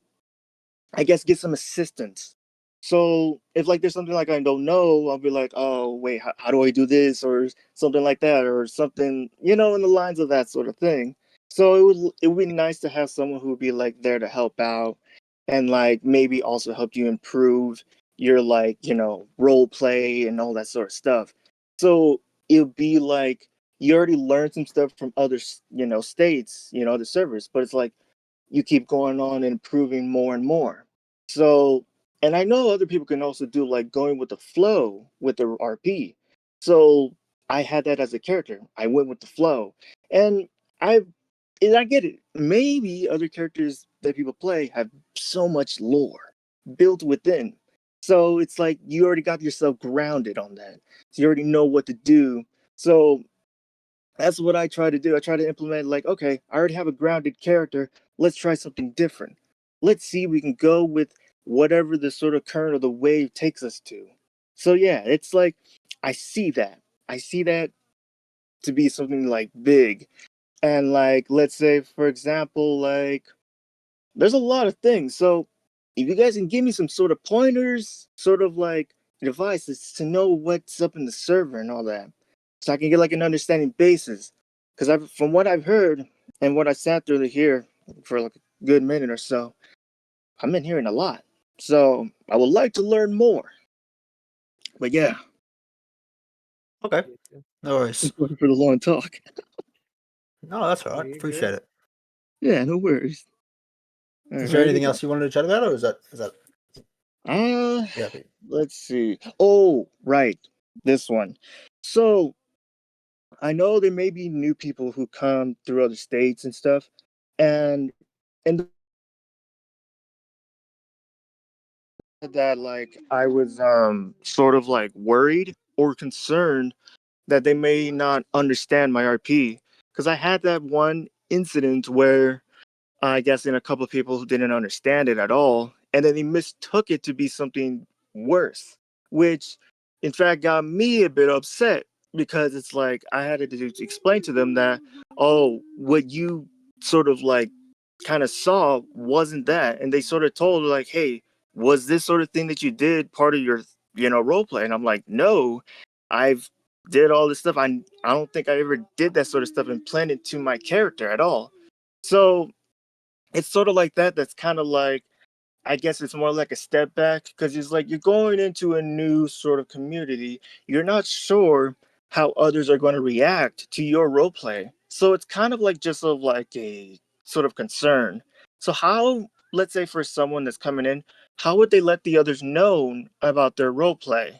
I guess get some assistance. So if like there's something like I don't know, I'll be like, oh wait, how do I do this or something like that or something, in the lines of that sort of thing. So it would be nice to have someone who would be like there to help out and like maybe also help you improve your like role play and all that sort of stuff. So it would be like you already learned some stuff from other states, other servers, but it's like you keep going on and improving more and more. So, and I know other people can also do like going with the flow with the RP. So I had that as a character. I went with the flow, and I and I get it. Maybe other characters that people play have so much lore built within. So it's like you already got yourself grounded on that. So you already know what to do. So that's what I try to do. I try to implement like, okay, I already have a grounded character. Let's try something different. Let's see if we can go with whatever the sort of current of the wave takes us to. So yeah, it's like I see that. I see that to be something like big. And like let's say for example, like there's a lot of things. So if you guys can give me some sort of pointers, sort of like devices to know what's up in the server and all that, so I can get like an understanding basis. Because I've, from what I've heard and what I sat through to hear for like a good minute or so, I've been hearing a lot. So I would like to learn more. But yeah, Okay. No worries. sorry for the long talk. No, that's all No, right. you're Appreciate good. it. Yeah, no worries. All Is right, there have a good anything day. else you wanted to chat about, or is that yeah? Let's see. Oh, right, this one. So I know there may be new people who come through other states and stuff, and that like I was sort of like worried or concerned that they may not understand my RP because I had that one incident where I guess, in a couple of people who didn't understand it at all, and then they mistook it to be something worse, which in fact got me a bit upset because it's like I had to explain to them that, oh, what you sort of like kind of saw wasn't that, and they sort of told like, hey, was this sort of thing that you did part of your role play? And I'm like, no, I've did all this stuff. I don't think I ever did that sort of stuff and planned it to my character at all. So it's sort of like that. That's kind of like, I guess it's more like a step back because it's like you're going into a new sort of community. You're not sure how others are going to react to your role play. So it's kind of like just of like a sort of concern. So how, let's say for someone that's coming in, how would they let the others know about their role play?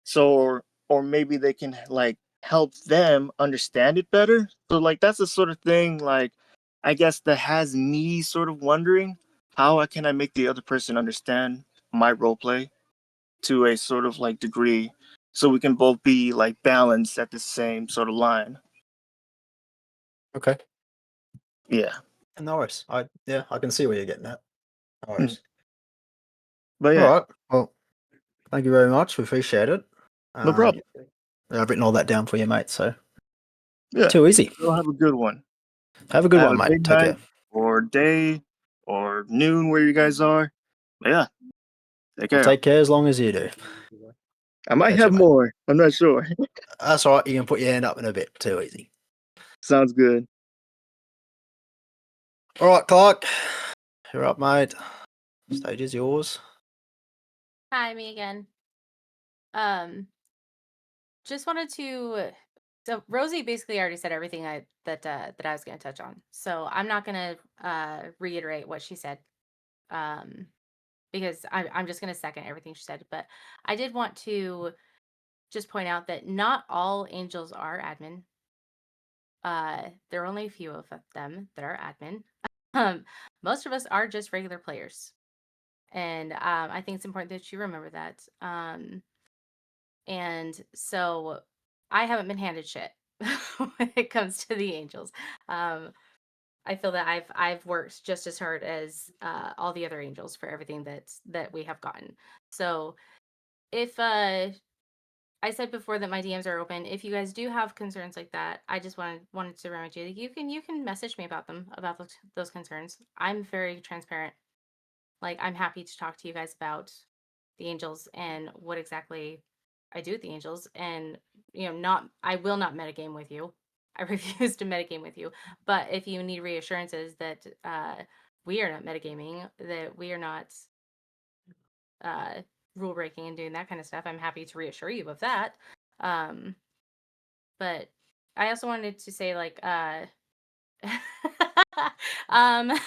So or maybe they can like help them understand it better. So like that's the sort of thing like I guess that has me sort of wondering can I make the other person understand my role play to a sort of like degree so we can both be like balanced at the same sort of line. Okay. Yeah. No worries. I can see where you're getting at. No Mm. worries. But All yeah, right. Well, thank you very much. We appreciate it. no problem. I've written all that down for you, mate. So Yeah. too easy. You'll have a good one. Have a good Have one, a mate. good Take night care. or day or noon where you guys are. But yeah. Take I'll care. take care as long as you do. I might Catch you, have mate. more. I'm not sure. That's all right. You can put your hand up in a bit. Too easy. Sounds good. All right, Clark. You're up, mate. Stage is yours. Hi, me again. Just wanted to. So Rosie basically already said everything that I was going to touch on. So I'm not going to reiterate what she said, because I'm just going to second everything she said. But I did want to just point out that not all angels are admin. There are only a few of them that are admin. Most of us are just regular players, and I think it's important that you remember that. And so I haven't been handed shit when it comes to the angels. I feel that I've worked just as hard as all the other angels for everything that we have gotten. So if I said before that my DMs are open, if you guys do have concerns like that, I just wanted to remind you that you can message me about them, about those concerns. I'm very transparent. Like, I'm happy to talk to you guys about the angels and what exactly I do with the angels. And, I will not metagame with you. I refuse to metagame with you. But if you need reassurances that we are not metagaming, that we are not rule breaking and doing that kind of stuff, I'm happy to reassure you of that. But I also wanted to say, like, um,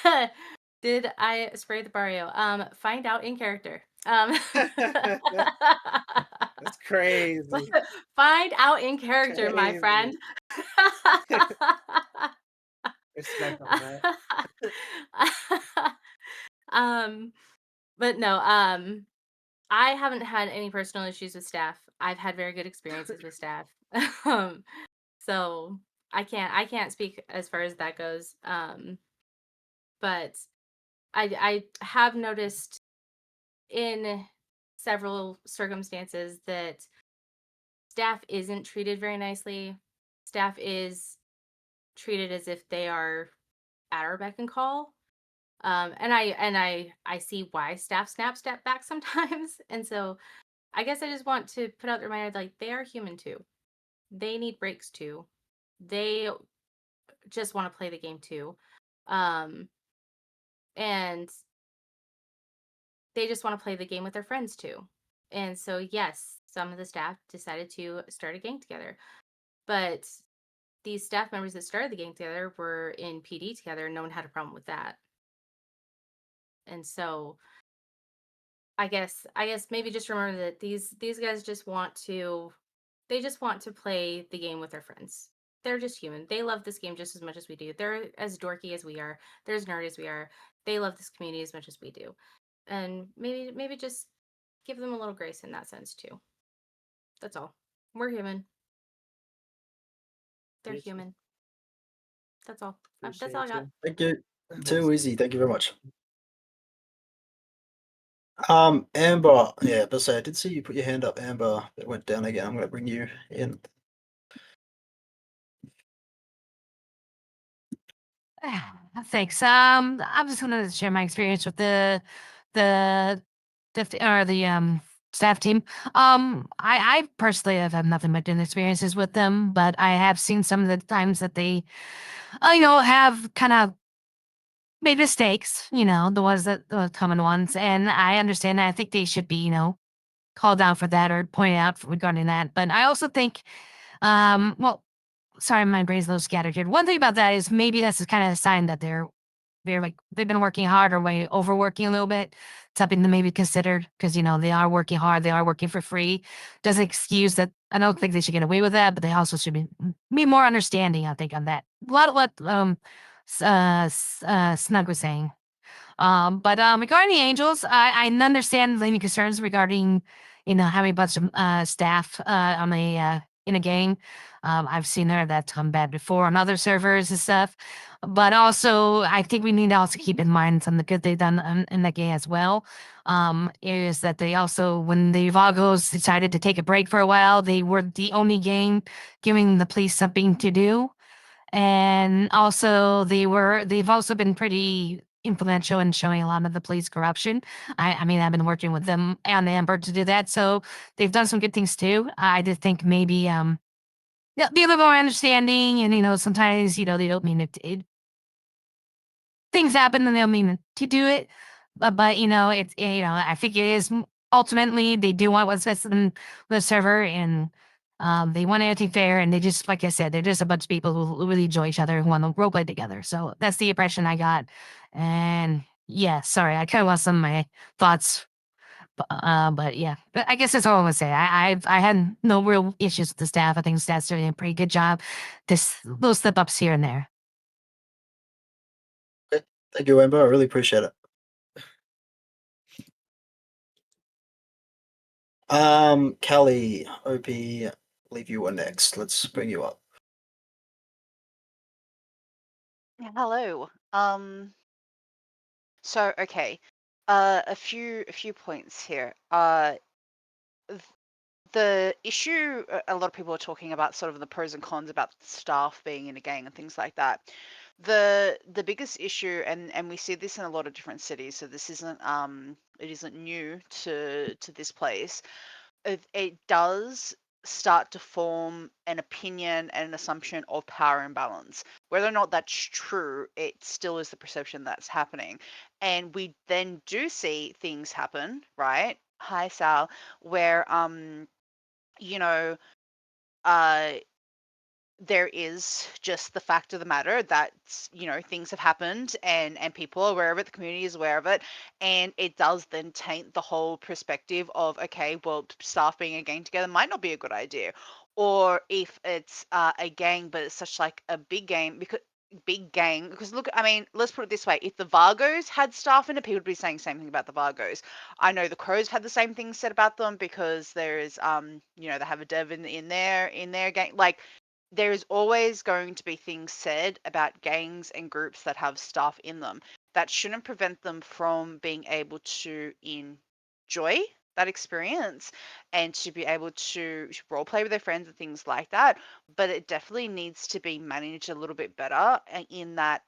did I spray the Barrio? Find out in character. That's crazy. Find out in character, my Crazy. friend. Respect on that. But no, I haven't had any personal issues with staff. I've had very good experiences with staff. Um, so I can't speak as far as that goes. But I have noticed in several circumstances that staff isn't treated very nicely. Staff is treated as if they are at our beck and call. And I see why staff step back sometimes. And so I guess I just want to put out the reminder, like, they are human too. They need breaks too. They just want to play the game too. And they just want to play the game with their friends too. And so, yes, some of the staff decided to start a gang together. But these staff members that started the gang together were in PD together, and no one had a problem with that. And so I guess maybe just remember that these guys just want to play the game with their friends. They're just human. They love this game just as much as we do. They're as dorky as we are. They're as nerdy as we are. They love this community as much as we do. And maybe just give them a little grace in that sense too. That's all. We're human. They're Appreciate human. That's all. That's Appreciate all I got. you. Thank you. Too easy. Thank you very much. Amber. Yeah, but say I did see you put your hand up, Amber. It went down again. I'm going to bring you in. Thanks. I'm just gonna share my experience with the the staff team. I personally have had nothing but good experiences with them, but I have seen some of the times that they, have kind of made mistakes. The ones that the common ones, and I understand. I think they should be, called out for that or pointed out regarding that. But I also think, well, sorry, my brain's a little scattered here. One thing about that is maybe that's kind of a sign that they're like they've been working hard or way overworking a little bit. Something to maybe consider because they are working hard, they are working for free. Doesn't excuse that. I don't think they should get away with that, but they also should be more understanding. I think on that. A lot of what Snug was saying. But regarding the Angels, I understand any concerns regarding, having a bunch of staff on in a game. I've seen her that's come bad before on other servers and stuff. But also, I think we need to also keep in mind some of the good they've done in that game as well. Is that they also, when the Vagos decided to take a break for a while, they were the only game giving the police something to do. And also they've also been pretty influential in showing a lot of the police corruption. I mean, I've been working with them and Amber to do that, so they've done some good things too. I did think maybe yeah, be a little more understanding and sometimes, they don't mean it things happen and they don't mean to do it. But it's I think it is ultimately they do want what's best in the server and they want everything fair and they just like I said, they're just a bunch of people who really enjoy each other who want to role play together. So that's the impression I got. And yeah, sorry, I kind of lost some of my thoughts. But yeah, but I guess that's all I want to say. I had no real issues with the staff. I think the staff's doing a pretty good job. Just little slip ups here and there. Okay. Thank you, Amber. I really appreciate it. Callie, OP, I believe you were next. Let's bring you up. Yeah, hello. So okay, a few points here. Th- the issue a lot of people are talking about, sort of the pros and cons about staff being in a gang and things like that. The biggest issue, and we see this in a lot of different cities, so this isn't it isn't new to this place. It does start to form an opinion and an assumption of power imbalance. Whether or not that's true, it still is the perception that's happening. And we then do see things happen, right? Hi, Sal, where you know, uh there is just the fact of the matter that things have happened and people are aware of it, the community is aware of it, and it does then taint the whole perspective of, okay, well, staff being a gang together might not be a good idea. Or if it's a gang but it's such like a big gang, because look, I mean, let's put it this way: if the Vargos had staff in it, people would be saying the same thing about the Vargos. I know the Crows had the same thing said about them because there is they have a dev in their gang. Like, there is always going to be things said about gangs and groups that have stuff in them. That shouldn't prevent them from being able to enjoy that experience and to be able to role play with their friends and things like that. But it definitely needs to be managed a little bit better, in that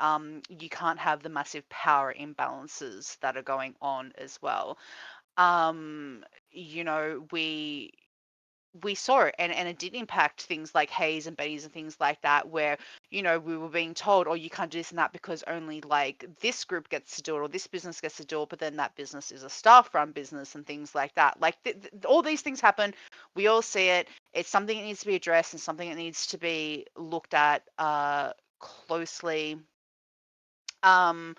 you can't have the massive power imbalances that are going on as well. Um, we saw it, and it did impact things like Hayes and Betty's and things like that, where we were being told, oh, you can't do this and that because only like this group gets to do it or this business gets to do it, but then that business is a staff run business and things like that. Like, all these things happen, we all see it. It's something that needs to be addressed and something that needs to be looked at closely. um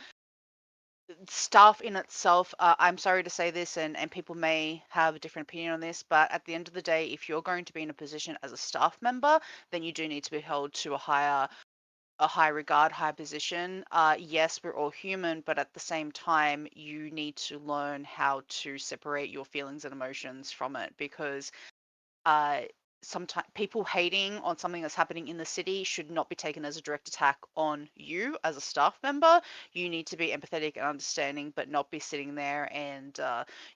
Staff in itself, I'm sorry to say this, and people may have a different opinion on this, but at the end of the day, if you're going to be in a position as a staff member, then you do need to be held to a high regard, high position. Yes, we're all human, but at the same time, you need to learn how to separate your feelings and emotions from it, because sometimes people hating on something that's happening in the city should not be taken as a direct attack on you as a staff member. You need to be empathetic and understanding, but not be sitting there and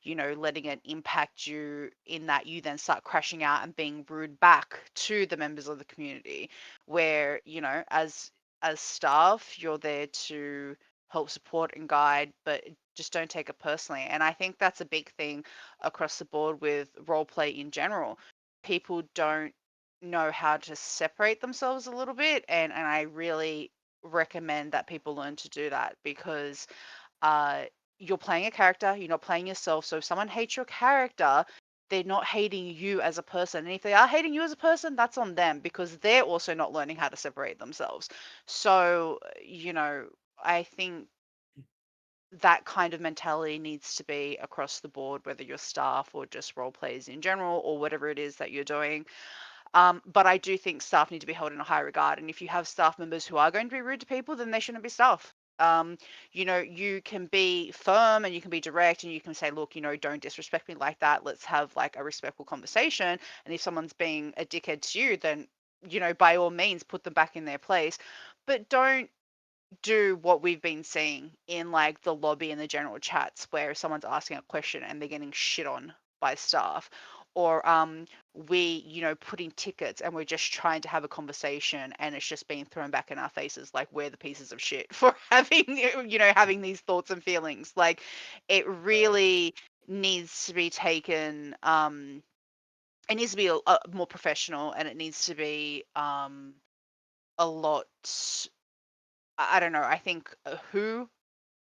letting it impact you in that you then start crashing out and being rude back to the members of the community, where as staff you're there to help support and guide, but just don't take it personally. And I think that's a big thing across the board with role play in general. People don't know how to separate themselves a little bit, and I really recommend that people learn to do that, because you're playing a character, you're not playing yourself. So if someone hates your character, they're not hating you as a person. And if they are hating you as a person, that's on them, because they're also not learning how to separate themselves. So, I think that kind of mentality needs to be across the board, whether you're staff or just role players in general, or whatever it is that you're doing. But I do think staff need to be held in a high regard. And if you have staff members who are going to be rude to people, then they shouldn't be staff. You can be firm and you can be direct and you can say, look, don't disrespect me like that. Let's have like a respectful conversation. And if someone's being a dickhead to you, then, by all means, put them back in their place. But don't do what we've been seeing in like the lobby and the general chats, where someone's asking a question and they're getting shit on by staff, or we put in tickets and we're just trying to have a conversation and it's just being thrown back in our faces like we're the pieces of shit for having these thoughts and feelings. Like, it really needs to be taken, it needs to be a more professional, and it needs to be a lot. I don't know. I think who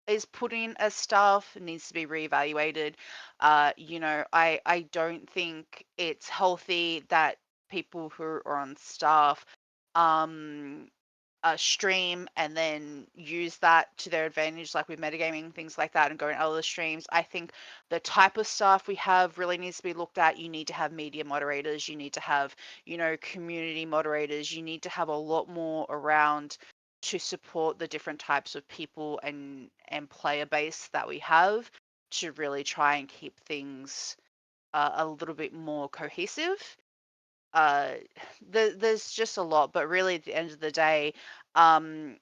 is put in as staff needs to be reevaluated. I don't think it's healthy that people who are on staff um stream and then use that to their advantage, like with metagaming, things like that, and going other streams. I think the type of staff we have really needs to be looked at. You need to have media moderators, you need to have, community moderators, you need to have a lot more around to support the different types of people and player base that we have, to really try and keep things a little bit more cohesive. uh there's just a lot, but really at the end of the day, um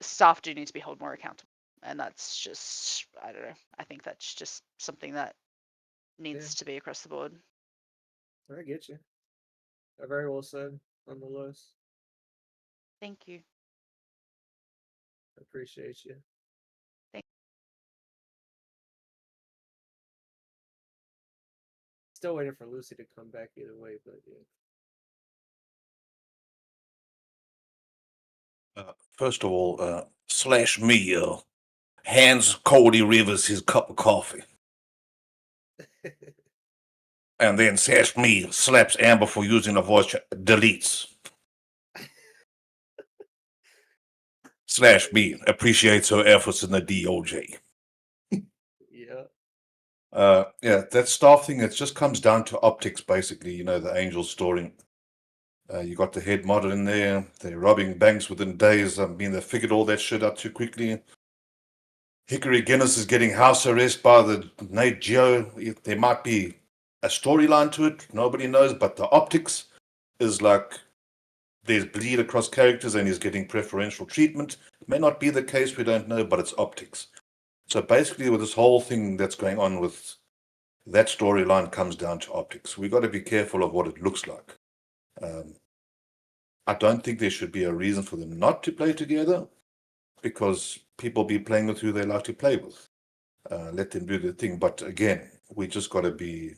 staff do need to be held more accountable, and that's just, I don't know, I think that's just something that Yeah, needs to be across the board. I get you. Very well said, nonetheless. Thank you. I appreciate you. Thank Still waiting for Lucy to come back either way, but yeah. First of all, slash me hands Cody Rivers his cup of coffee. And then slash me slaps Amber for using the voice chat, deletes. Slash me appreciates her efforts in the DOJ. Yeah. Yeah, that staff thing, it just comes down to optics, basically. The Angel story. You got the head model in there. They're robbing banks within days. They figured all that shit out too quickly. Hickory Guinness is getting house arrest by the Nate Geo. There might be a storyline to it. Nobody knows, but the optics is like there's bleed across characters and he's getting preferential treatment. It may not be the case, we don't know, but it's optics. So basically, with this whole thing that's going on with that storyline comes down to optics. We got to be careful of what it looks like. I don't think there should be a reason for them not to play together, because people be playing with who they like to play with. Let them do their thing. But again, we just got to be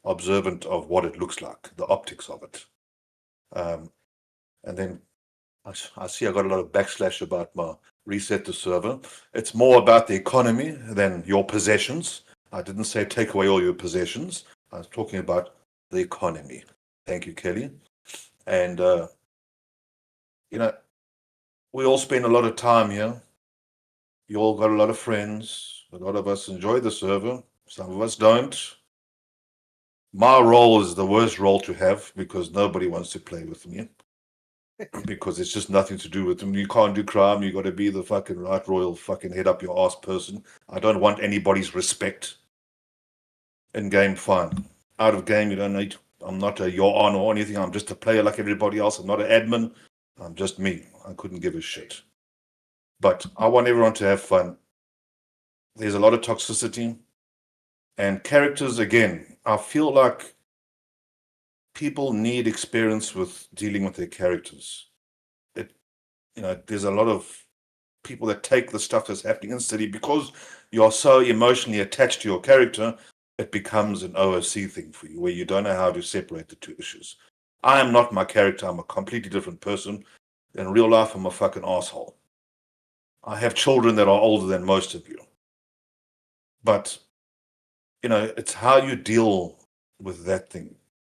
observant of what it looks like, the optics of it. And then I see I got a lot of backslash about my reset the server. It's more about the economy than your possessions. I didn't say take away all your possessions. I was talking about the economy. Thank you, Kelly. And, we all spend a lot of time here. You all got a lot of friends. A lot of us enjoy the server. Some of us don't. My role is the worst role to have, because nobody wants to play with me. Because it's just nothing to do with them. You can't do crime. You got to be the fucking right royal fucking head up your ass person. I don't want anybody's respect. In game, fine. Out of game, you don't need I'm not a you're on or anything. I'm just a player like everybody else. I'm not an admin. I'm just me. I couldn't give a shit. But I want everyone to have fun. There's a lot of toxicity. And characters, again, I feel like people need experience with dealing with their characters. There's a lot of people that take the stuff that's happening in the city because you're so emotionally attached to your character, it becomes an OOC thing for you where you don't know how to separate the two issues. I am not my character. I'm a completely different person. In real life, I'm a fucking asshole. I have children that are older than most of you. But, it's how you deal with that thing.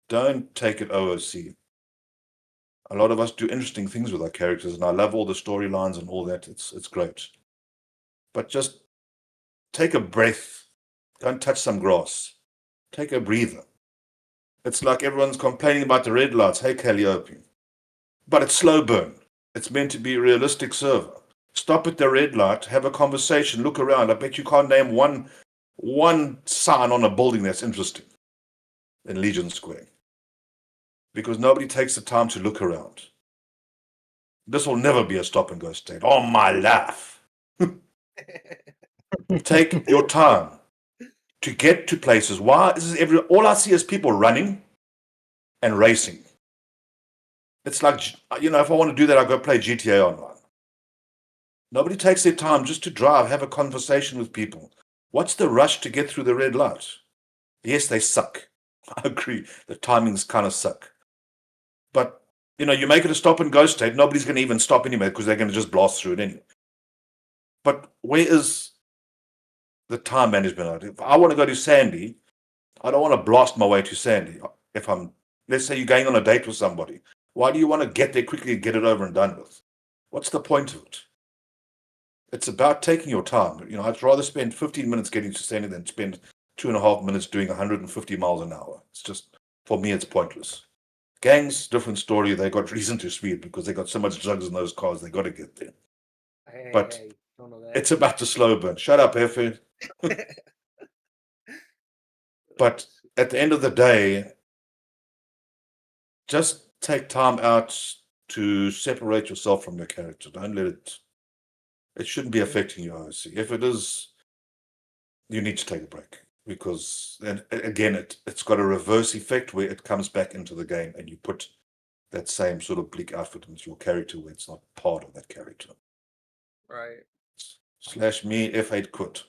Don't take it OOC. A lot of us do interesting things with our characters, and I love all the storylines and all that. It's great. But just take a breath. Go and touch some grass. Take a breather. It's like everyone's complaining about the red lights. Hey, Calliope. But it's slow burn. It's meant to be a realistic server. Stop at the red light, have a conversation, look around. I bet you can't name one sign on a building that's interesting in Legion Square. Because nobody takes the time to look around. This will never be a stop and go state. Oh my life. Take your time to get to places. Why is all I see is people running and racing. It's like, if I want to do that, I go play GTA Online. Nobody takes their time just to drive, have a conversation with people. What's the rush to get through the red light? Yes, they suck. I agree. The timings kind of suck. But, you make it a stop and go state, nobody's going to even stop anyway because they're going to just blast through it anyway. But where is the time management? If I want to go to Sandy, I don't want to blast my way to Sandy. Let's say you're going on a date with somebody. Why do you want to get there quickly and get it over and done with? What's the point of it? It's about taking your time. I'd rather spend 15 minutes getting to Sandy than spend 2.5 minutes doing 150 miles an hour. It's just, for me, it's pointless. Gangs, different story. They got reason to speed because they got so much drugs in those cars. They got to get there. But don't know that. it's about the slow burn. Shut up, Efe. But at the end of the day, just take time out to separate yourself from your character. Don't let it shouldn't be affecting your OC. If it is, you need to take a break because then again, it's got a reverse effect where it comes back into the game and you put that same sort of bleak outfit into your character where it's not part of that character. Right. /me F8 quit.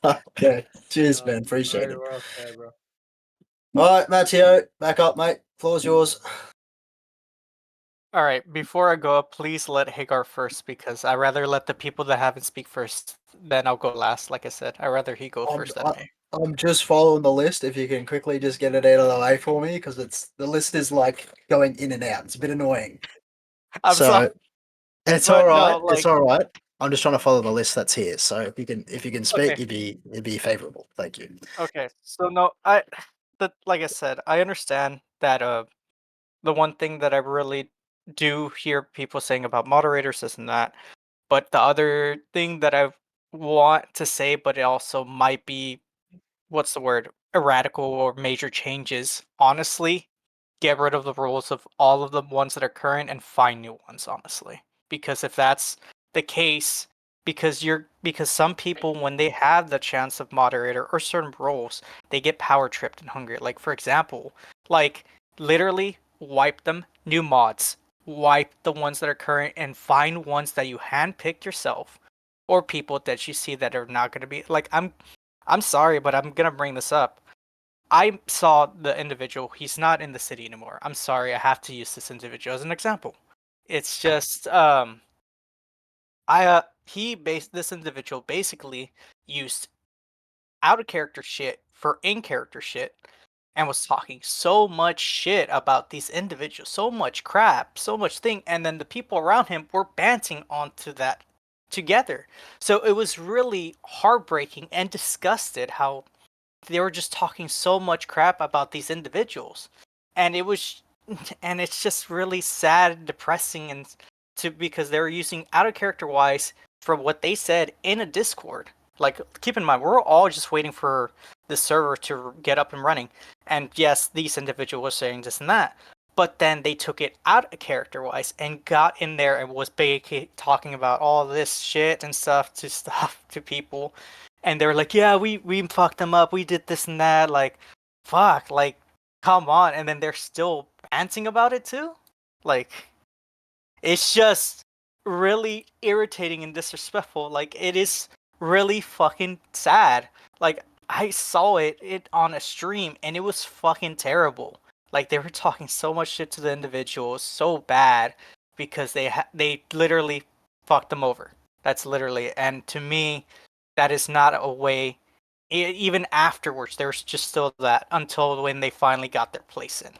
Okay. Cheers, man. Appreciate Very it. well said, bro. All right, Matteo, back up, mate. Floor's yours. All right, before I go up, please let Hagar first because I rather let the people that haven't speak first. Then I'll go last. Like I said, I rather he go first than me. I'm just following the list. If you can quickly just get it out of the way for me, because the list is like going in and out. It's a bit annoying. I'm sorry. It's But all no, right. like It's all right. I'm just trying to follow the list that's here. So if you can speak, Okay. it'd be favorable. Thank you. Okay, so no, like I said, I understand that the one thing that I really do hear people saying about moderators is and that, but the other thing that I want to say, but it also might be what's the word, radical or major changes. Honestly, get rid of the rules of all of the ones that are current and find new ones. Honestly, because if that's the case, because some people when they have the chance of moderator or certain roles, they get power tripped and hungry. Like for example, like literally wipe them, new mods, wipe the ones that are current and find ones that you handpicked yourself or people that you see that are not going to be like I'm sorry, but I'm gonna bring this up. I saw the individual. He's not in the city anymore. I'm sorry. I have to use this individual as an example. It's just this individual basically used out of character shit for in character shit and was talking so much shit about these individuals, so much crap, so much thing, and then the people around him were banting onto that together. So it was really heartbreaking and disgusted how they were just talking so much crap about these individuals, and it's just really sad and depressing because they were using out of character wise for what they said in a Discord. Like keep in mind we're all just waiting for the server to get up and running. And yes, these individuals were saying this and that, but then they took it out of character-wise and got in there and was basically talking about all this shit and stuff to people, and they were like, "Yeah, we fucked them up. We did this and that." Like, fuck, like, come on. And then they're still ranting about it too. Like, it's just really irritating and disrespectful. Like, it is really fucking sad. Like, I saw it on a stream and it was fucking terrible. Like, they were talking so much shit to the individuals so bad because they literally fucked them over. That's literally it. And to me, that is not a way. Even afterwards, there's just still that until when they finally got their place in.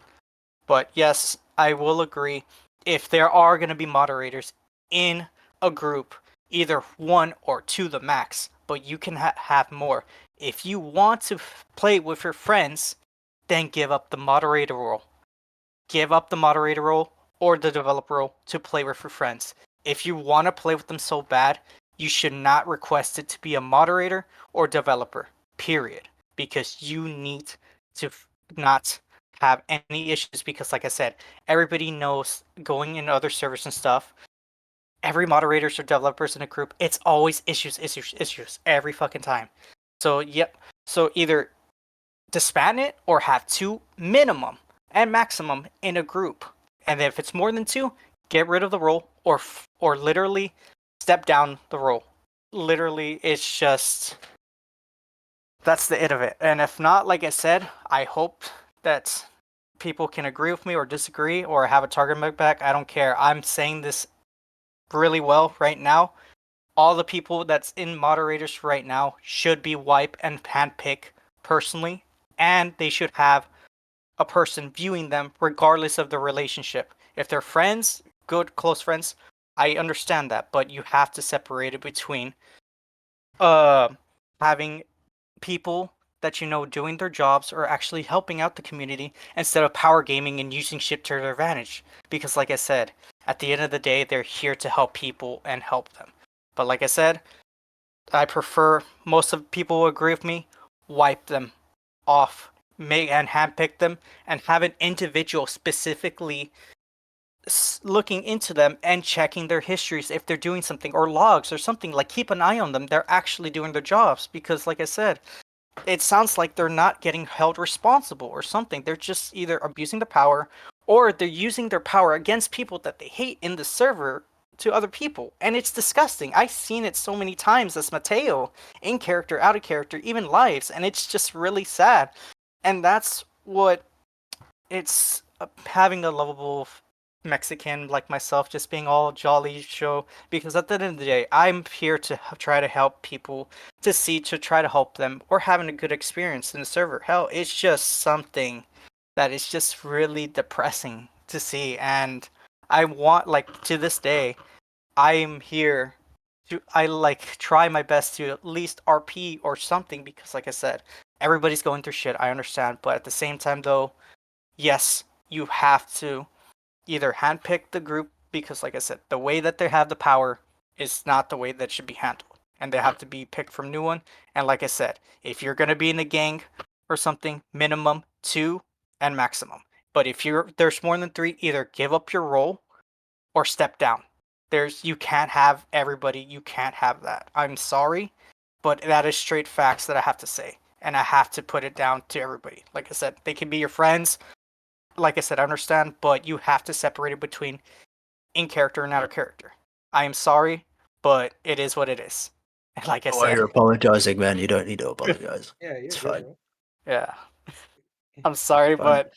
But yes, I will agree. If there are going to be moderators in a group, either one or two the max, but you can have more. If you want to play with your friends, then give up the moderator role. Give up the moderator role or the developer role to play with your friends. If you want to play with them so bad, you should not request it to be a moderator or developer, period. Because you need to not have any issues because, like I said, everybody knows going in other servers and stuff, every moderators or developers in a group, it's always issues every fucking time. So, yep. So either disband it or have two minimum and maximum in a group. And then if it's more than two, get rid of the role or literally step down the role. Literally, it's just that's the it of it. And if not, like I said, I hope that people can agree with me or disagree or have a target back. I don't care. I'm saying this really well right now. All the people that's in moderators right now should be wiped and handpick personally, and they should have a person viewing them regardless of the relationship. If they're friends, good close friends, I understand that, but you have to separate it between having people that you know doing their jobs or actually helping out the community instead of power gaming and using shit to their advantage. Because like I said, at the end of the day, they're here to help people and help them. But like I said, I prefer most of people who agree with me, wipe them off, make and handpick them, and have an individual specifically looking into them and checking their histories if they're doing something or logs or something. Like, keep an eye on them. They're actually doing their jobs because, like I said, it sounds like they're not getting held responsible or something. They're just either abusing the power or they're using their power against people that they hate in the server to other people. And it's disgusting. I've seen it so many times as Mateo, in character, out of character, even lives, and it's just really sad. And that's what it's having a lovable Mexican like myself just being all jolly show, because at the end of the day, I'm here to try to help people, to try to help them or having a good experience in the server. Hell, it's just something that is just really depressing to see, and I want, like, to this day, I'm here to try my best to at least RP or something, because like I said, everybody's going through shit, I understand, but at the same time though, yes, you have to either handpick the group, because like I said, the way that they have the power is not the way that should be handled, and they have to be picked from new one. And like I said, if you're gonna be in a gang or something, minimum 2 and maximum. But if there's more than 3, either give up your role or step down. You can't have everybody. You can't have that. I'm sorry, but that is straight facts that I have to say, and I have to put it down to everybody. Like I said, they can be your friends. Like I said, I understand, but you have to separate it between in character and out of character. I am sorry, but it is what it is. And like I While said, you're apologizing, man, you don't need to apologize. Yeah, you're It's good, fine. bro. yeah, I'm sorry, Fine. but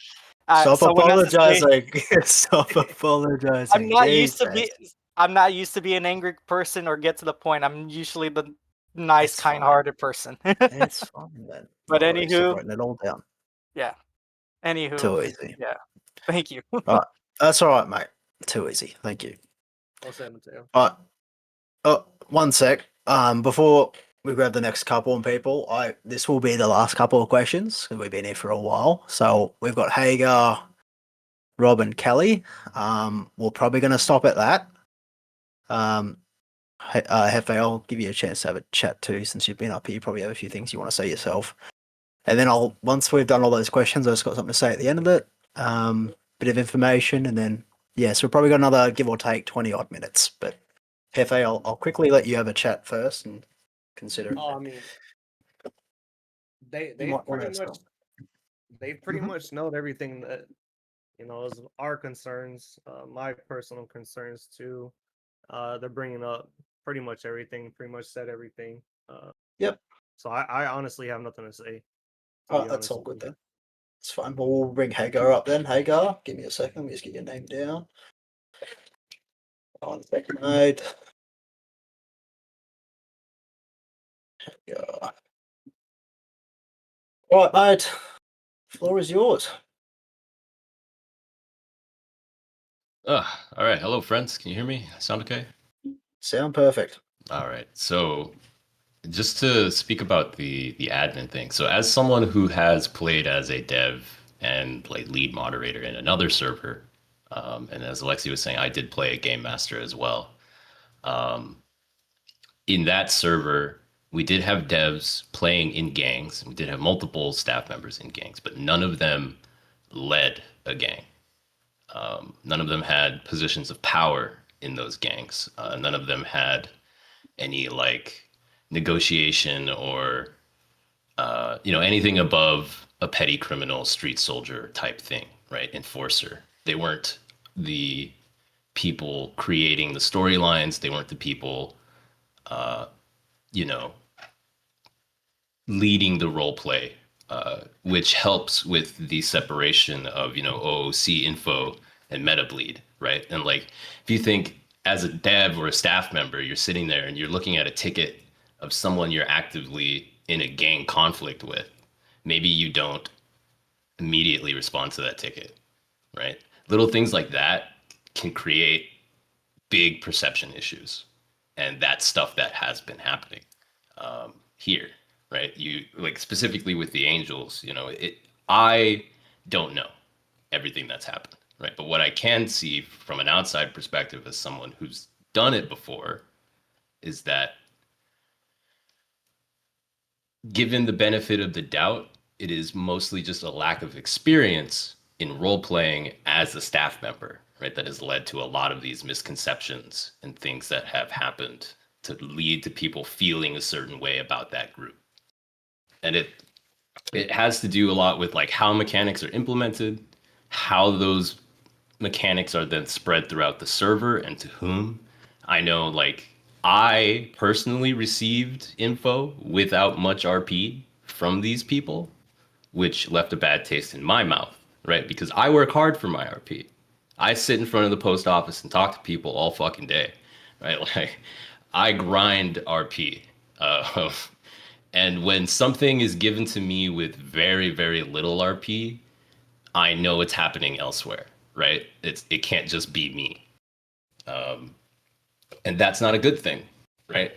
Stop someone has to say. apologizing. Stop I'm apologizing. not used to Jesus. I'm not used to be an angry person or get to the point. I'm usually the nice, It's fine. kind-hearted person. It's fine, man. But No worries. I'm anywho, writing it all down. yeah. Anywho, Too easy. yeah. Thank you. Right. That's all right, mate. Too easy. Thank you. I'll say Mateo. All right. Oh, one sec. Before we grab the next couple of people, this will be the last couple of questions because we've been here for a while. So we've got Hagar, Rob, and Kelly. We're probably going to stop at that. Hefe, I'll give you a chance to have a chat too, since you've been up here. You probably have a few things you want to say yourself. And then once we've done all those questions, I've just got something to say at the end of it. Bit of information, and then so we've probably got another give or take 20 odd minutes. But Hefe, I'll quickly let you have a chat first and consider it. Oh, I mean, You they've might want pretty to much start. they've pretty Mhm. much known everything that is our concerns, my personal concerns too. They're bringing up pretty much everything, pretty much said everything. Yep. So I honestly have nothing to say, to All be right, that's honest all with good you. then. It's fine. Well, we'll bring Hagar up then. Hagar, give me a second. Let me just get your name down. On second mode. Hagar. All right, mate. Floor is yours. All right. Hello, friends. Can you hear me? Sound okay? Sound perfect. All right. So, just to speak about the admin thing. So, as someone who has played as a dev and like lead moderator in another server, and as Alexi was saying, I did play a game master as well. Um, in that server, we did have devs playing in gangs. We did have multiple staff members in gangs, but none of them led a gang. None of them had positions of power in those gangs. None of them had any like negotiation or anything above a petty criminal street soldier type thing, right? Enforcer. They weren't the people creating the storylines. They weren't the people, uh, you know, leading the role play, which helps with the separation of OOC info and meta bleed, right? And like if you think as a dev or a staff member, you're sitting there and you're looking at a ticket of someone you're actively in a gang conflict with, maybe you don't immediately respond to that ticket, right? Little things like that can create big perception issues, and that's stuff that has been happening here, right? You like specifically with the Angels, I don't know everything that's happened, right? But what I can see from an outside perspective as someone who's done it before is that given the benefit of the doubt, it is mostly just a lack of experience in role playing as a staff member, right? That has led to a lot of these misconceptions and things that have happened to lead to people feeling a certain way about that group. And it has to do a lot with like how mechanics are implemented, how those mechanics are then spread throughout the server and to whom. I know like I personally received info without much RP from these people, which left a bad taste in my mouth, right? Because I work hard for my RP. I sit in front of the post office and talk to people all fucking day, right? Like I grind RP. Uh, and when something is given to me with very, very little RP, I know it's happening elsewhere, right? It can't just be me. And that's not a good thing, right?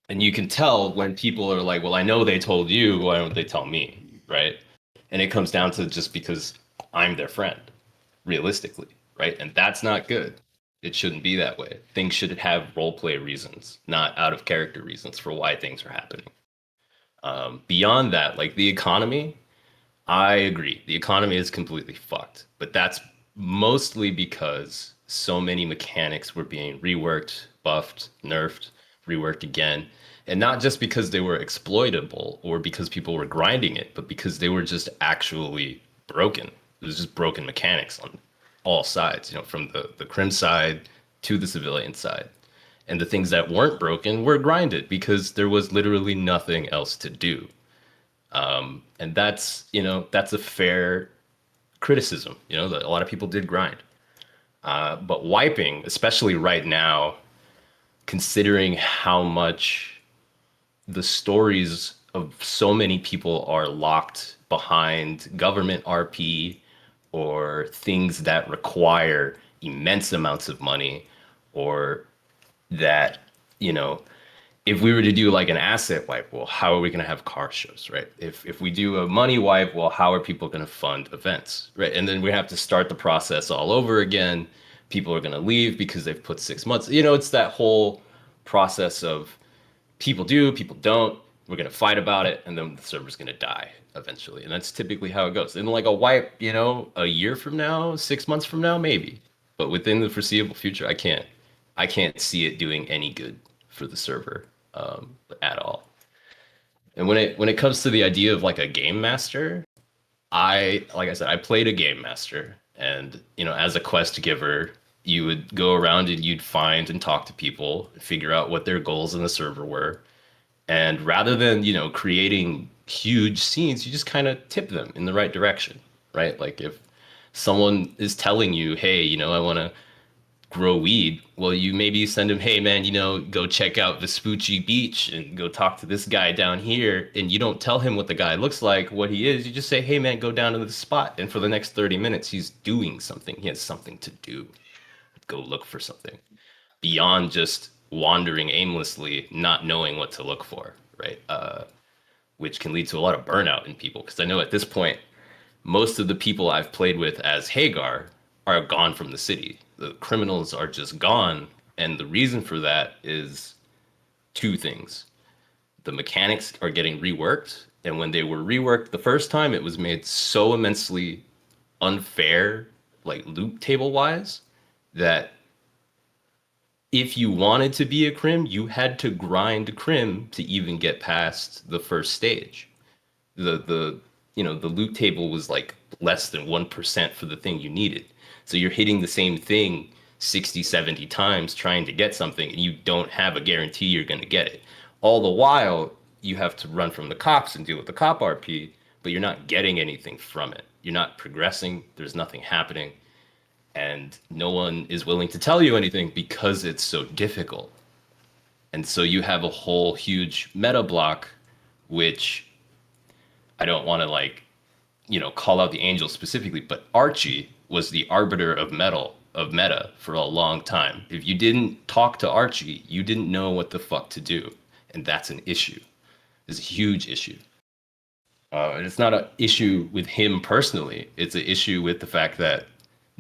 And you can tell when people are like, well, I know they told you, why don't they tell me, right? And it comes down to just because I'm their friend, realistically, right? And that's not good. It shouldn't be that way. Things should have role play reasons, not out of character reasons for why things are happening. Beyond that, like the economy, I agree. The economy is completely fucked, but that's mostly because so many mechanics were being reworked, buffed, nerfed, reworked again. And not just because they were exploitable or because people were grinding it, but because they were just actually broken. It was just broken mechanics on all sides, from the crim side to the civilian side. And the things that weren't broken were grinded because there was literally nothing else to do. And that's a fair criticism, that a lot of people did grind. But wiping, especially right now, considering how much the stories of so many people are locked behind government RP or things that require immense amounts of money or that, if we were to do like an asset wipe, well, how are we going to have car shows, right? If we do a money wipe, well, how are people going to fund events, right? And then we have to start the process all over again. People are going to leave because they've put 6 months. It's that whole process of people do, people don't. We're gonna fight about it, and then the server's gonna die eventually, and that's typically how it goes. In like a wipe, a year from now, 6 months from now, maybe, but within the foreseeable future, I can't see it doing any good for the server at all. And when it comes to the idea of like a game master, like I said, I played a game master, and as a quest giver, you would go around and you'd find and talk to people, figure out what their goals in the server were, and rather than creating huge scenes, you just kind of tip them in the right direction, right? Like if someone is telling you, hey, I want to grow weed, well, you maybe send him, hey man, go check out Vespucci Beach and go talk to this guy down here. And you don't tell him what the guy looks like, what he is. You just say, hey man, go down to the spot. And for the next 30 minutes, he's doing something. He has something to do. Go look for something beyond just wandering aimlessly, not knowing what to look for, right? Which can lead to a lot of burnout in people. Because I know at this point, most of the people I've played with as Hagar are gone from the city. The criminals are just gone. And the reason for that is two things. The mechanics are getting reworked. And when they were reworked the first time, it was made so immensely unfair, like loot table wise, that if you wanted to be a crim, you had to grind crim to even get past the first stage. The loot table was like less than 1% for the thing you needed. So you're hitting the same thing 60, 70 times trying to get something, and you don't have a guarantee you're going to get it. All the while, you have to run from the cops and deal with the cop RP, but you're not getting anything from it. You're not progressing. There's nothing happening. And no one is willing to tell you anything because it's so difficult. And so you have a whole huge meta block, which I don't want to call out the angel specifically, but Archie was the arbiter of meta for a long time. If you didn't talk to Archie, you didn't know what the fuck to do. And that's an issue. It's a huge issue. And it's not an issue with him personally. It's an issue with the fact that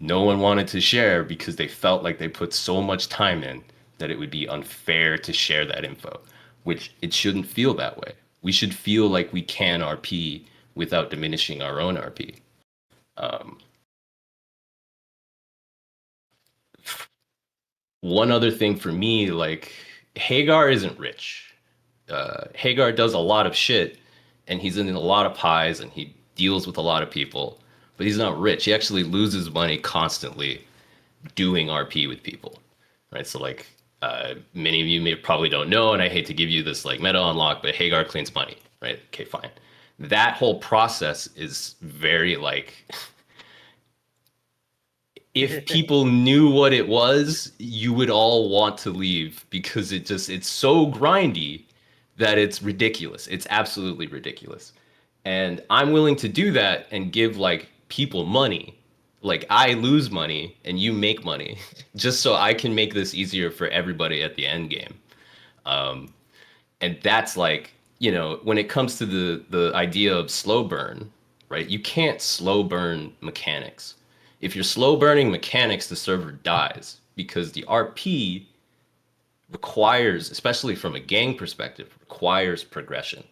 no one wanted to share because they felt like they put so much time in that it would be unfair to share that info, which it shouldn't feel that way. We should feel like we can RP without diminishing our own RP. One other thing for me, like Hagar isn't rich. Hagar does a lot of shit, and he's in a lot of pies, and he deals with a lot of people, but he's not rich. He actually loses money constantly doing RP with people, right? So like many of you may probably don't know, and I hate to give you this like meta unlock, but Hagar cleans money, right? Okay, fine. That whole process is very like if people knew what it was, you would all want to leave because it's so grindy that it's ridiculous. It's absolutely ridiculous. And I'm willing to do that and give like people money. Like I lose money and you make money just so I can make this easier for everybody at the end game. And that's like, when it comes to the idea of slow burn, right? You can't slow burn mechanics. If you're slow burning mechanics, the server dies because the RP requires, especially from a gang perspective, requires progression,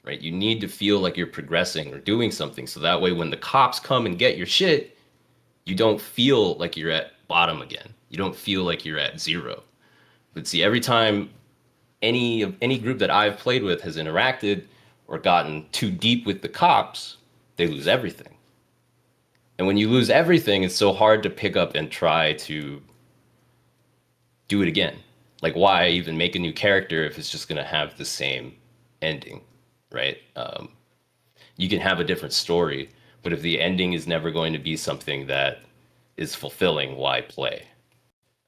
right? You need to feel like you're progressing or doing something. So that way, when the cops come and get your shit, you don't feel like you're at bottom again. You don't feel like you're at zero. But see, every time any group that I've played with has interacted or gotten too deep with the cops, they lose everything. And when you lose everything, it's so hard to pick up and try to do it again. Like, why even make a new character if it's just going to have the same ending, right? You can have a different story, but if the ending is never going to be something that is fulfilling, why play?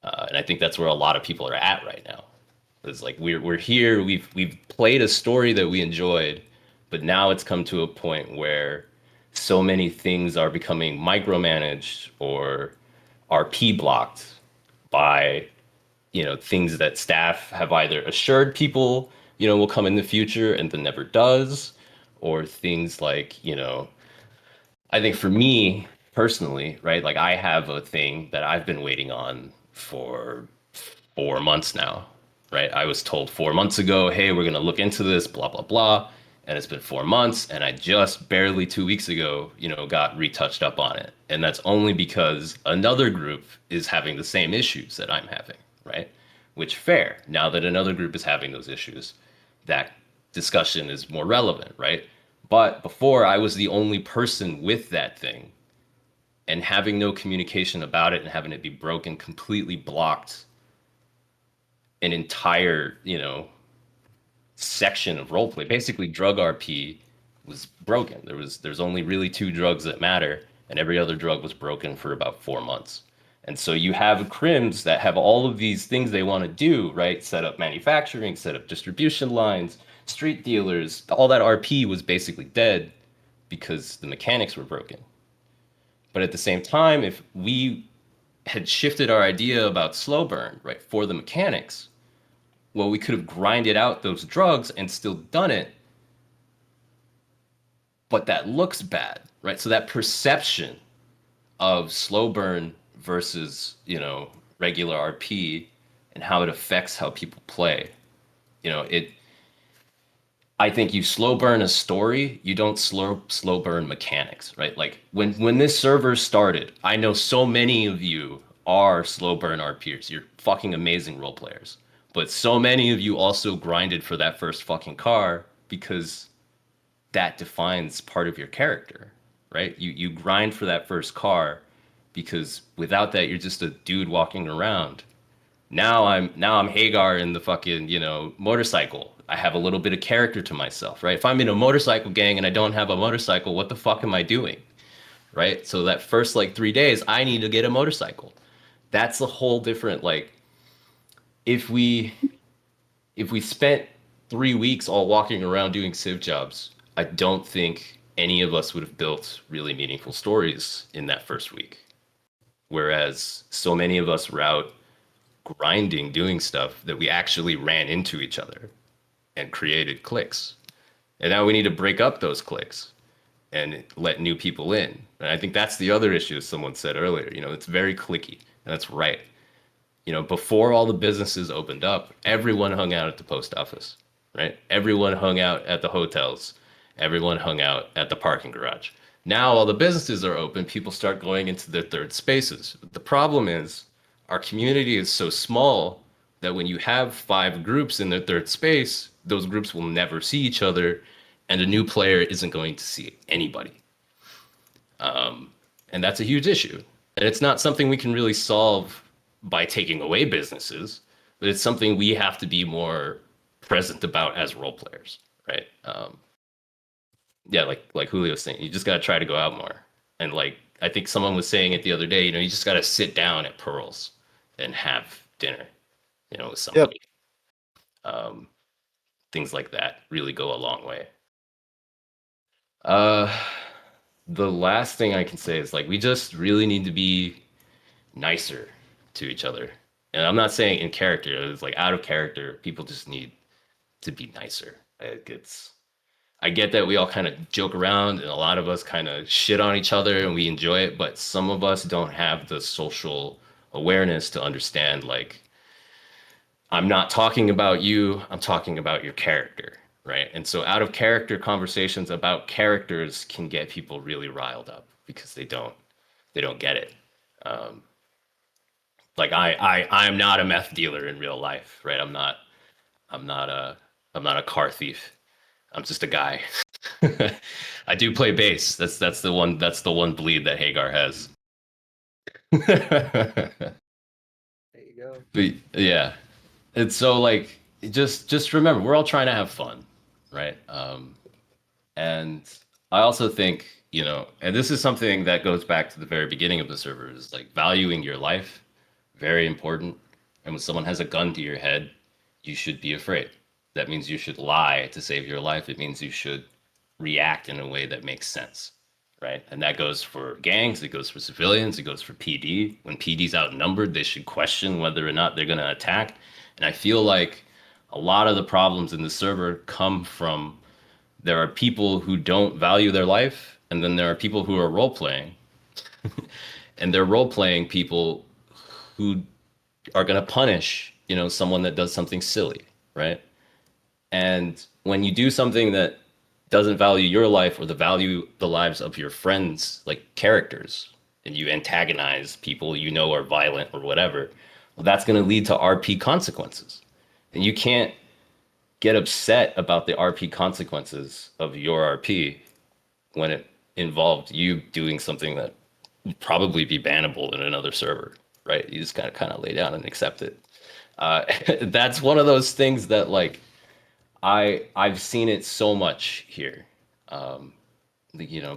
And I think that's where a lot of people are at right now. It's like we're here, we've played a story that we enjoyed, but now it's come to a point where so many things are becoming micromanaged or RP blocked by things that staff have either assured people will come in the future and then never does, or things like I think for me personally, right, like I have a thing that I've been waiting on for 4 months now, right? I was told 4 months ago, hey, we're going to look into this, blah, blah, blah. And it's been 4 months. And I just barely 2 weeks ago, got retouched up on it. And that's only because another group is having the same issues that I'm having, right? Which fair. Now that another group is having those issues, that discussion is more relevant, right? But before, I was the only person with that thing, and having no communication about it and having it be broken completely blocked an entire, section of roleplay. Basically, drug RP was broken. There's only really 2 drugs that matter, and every other drug was broken for about 4 months. And so you have crims that have all of these things they want to do, right? Set up manufacturing, set up distribution lines, street dealers. All that RP was basically dead because the mechanics were broken. But at the same time, if we had shifted our idea about slow burn, right, for the mechanics, well, we could have grinded out those drugs and still done it, but that looks bad, right? So that perception of slow burn versus, regular RP and how it affects how people play, it. I think you slow burn a story, you don't slow burn mechanics, right? Like when this server started, I know so many of you are slow burn RPers. You're fucking amazing role players. But so many of you also grinded for that first fucking car because that defines part of your character, right? You grind for that first car because without that you're just a dude walking around. Now I'm Hagar in the fucking, motorcycle. I have a little bit of character to myself, right? If I'm in a motorcycle gang and I don't have a motorcycle, what the fuck am I doing? Right? So that first 3 days, I need to get a motorcycle. That's a whole different if we spent 3 weeks all walking around doing civ jobs, I don't think any of us would have built really meaningful stories in that first week. Whereas so many of us were out grinding, doing stuff that we actually ran into each other and created cliques. And now we need to break up those cliques and let new people in. And I think that's the other issue, as someone said earlier. It's very cliquey, and that's right. Before all the businesses opened up, everyone hung out at the post office, right? Everyone hung out at the hotels. Everyone hung out at the parking garage. Now all the businesses are open, people start going into their third spaces. The problem is our community is so small that when you have 5 groups in their third space, those groups will never see each other, and a new player isn't going to see anybody. And that's a huge issue. And it's not something we can really solve by taking away businesses, but it's something we have to be more present about as role players, right? Yeah, like Julio was saying, you just got to try to go out more. And I think someone was saying it the other day, you just got to sit down at Pearl's and have dinner, with somebody. Things like that really go a long way. The last thing I can say is we just really need to be nicer to each other. And I'm not saying in character, it's out of character, people just need to be nicer. I get that we all kind of joke around and a lot of us kind of shit on each other and we enjoy it, but some of us don't have the social awareness to understand I'm not talking about you, I'm talking about your character, right? And so out of character conversations about characters can get people really riled up because they don't get it. I'm not a meth dealer in real life, right? I'm not a car thief. I'm just a guy. I do play bass. That's the one bleed that Hagar has. There you go. But yeah. And so just remember, we're all trying to have fun, right? And I also think, and this is something that goes back to the very beginning of the server, is valuing your life, very important. And when someone has a gun to your head, you should be afraid. That means you should lie to save your life. It means you should react in a way that makes sense, right? And that goes for gangs, it goes for civilians, it goes for PD. When PD's outnumbered, they should question whether or not they're going to attack. And I feel like a lot of the problems in the server come from there are people who don't value their life, and then there are people who are role playing, and they're role playing people who are going to punish someone that does something silly, right? And when you do something that doesn't value your life or the lives of your friends, like characters, and you antagonize people are violent or whatever, well, that's going to lead to RP consequences. And you can't get upset about the RP consequences of your RP when it involved you doing something that would probably be bannable in another server, right? You just gotta kind of lay down and accept it. That's one of those things that like I've seen it so much here. Um,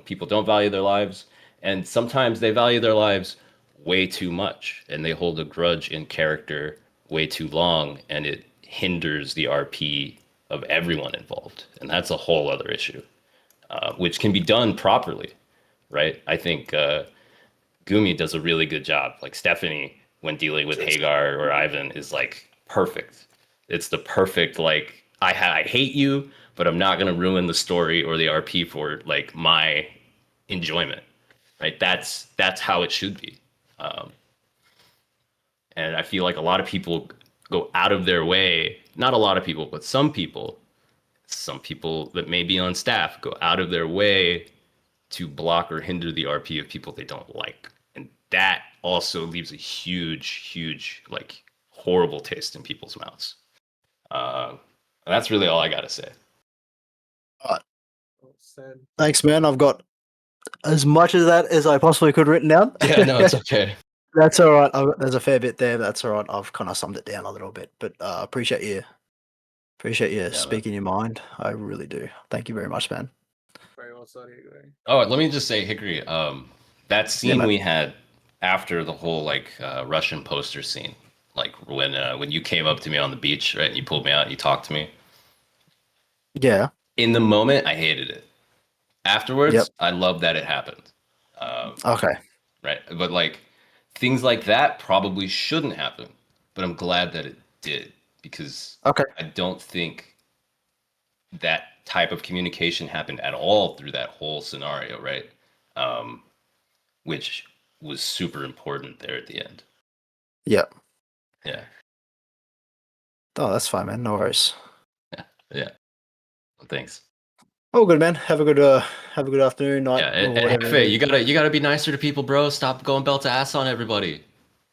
people don't value their lives, and sometimes they value their lives way too much, and they hold a grudge in character way too long, and it hinders the RP of everyone involved, and that's a whole other issue, which can be done properly, right? I think Gumi does a really good job. Like Stephanie, when dealing with Hagar or Ivan, is like perfect. It's the perfect like I hate you, but I'm not gonna ruin the story or the RP for like my enjoyment. Right? That's how it should be. Um, and I feel like a lot of people go out of their way. Not a lot of people, but some people that may be on staff go out of their way to block or hinder the RP of people they don't like. And that also leaves a huge, like horrible taste in people's mouths. That's really all I got to say. All right. Thanks, man. I've got as much of that as I possibly could written down. Yeah, no, it's okay. That's all right. There's a fair bit there. But that's all right. I've kind of summed it down a little bit, but appreciate you speaking your mind. I really do. Thank you very much, man. Very well said, Hickory. Oh, let me just say, Hickory, that scene man. we had after the whole like Russian poster scene, like when you came up to me on the beach, right, and you pulled me out and you talked to me. Yeah. In the moment, I hated it. Afterwards, Yep. I love that it happened. Okay. Right, but like things like that probably shouldn't happen, but I'm glad that it did because Okay. I don't think that type of communication happened at all through that whole scenario, right? Which was super important there at the end. Yep. Yeah. Oh, that's fine, man. No worries. Yeah. Well, thanks. Oh, good, man. Have a good afternoon, night, Yeah, or whatever. Hefe, you gotta be nicer to people, bro. Stop going belt to ass on everybody.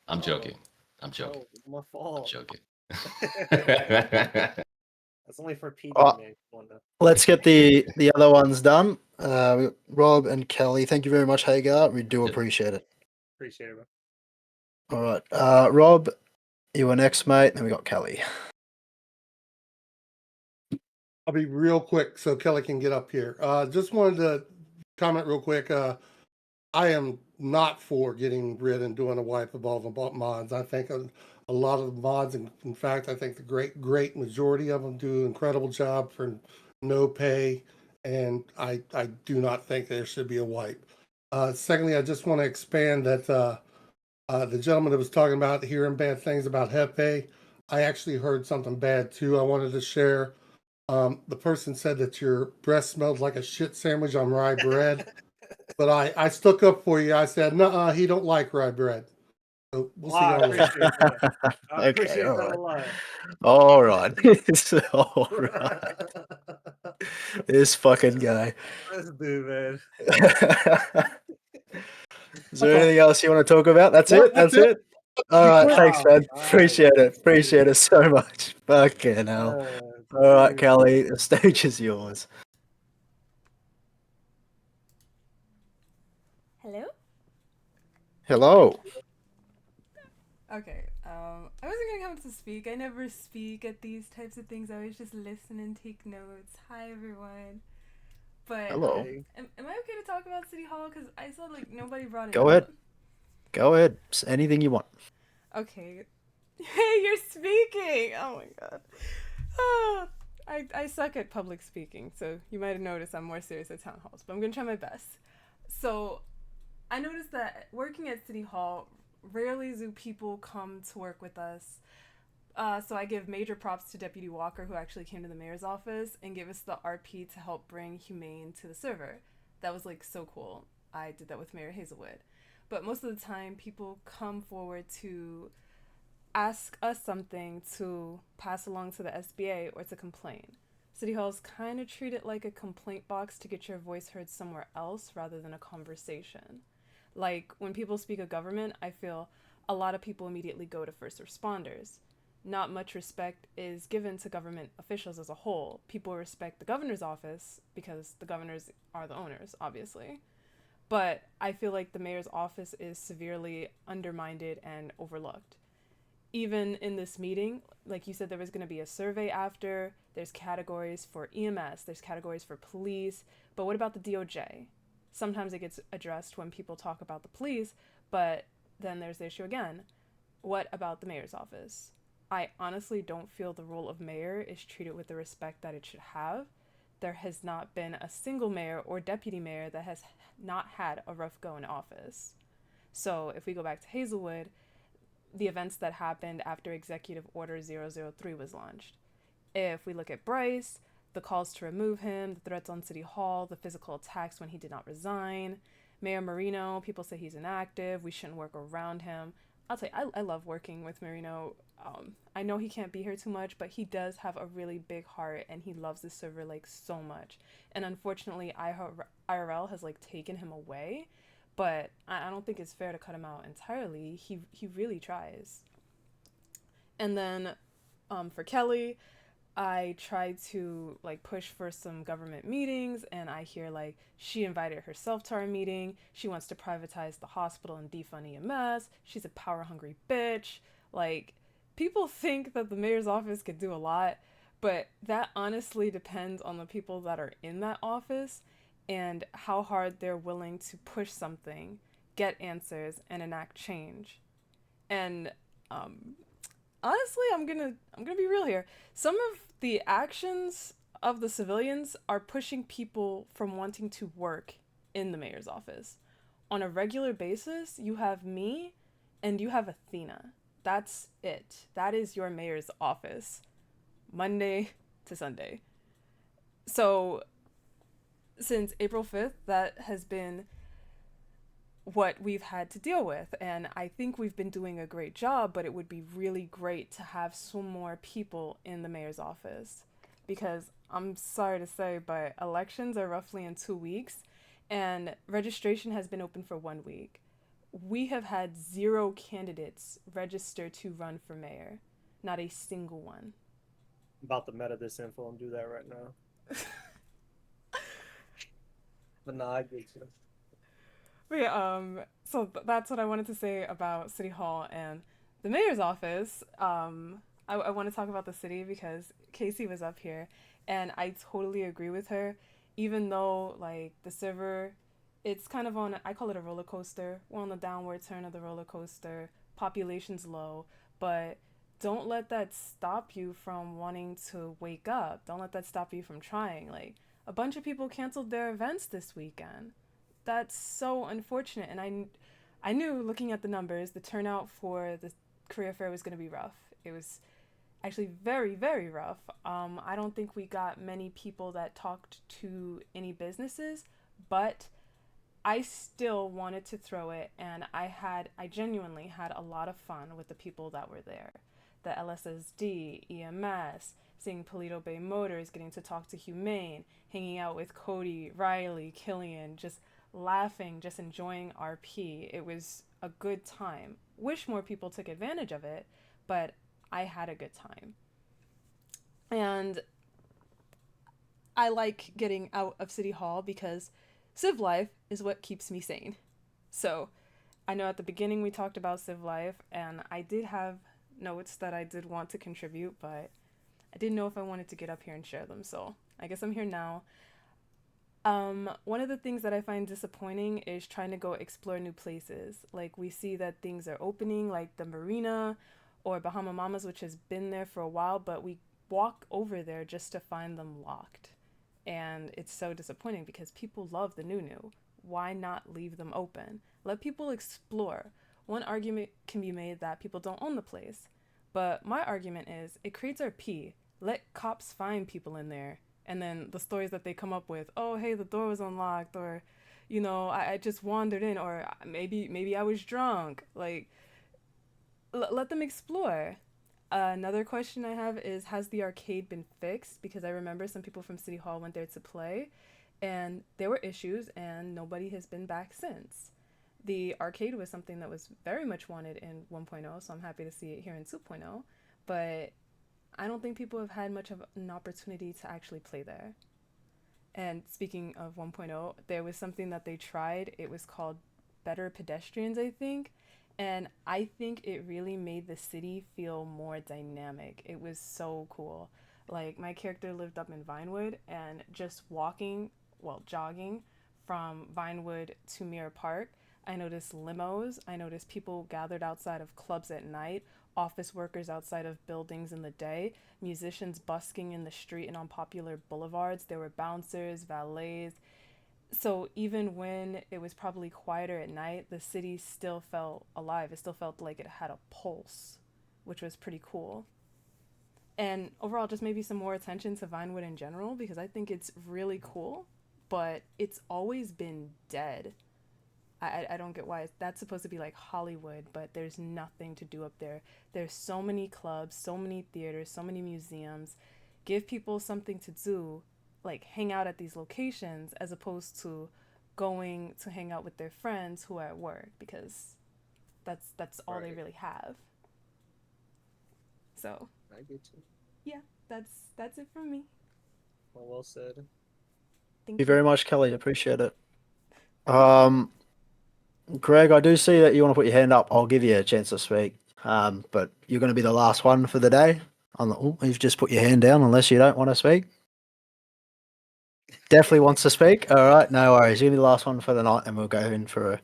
I'm joking. I'm joking. My fault. I'm joking. That's only for PD, man. Let's get the other ones done. Rob and Kelly, thank you very much, Hagar. We do appreciate it. Appreciate it, bro. All right, Rob, you are next, mate. Then we got Kelly. I'll be real quick so Kelly can get up here. Just wanted to comment real quick. I am not for getting rid and doing a wipe of all the mods. I think a lot of the mods, in fact, I think the great majority of them do an incredible job for no pay, and I do not think there should be a wipe. Secondly, I just want to expand that the gentleman that was talking about hearing bad things about Hefe, I actually heard something bad too. I wanted to share. The person said that your breath smelled like a shit sandwich on rye bread. But I stuck up for you. I said, no, he don't like rye bread. So we'll see I y'all later. appreciate that. I Okay, appreciate all that right. a lot. All right. All right. This fucking guy. This dude, man. Is there anything else you want to talk about? That's it? That's it? All right. Thanks, man. Appreciate it. Appreciate it so much. Fucking hell. All right, Kelly. The stage is yours. Hello? Hello. Okay, I wasn't gonna come up to speak. I never speak at these types of things. I always just listen and take notes. Hi, everyone. But Hello. am I okay to talk about City Hall? Because I saw like nobody brought it Go up. ahead. Go ahead. Anything you want. Okay. Hey, you're speaking. Oh my god. Ah, I suck at public speaking, so you might have noticed I'm more serious at town halls, but I'm gonna try my best. So, I noticed that working at City Hall, rarely do people come to work with us. So I give major props to Deputy Walker, who actually came to the mayor's office and gave us the RP to help bring Humane to the server. That was like so cool. I did that with Mayor Hazelwood. But most of the time, people come forward to ask us something to pass along to the SBA or to complain. City Hall's kind of treat it like a complaint box to get your voice heard somewhere else rather than a conversation. Like, when people speak of government, I feel a lot of people immediately go to first responders. Not much respect is given to government officials as a whole. People respect the governor's office because the governors are the owners, obviously. But I feel like the mayor's office is severely undermined and overlooked. Even in this meeting, like you said, there was going to be a survey after. There's categories for EMS, there's categories for police. But what about the DOJ? Sometimes it gets addressed when people talk about the police, but then there's the issue again. What about the mayor's office? I honestly don't feel the role of mayor is treated with the respect that it should have. There has not been a single mayor or deputy mayor that has not had a rough go in office. So if we go back to Hazelwood, the events that happened after Executive Order 003 was launched. If we look at Bryce, the calls to remove him, the threats on City Hall, the physical attacks when he did not resign. Mayor Marino, people say he's inactive, we shouldn't work around him. I'll tell you, I love working with Marino. I know he can't be here too much, but he does have a really big heart and he loves the server like so much. And unfortunately, IRL has like taken him away, but I don't think it's fair to cut him out entirely. He really tries. And then for Kelly, I tried to like push for some government meetings, and I hear like she invited herself to our meeting. She wants to privatize the hospital and defund EMS. She's a power hungry bitch. Like, people think that the mayor's office could do a lot, but that honestly depends on the people that are in that office and how hard they're willing to push something, get answers, and enact change. And honestly, I'm gonna be real here. Some of the actions of the civilians are pushing people from wanting to work in the mayor's office. On a regular basis, you have me and you have Athena. That's it. That is your mayor's office, Monday to Sunday. So since April 5th, that has been what we've had to deal with, and I think we've been doing a great job, but it would be really great to have some more people in the mayor's office, because I'm sorry to say, but elections are roughly in 2 weeks and registration has been open for 1 week. We have had 0 candidates register to run for mayor, not a single one. I'm about to meta this info and do that right now. But nah, I get you. But yeah, so that's what I wanted to say about City Hall and the mayor's office. I want to talk about the city because Casey was up here, and I totally agree with her. Even though like the server, it's kind of on, I call it a roller coaster. We're on the downward turn of the roller coaster. Population's low, but don't let that stop you from wanting to wake up. Don't let that stop you from trying. Like, a bunch of people canceled their events this weekend. That's so unfortunate, and I knew looking at the numbers, the turnout for the career fair was going to be rough. It was actually very, very rough. I don't think we got many people that talked to any businesses, but I still wanted to throw it, and I genuinely had a lot of fun with the people that were there. The LSSD, EMS, seeing Polito Bay Motors, getting to talk to Humane, hanging out with Cody, Riley, Killian, just laughing, just enjoying RP. It was a good time. Wish more people took advantage of it, but I had a good time. And I like getting out of City Hall because Civ Life is what keeps me sane. So I know at the beginning we talked about Civ Life, and I did have notes that I did want to contribute, but I didn't know if I wanted to get up here and share them, so I guess I'm here now. One of the things that I find disappointing is trying to go explore new places. Like, we see that things are opening, like the marina or Bahama Mamas, which has been there for a while, but we walk over there just to find them locked. And it's so disappointing because people love the new. Why not leave them open? Let people explore. One argument can be made that people don't own the place, but my argument is it creates RP. Let cops find people in there. And then the stories that they come up with, oh, hey, the door was unlocked, or, I just wandered in, or maybe I was drunk. Like, let them explore. Another question I have is, has the arcade been fixed? Because I remember some people from City Hall went there to play, and there were issues, and nobody has been back since. The arcade was something that was very much wanted in 1.0, so I'm happy to see it here in 2.0, but I don't think people have had much of an opportunity to actually play there. And speaking of 1.0, there was something that they tried. It was called Better Pedestrians, I think. And I think it really made the city feel more dynamic. It was so cool. Like, my character lived up in Vinewood, and just walking, well, jogging from Vinewood to Mirror Park, I noticed limos. I noticed people gathered outside of clubs at night, office workers outside of buildings in the day, musicians busking in the street and on popular boulevards. There were bouncers, valets. So even when it was probably quieter at night, the city still felt alive. It still felt like it had a pulse, which was pretty cool. And overall, just maybe some more attention to Vinewood in general, because I think it's really cool, but it's always been dead. I don't get why that's supposed to be like Hollywood, but there's nothing to do up there. There's so many clubs, so many theaters, so many museums. Give people something to do, like hang out at these locations, as opposed to going to hang out with their friends who are at work, because that's all they Right. really have. So I get you. yeah, that's it from me. Well said. Thank Thank you very much, Kelly. Appreciate it. Greg, I do see that you want to put your hand up. I'll give you a chance to speak. But you're going to be the last one for the day. You've just put your hand down unless you don't want to speak. Definitely wants to speak. All right, no worries. You're the last one for the night, and we'll go in for a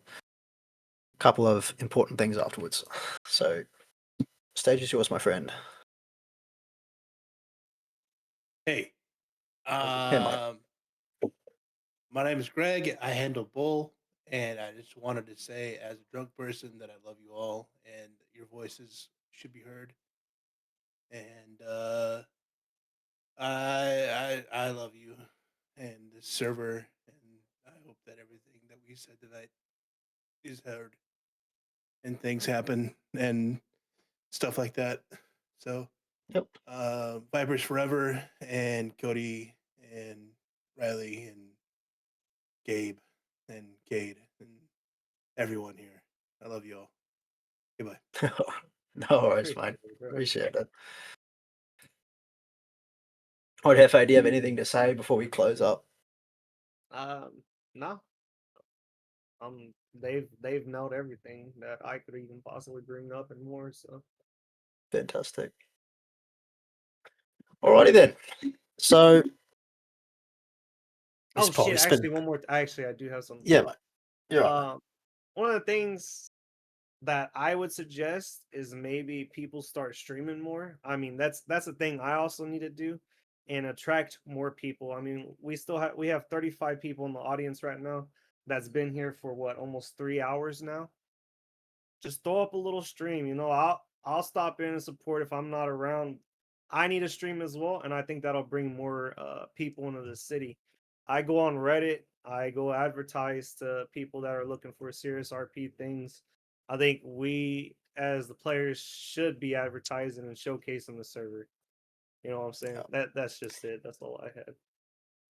couple of important things afterwards. So, stage is yours, my friend. Hey, Hey, mate. my name is Greg. I handle Bull, and I just wanted to say, as a drunk person, that I love you all, and your voices should be heard. And I love you, and the server, and I hope that everything that we said tonight is heard, and things happen, and stuff like that. So, Yep. Vipers forever, and Cody, and Riley, and Gabe, and Cade, and everyone here. I love you all. Goodbye. No worries, mate. Appreciate it. What, Hefe, do you have anything to say before we close up? No. They've nailed everything that I could even possibly bring up and more. So Fantastic. Alrighty then. So, oh shit! it's Actually, been, one more. Actually, I do have something. yeah, mate. You're right. One of the things that I would suggest is maybe people start streaming more. I mean, that's a thing I also need to do and attract more people. I mean, we have 35 people in the audience right now that's been here for what, almost 3 hours now. Just throw up a little stream, I'll stop in and support if I'm not around. I need a stream as well, and I think that'll bring more people into the city. I go on Reddit, I go advertise to people that are looking for serious RP things. I think we as the players should be advertising and showcasing the server. You know what I'm saying? That's just it. That's all I had.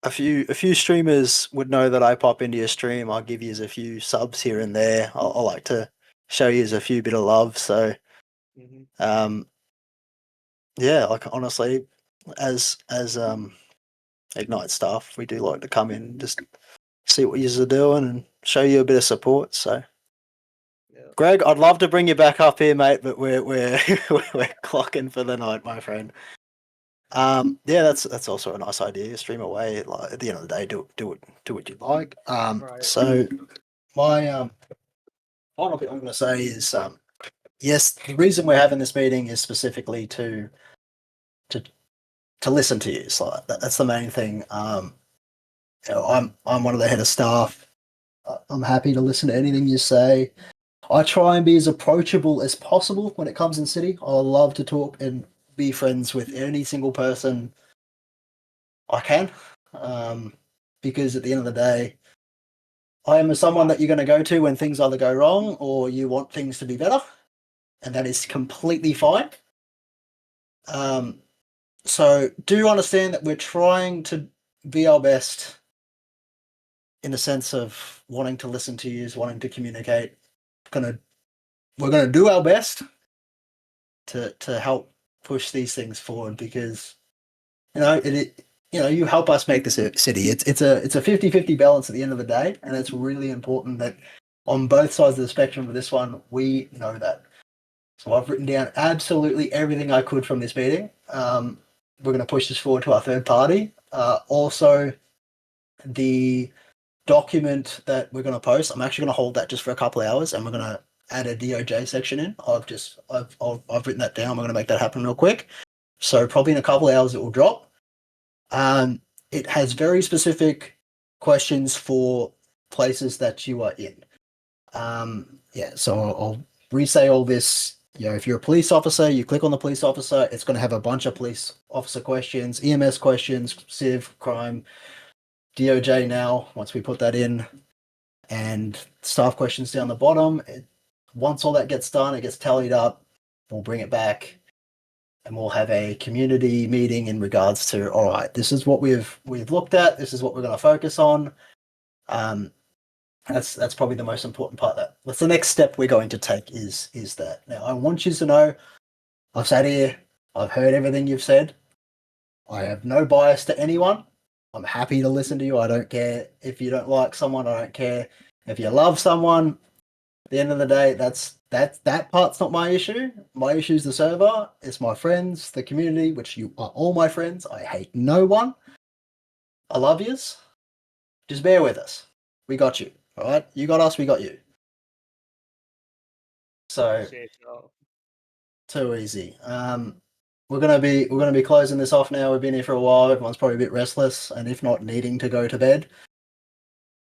A few streamers would know that I pop into your stream. I'll give you a few subs here and there. I like to show you a few bit of love. So, yeah, like honestly, as Ignite staff, we do like to come in, just see what you are doing, and show you a bit of support. So, Greg, I'd love to bring you back up here, mate, but we're we're clocking for the night, my friend. Yeah, that's also a nice idea. Stream away. Like at the end of the day, do what you like. So my final thing I'm going to say is yes, the reason we're having this meeting is specifically to to listen to you. So that's the main thing. I'm one of the head of staff. I'm happy to listen to anything you say. I try and be as approachable as possible when it comes in city. I love to talk and be friends with any single person I can, because at the end of the day, I am someone that you're going to go to when things either go wrong or you want things to be better. and that is completely fine. So do understand that we're trying to be our best in the sense of wanting to listen to you, wanting to communicate. We're gonna do our best to help push these things forward, because you help us make this a city. It's a 50-50 balance at the end of the day, and it's really important that on both sides of the spectrum of this one, we know that. So I've written down absolutely everything I could from this meeting. We're going to push this forward to our third party. Also, the document that we're going to post, I'm actually going to hold that just for a couple of hours, and we're going to add a DOJ section in. I've written that down. We're going to make that happen real quick. So probably in a couple of hours it will drop. It has very specific questions for places that you are in. So I'll re-say all this. If you're a police officer, you click on the police officer, it's going to have a bunch of police officer questions, EMS questions, civ, crime, DOJ now, once we put that in, and staff questions down the bottom. Once all that gets done, it gets tallied up, we'll bring it back, and we'll have a community meeting in regards to, all right, this is what we've looked at, this is what we're going to focus on. That's probably the most important part. What's the next step we're going to take is that. Now, I want you to know, I've sat here, I've heard everything you've said. I have no bias to anyone. I'm happy to listen to you. I don't care if you don't like someone. I don't care if you love someone. At the end of the day, that part's not my issue. My issue is the server. It's my friends, the community, which you are all my friends. I hate no one. I love yous. Just bear with us. We got you. All right, you got us. We got you. So Appreciate y'all. too easy. We're gonna be closing this off now. We've been here for a while. Everyone's probably a bit restless, and if not, needing to go to bed.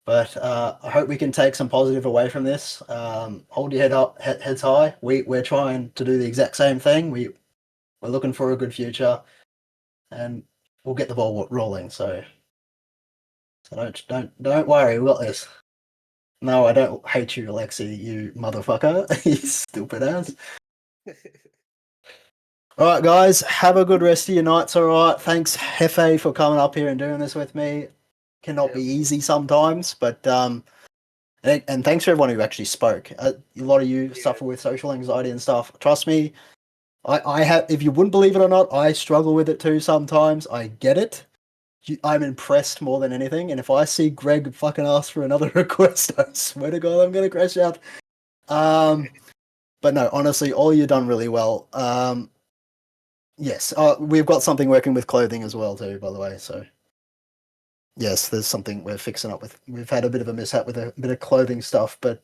But I hope we can take some positive away from this. Hold your heads high. We're trying to do the exact same thing. We're looking for a good future, and we'll get the ball rolling. So don't worry. We got this. No, I don't hate you, Alexi, you motherfucker. You stupid ass. All right, guys, have a good rest of your nights. All right, thanks, Hefe, for coming up here and doing this with me. Cannot be easy sometimes, but and thanks for everyone who actually spoke. A lot of you suffer with social anxiety and stuff. Trust me, I have. If you wouldn't believe it or not, I struggle with it too sometimes. I get it. I'm impressed more than anything, and if I see Greg fucking ask for another request, I swear to God, I'm gonna crash out. But no, honestly, all you've done really well. Yes, we've got something working with clothing as well too, by the way. So yes, there's something we're fixing up with. We've had a bit of a mishap with a bit of clothing stuff, but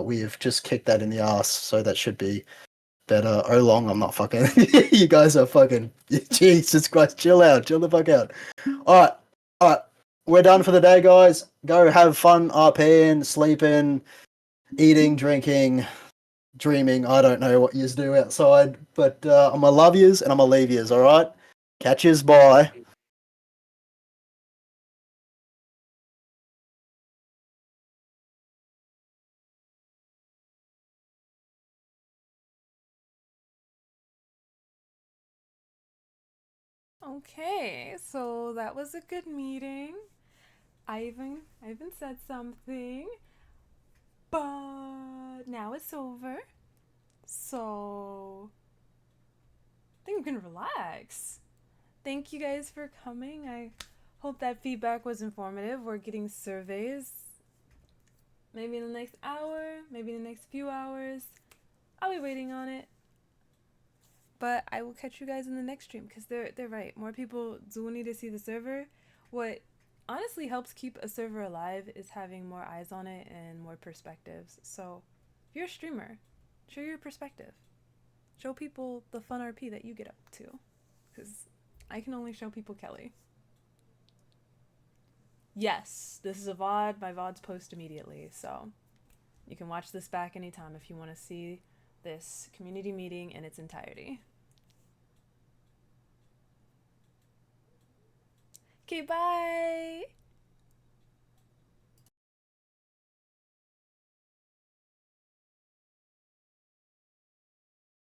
we've just kicked that in the ass, so that should be better. Oh long, I'm not fucking. You guys are fucking. Jesus Christ, chill out, chill the fuck out. All right, we're done for the day, guys. Go have fun RPing, sleeping, eating, drinking, dreaming. I don't know what yous do outside, but I'm gonna love yous and I'm gonna leave yous. All right, catch yous. Bye. Okay, so that was a good meeting. I even said something, but now it's over. So I think we can relax. Thank you guys for coming. I hope that feedback was informative. We're getting surveys maybe in the next hour, maybe in the next few hours. I'll be waiting on it. But I will catch you guys in the next stream, because they're right. More people do need to see the server. What honestly helps keep a server alive is having more eyes on it and more perspectives. So if you're a streamer, show your perspective. Show people the fun RP that you get up to. Because I can only show people Kelly. Yes, this is a VOD. My VODs post immediately. So you can watch this back anytime if you want to see this community meeting in its entirety. Okay, bye!